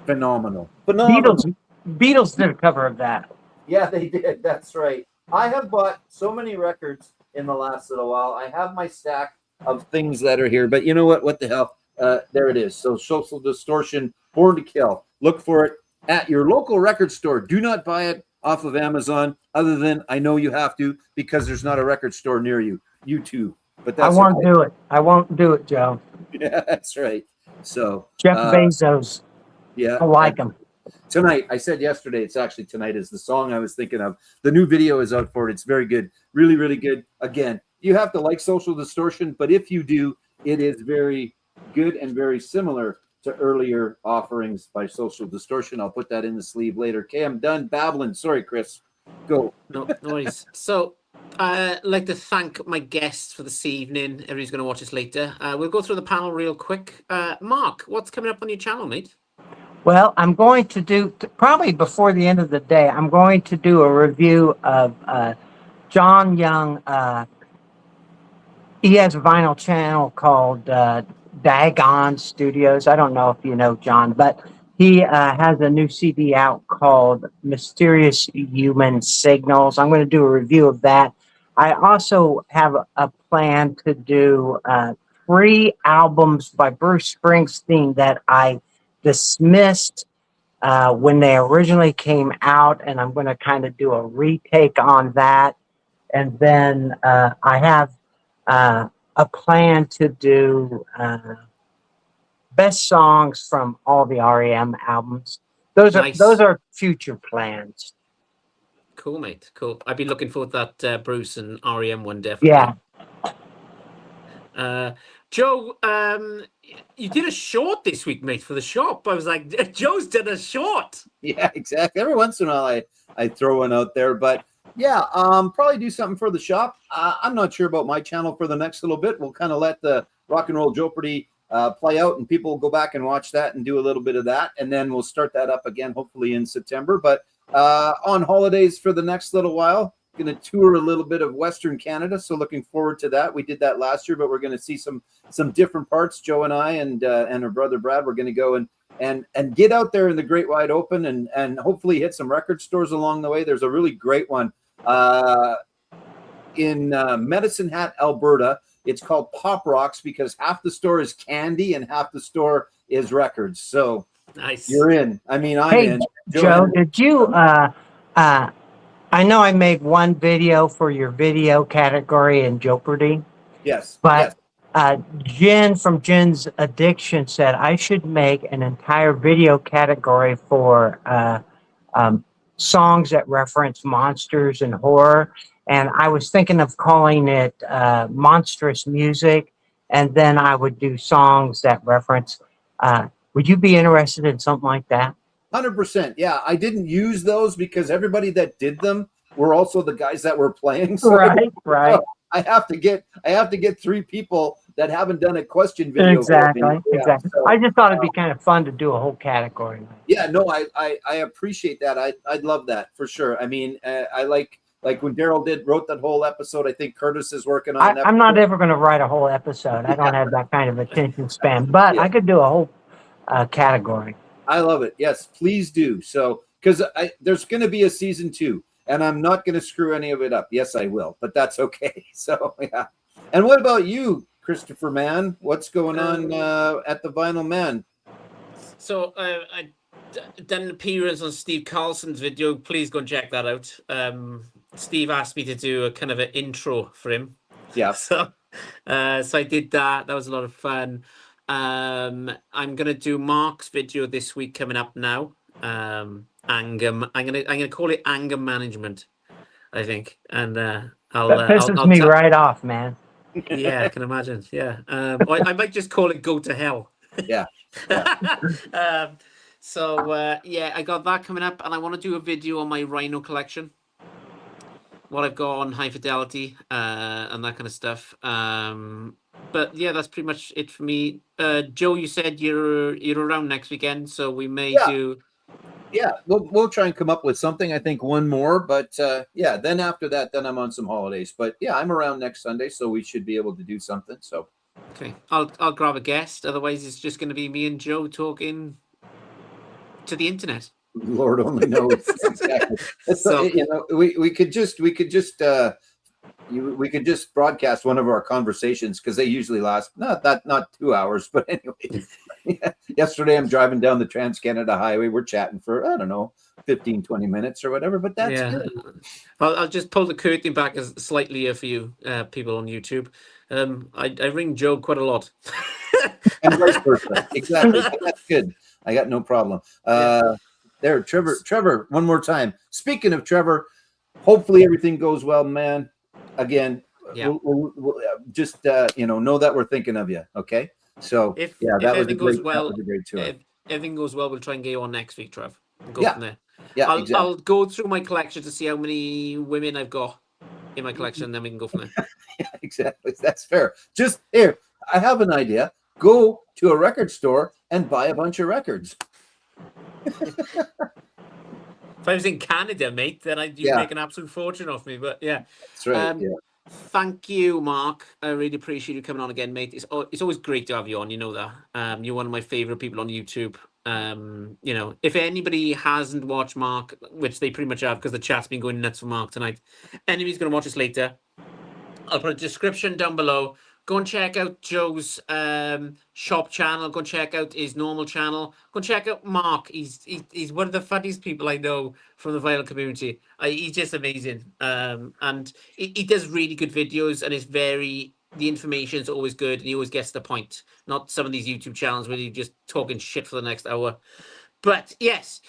Phenomenal. Beatles did a cover of that. Yeah, they did. That's right. I have bought so many records in the last little while. I have my stack of things that are here, but you know what? What the hell? There it is. So Social Distortion, Born to Kill. Look for it at your local record store. Do not buy it off of Amazon, other than I know you have to because there's not a record store near you. You too. But that's I won't do it. I won't do it, Joe. Yeah, that's right. So Jeff Bezos. Yeah, I like him. Tonight, I said yesterday, it's actually tonight is the song I was thinking of. The new video is out for it. It's very good. Really, really good. Again, you have to like Social Distortion, but if you do, it is very good and very similar to earlier offerings by Social Distortion. I'll put that in the sleeve later. Okay, I'm done babbling. Sorry, Chris. Go. No worries. So I'd like to thank my guests for this evening. Everybody's going to watch this later. We'll go through the panel real quick. Mark, what's coming up on your channel, mate? Well, I'm going to do, probably before the end of the day, I'm going to do a review of John Young. He has a vinyl channel called Dagon Studios. I don't know if you know John, but he has a new CD out called Mysterious Human Signals. I'm going to do a review of that. I also have a plan to do 3 albums by Bruce Springsteen that I dismissed when they originally came out, and I'm going to kind of do a retake on that. And then I have a plan to do best songs from all the REM albums. Those are future plans. Cool, mate. Cool. I've been looking forward to that Bruce and REM one, definitely. Yeah. Joe, you did a short this week, mate, for the shop. I was like, Joe's done a short. Yeah, exactly. Every once in a while, I throw one out there, but Yeah, probably do something for the shop. I'm not sure about my channel for the next little bit. We'll kind of let the Rock and Roll Jeopardy play out, and people will go back and watch that and do a little bit of that, and then we'll start that up again, hopefully in September. But on holidays for the next little while, going to tour a little bit of Western Canada, so looking forward to that. We did that last year, but we're going to see some different parts. Joe and I and our brother Brad, we're going to go and get out there in the great wide open and hopefully hit some record stores along the way. There's a really great one in Medicine Hat, Alberta. It's called Pop Rocks because half the store is candy and half the store is records. So Nice. you're in. I mean, I'm Hey, in. Joe, did you? I know I made one video for your video category in Jeopardy, Yes. but yes. Jen from Jen's Addiction said I should make an entire video category for songs that reference monsters and horror. And I was thinking of calling it Monstrous Music, and then I would do songs that reference. Would you be interested in something like that? 100%. Yeah, I didn't use those because everybody that did them were also the guys that were playing. So Right. I have to get 3 people that haven't done a question video. Exactly. Yeah, Exactly. so, I just thought it'd be kind of fun to do a whole category. yeah, no, I appreciate that. I'd love that for sure. I mean, I like when Daryl wrote that whole episode. I think Curtis is working on. I'm not ever going to write a whole episode. I don't have that kind of attention span, but I could do a whole category. I love it. Yes, please do. So, because there's going to be a season 2, and I'm not going to screw any of it up. Yes, I will, but that's okay. So, yeah. And what about you, Christopher Mann? What's going on at the Vinyl Man? So I done an appearance on Steve Carlson's video. Please go and check that out. Steve asked me to do a kind of an intro for him. Yeah. So I did that. That was a lot of fun. I'm gonna do Mark's video this week coming up now. I'm gonna call it anger management, I think, and That pisses me right off, man. Yeah, I can imagine. Yeah, I might just call it "Go to Hell." Yeah. Yeah, I got that coming up, and I want to do a video on my Rhino collection, what I've got on High Fidelity, and that kind of stuff. But yeah, that's pretty much it for me. Joe, you said you're around next weekend, so we may do. Yeah, we'll try and come up with something. I think one more, but yeah. Then after that, then I'm on some holidays. But yeah, I'm around next Sunday, so we should be able to do something. So okay, I'll grab a guest. Otherwise, it's just going to be me and Joe talking to the internet. Lord only knows. Exactly. So you know, we could just broadcast one of our conversations because they usually last not 2 hours, but anyway. Yeah. Yesterday I'm driving down the Trans-Canada Highway. We're chatting for, I don't know, 15, 20 minutes or whatever, but that's good. I'll just pull the curtain back slightly for you people on YouTube. I ring Joe quite a lot. And vice versa. Exactly. That's good. I got no problem. There, Trevor, one more time. Speaking of Trevor, hopefully everything goes well, man. Again, we'll just know that we're thinking of you. Okay. So if everything goes well, if everything goes well, we'll try and get you on next week, Trev. Go from there. Yeah, I'll go through my collection to see how many women I've got in my collection, and then we can go from there. Yeah, exactly. That's fair. Just here, I have an idea. Go to a record store and buy a bunch of records. If I was in Canada, mate, then you'd make an absolute fortune off me. But yeah, that's right. Thank you, Mark. I really appreciate you coming on again, mate. It's always great to have you on. You know that. You're one of my favorite people on YouTube. If anybody hasn't watched Mark, which they pretty much have because the chat's been going nuts for Mark tonight, anybody's going to watch this later, I'll put a description down below. Go and check out Joe's shop channel. Go and check out his normal channel. Go and check out Mark. He's one of the funniest people I know from the vinyl community. He's just amazing. And he does really good videos, and the information is always good, and he always gets the point. Not some of these YouTube channels where you're just talking shit for the next hour. But yes,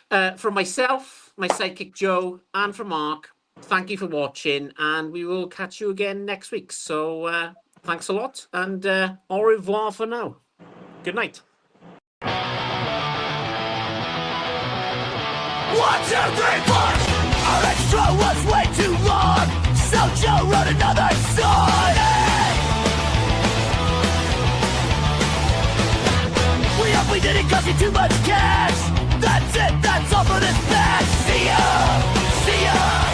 from myself, my sidekick Joe, and from Mark, thank you for watching, and we will catch you again next week. So thanks a lot, and au revoir for now. Good night. 1, 2, 3, 4. Our extra was way too on another side. We hope we didn't cost you too much cash. That's it, that's all for this match. See ya, see ya.